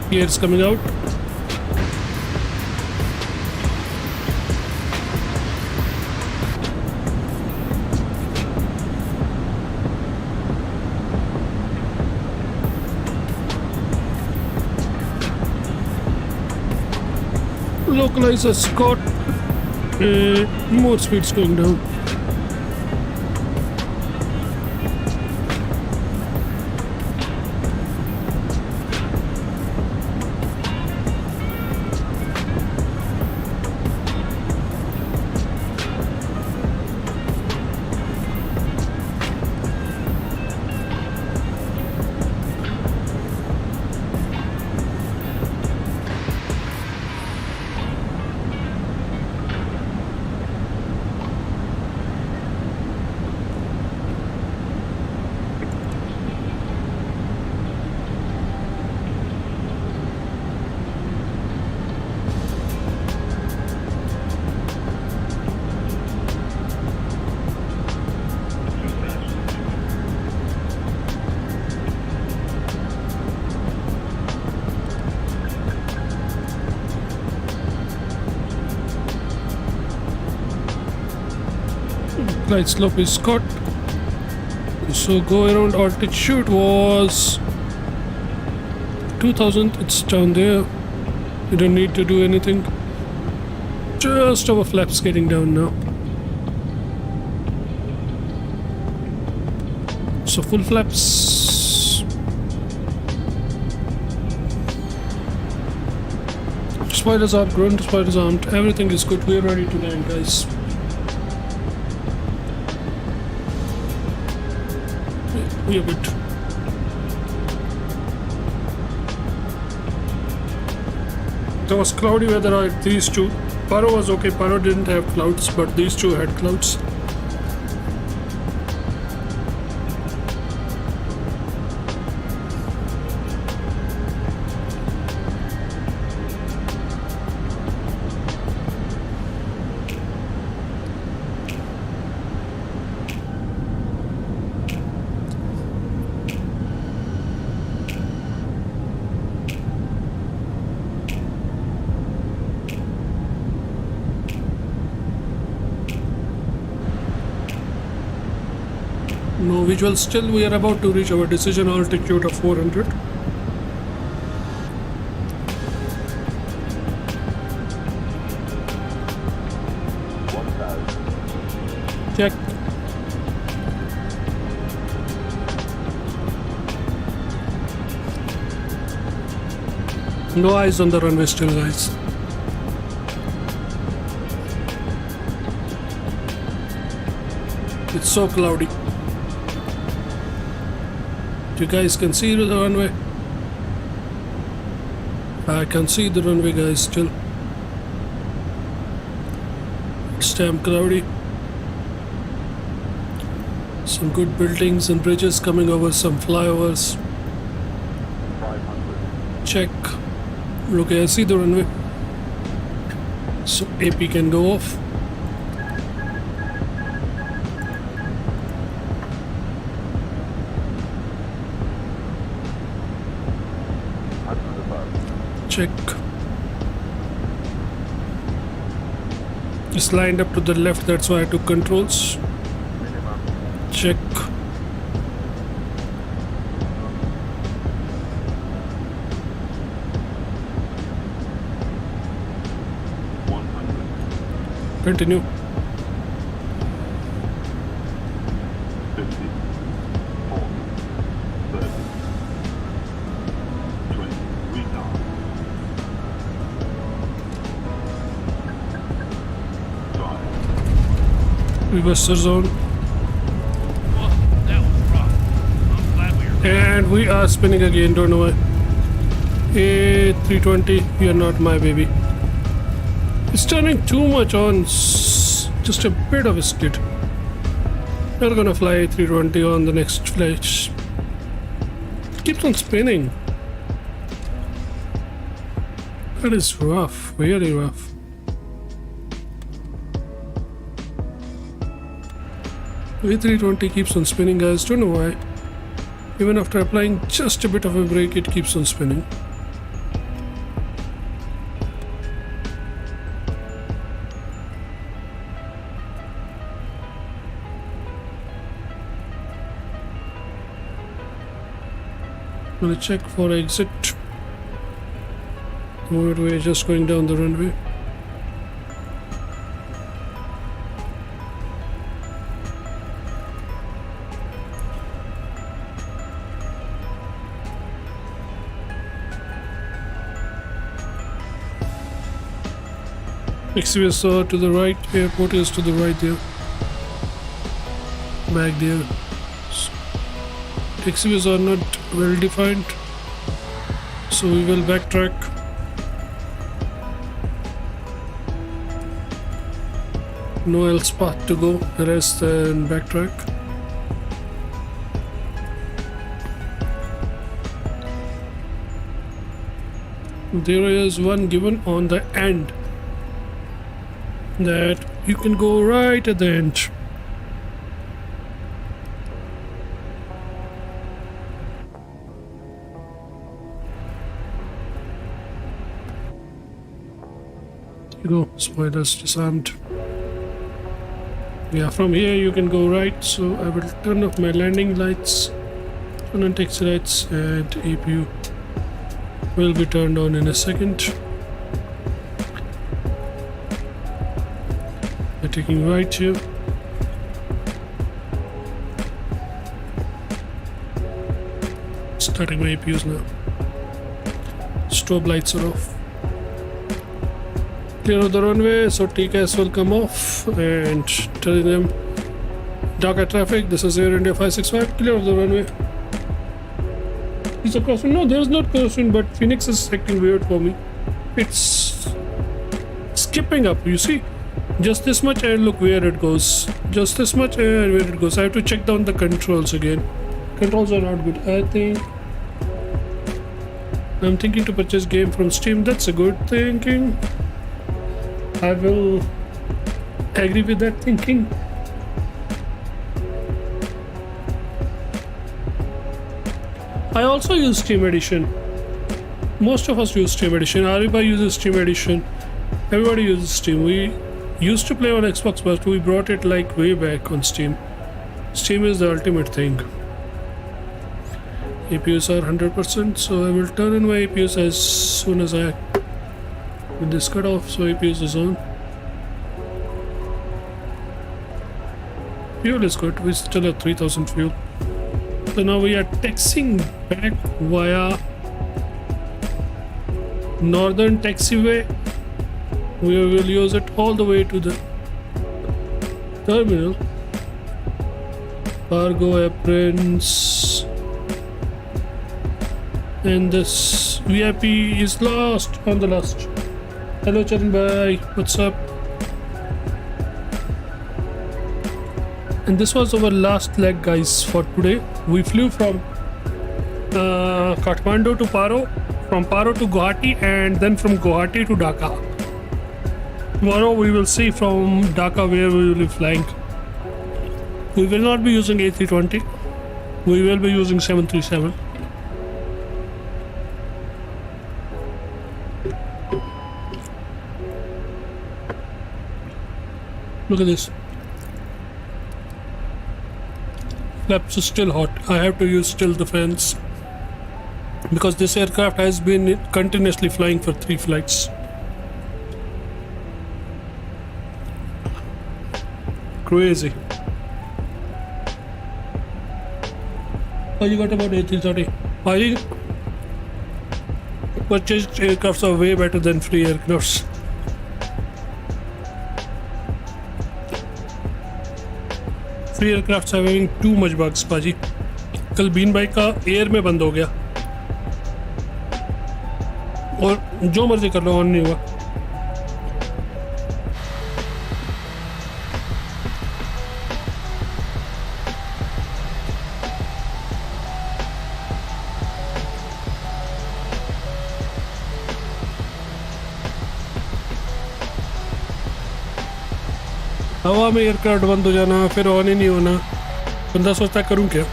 Gears coming out. Localizer Scott. More speeds going down. Right slope is cut. So go around altitude was 2000. It's down there. You don't need to do anything. Just our flaps getting down now. So full flaps. Spiders are grown, spiders aren't. Everything is good. We're ready to land, guys. We are good. There was cloudy weather at these two. Paro was okay. Paro didn't have clouds, but these two had clouds. No visuals still. We are about to reach our decision altitude of 400. Check. No eyes on the runway still, guys. It's so cloudy. You guys can see the runway. I can see the runway, guys, still. It's damn cloudy. Some good buildings and bridges coming over some flyovers. 500. Check. Okay, I see the runway. So AP can go off. Check. It's lined up to the left, that's why I took controls. Check. Continue. 50, 40, 30, 20, retard. 5, Reverser zone. That was rough. I'm glad we were. And we are spinning again, don't know why. Hey, 320, you're not my baby. It's turning too much on just a bit of a skid. We're gonna fly 320 on the next flight. It keeps on spinning. That is rough, really rough. A320 keeps on spinning, guys, don't know why. Even after applying just a bit of a brake, it keeps on spinning. I'm gonna check for exit. We're just going down the runway. XVSR to the right, airport is to the right there. Back there. XVs are not well defined, so we will backtrack. No else path to go rest than backtrack. There is one given on the end that you can go right at the end. Go, spoilers disarmed. Yeah, from here you can go right, so I will turn off my landing lights, turn on taxi lights, and APU will be turned on in a second. We're taking right here. Starting my APUs now. Strobe lights are off. Clear of the runway, so TCAS will come off and telling them Dhaka traffic, this is Air India 565, clear of the runway. Is a crosswind? No, there is not crosswind, but Phoenix is acting weird for me. It's skipping up, you see? Just this much and look where it goes. Just this much and where it goes. I have to check down the controls again. Controls are not good. I'm thinking to purchase game from Steam. That's a good thinking. I will agree with that thinking. I also use Steam Edition. Most of us use Steam Edition. Ariba uses Steam Edition. Everybody uses Steam. We used to play on Xbox, but we brought it like way back on Steam. Steam is the ultimate thing. APUs are 100%, so I will turn on my APUs as soon as I with this cut off, so APUs is on. Fuel is good, we still have 3000 fuel. So now we are taxiing back via Northern Taxiway. We will use it all the way to the terminal. Cargo aprons and this VIP is lost on the last. Hello Charan bhai, what's up? And this was our last leg guys for today. We flew from Kathmandu to Paro, from Paro to Guwahati, and then from Guwahati to Dhaka. Tomorrow we will see from Dhaka where we will be flying. We will not be using A320, we will be using 737. Look at this. Flaps are still hot. I have to use still the fans because this aircraft has been continuously flying for 3 flights. Crazy. What you got about A330? I think purchased aircrafts are way better than free aircrafts. Free aircraft are having too much bugs पाजी. कल been भाई का air में बंद हो गया और जो मर्जी कर लो ऑन नहीं हुआ. हवा में एयरक्राफ्ट बंद हो जाना फिर ऑन ही नहीं होना, बंदा सोचता करूं क्या.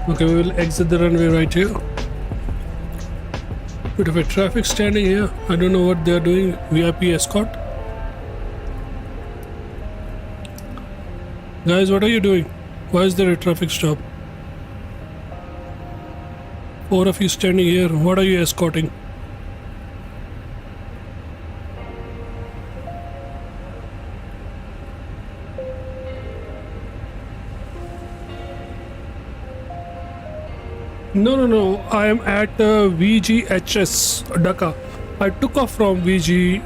Okay, we will exit the runway right here. Bit of a traffic standing here. I don't know what they are doing. VIP escort. Guys, what are you doing? Why is there a traffic stop? 4 of you standing here. What are you escorting? No. I am at VGHS Dhaka. I took off from VG.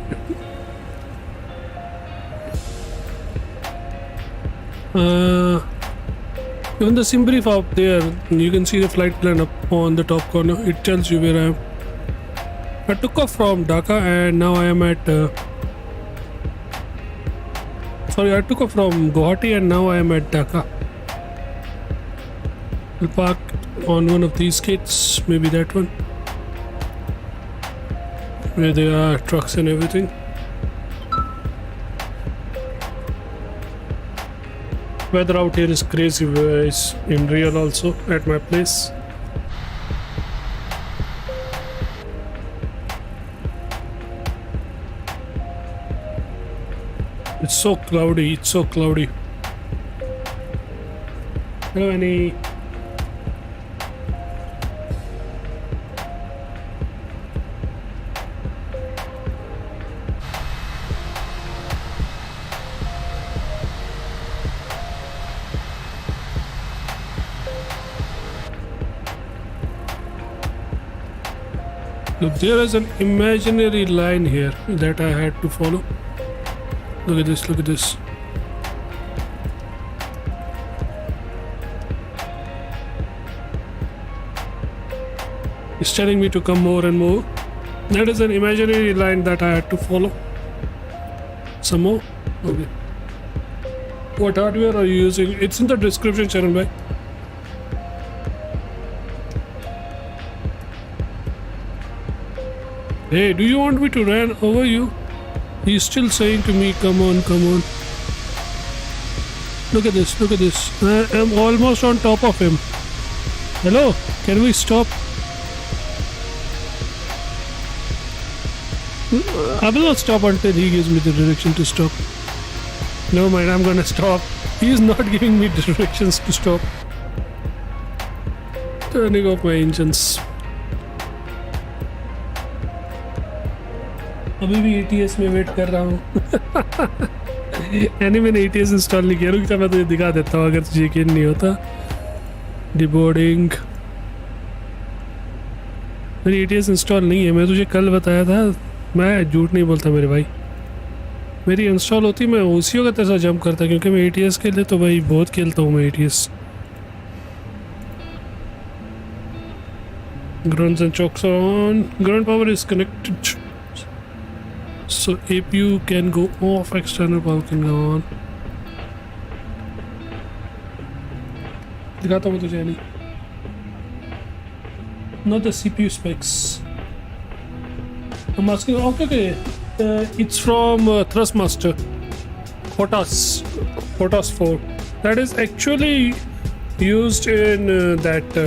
Even the sim brief up there, you can see the flight plan up on the top corner. It tells you where I am. I took off from Dhaka and now I am at I took off from Guwahati and now I am at Dhaka. We'll park on one of these gates, maybe that one, where there are trucks and everything. Weather out here is crazy, guys. In real also at my place. It's so cloudy. It's so cloudy. Hello, Annie. Look, there is an imaginary line here that I had to follow. Look at this, look at this. It's telling me to come more and more. That is an imaginary line that I had to follow. Some more? Okay. What hardware are you using? It's in the description, Charan bhai. Hey, do you want me to run over you? He's still saying to me, come on, come on. Look at this, look at this. I am almost on top of him. Hello, can we stop? I will not stop until he gives me the direction to stop. Never mind, I'm gonna stop. He is not giving me directions to stop. Turning off my engines. अभी भी ATS में wait कर रहा हूँ. यानी मैंने ATS install नहीं किया. रुक जा, मैं तुझे दिखा देता हूँ अगर तुझे यकीन नहीं होता. डिबोर्डिंग. मेरी ATS इंस्टॉल नहीं है. मैं तुझे कल बताया था. मैं झूठ नहीं बोलता मेरे भाई. मेरी इंस्टॉल होती मैं उसी वक्त ऐसा जंप करता, क्योंकि मैं ATS के लिए तो भाई बहुत खेलता हूँ मैं ATS. Grunts and chokes on. Grunt power is connected, so APU can go off, external power can go on. दिखाता हूँ तुझे नहीं. Not the CPU specs. I'm asking. Okay. It's from Thrustmaster. Potas 4. That is actually used in that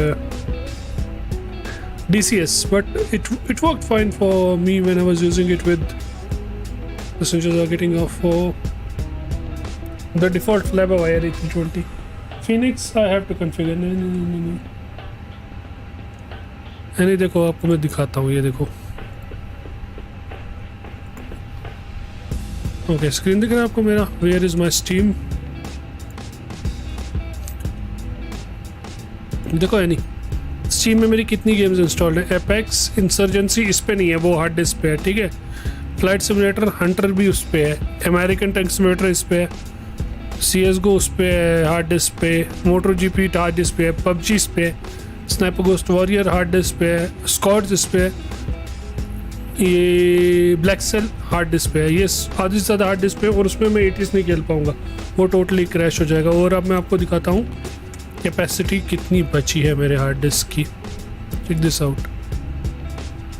DCS, but it worked fine for me when I was using it with passengers are getting off for the default Flabber wire 320. Phoenix I have to configure. नहीं. नहीं देखो आपको मैं दिखाता हूँ, ये देखो. Okay screen दिख रहा है आपको मेरा. Where is my Steam. देखो है नहीं, स्टीम में मेरी कितनी गेम्स इंस्टॉल्ड है. एपेक्स, इंसर्जेंसी इस पे नहीं है, वो हार्ड डिस्क पे है. ठीक है. फ्लाइट सिमुलेटर, हंटर भी उस पे है. अमेरिकन टैंक सिमुलेटर इस पे है. CSGO उस पे है हार्ड डिस्क पे. मोटर GP हार्ड डिस्क पे है. PUBG इस पे है. Sniper ghost warrior hard disk पे है. स्क्वाड्स इस पे है. ये ब्लैक सेल हार्ड डिस्क पे है. ये आधी से ज़्यादा हार्ड डिस्क पे, और उसमें मैं 80s नहीं खेल पाऊँगा, वो टोटली क्रैश हो जाएगा. और अब मैं आपको दिखाता हूँ कैपेसिटी कितनी बची है मेरे हार्ड डिस्क की. Check this out.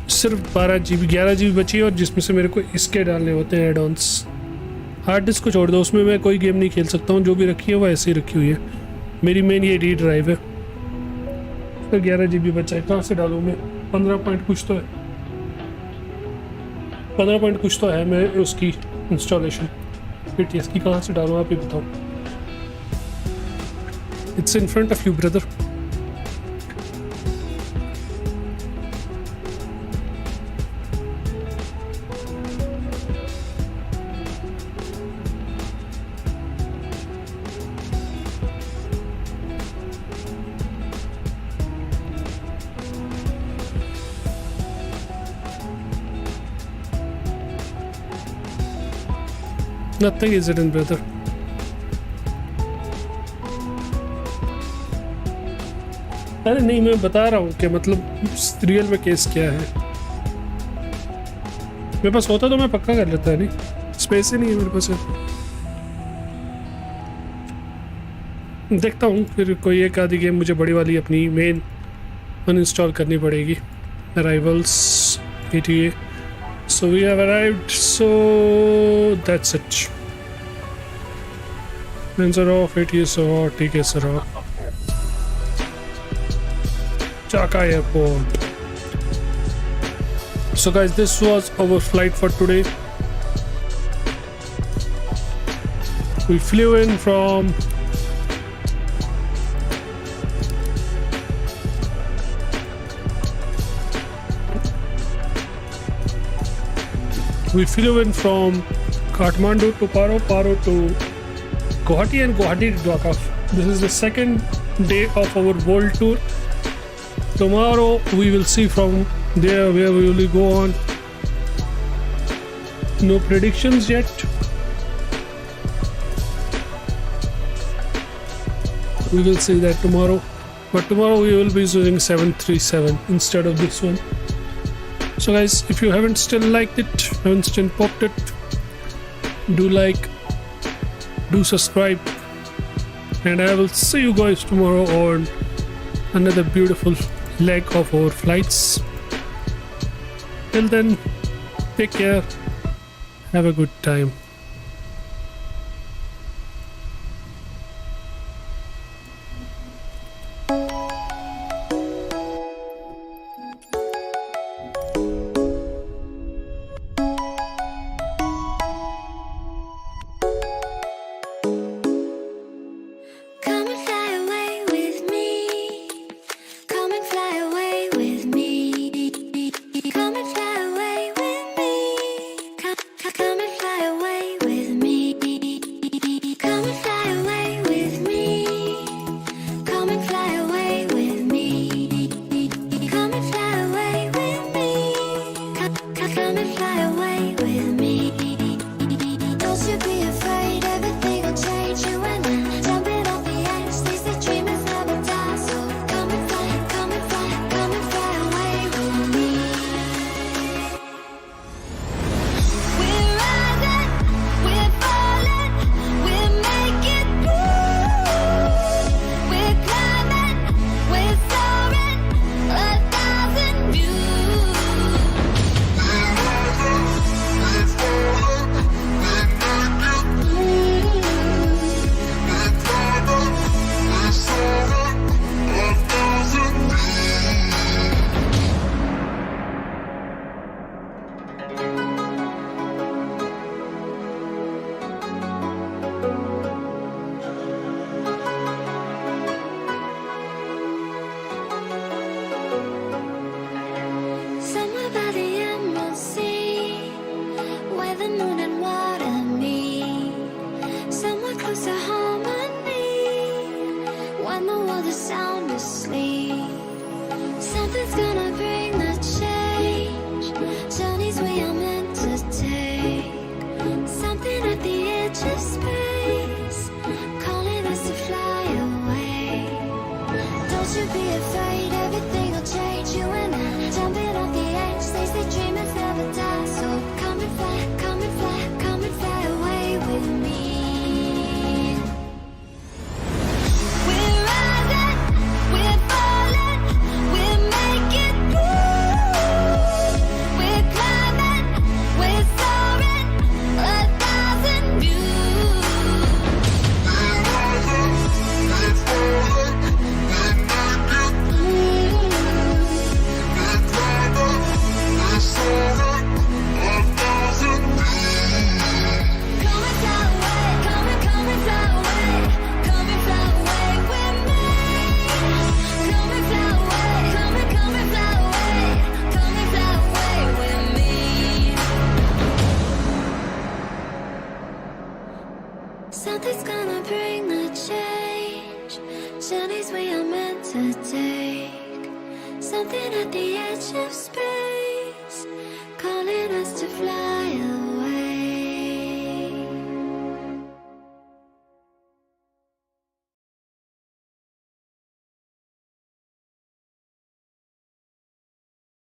सिर्फ 12 GB 11 GB बची है, और जिसमें से मेरे को इसके डालने होते हैं एड ऑन्स. हार्ड डिस्क को छोड़ दो, उसमें मैं कोई गेम नहीं खेल सकता हूँ. जो भी रखी है वो ऐसे ही रखी हुई है. मेरी मेन ये डी ड्राइव है. फिर 11 GB बचा है. कहाँ से डालूँ मैं? 15 पॉइंट कुछ तो है. 15 पॉइंट कुछ तो है मैं उसकी इंस्टॉलेशन ATS की. कहाँ से डालूँ आप ही बताओ. It's in front of you brother. Nothing is hidden, brother. अरे नहीं, मैं बता रहा हूँ कि मतलब रियल में केस क्या है. मेरे पास होता तो मैं पक्का कर लेता है. नहीं, स्पेस ही नहीं है मेरे पास. देखता हूँ फिर कोई एक आधी गेम मुझे बड़ी वाली अपनी मेन अनइंस्टॉल करनी पड़ेगी. Arrivals ETA. So we have arrived, so that's it. Fans are off, ATS are off, TKs are off. Dhaka airport. So guys, this was our flight for today. We flew in from Kathmandu to Paro, Paro to Guwahati, and Guwahati to Dhaka. This is the second day of our world tour. Tomorrow we will see from there where we will go on. No predictions yet. We will see that tomorrow. But tomorrow we will be using 737 instead of this one. So guys, if you haven't still liked it, haven't still popped it, do like, do subscribe, and I will see you guys tomorrow on another beautiful leg of our flights. Till then, take care, have a good time. Come and fly away with me. Come and fly away with me. Come and fly away with me. Come and fly away. Something at the edge of space, calling us to fly away. Don't you be afraid, everything will change. You and I, jumping off the edge. They say dreamers never die. So come and fly, come and fly, come and fly away with me. We're rising, we're falling, we're making moves. We're climbing, we're soaring, 1,000 views. We're rising, we're falling, we're making moves. We're climbing, we're soaring, 1,000 views. Come and fly away, come and fly away, come and fly away with me. Come and fly away, come and fly away, come and fly away with me. Something's gonna bring the change, journeys we are meant to take. Something at the edge of space.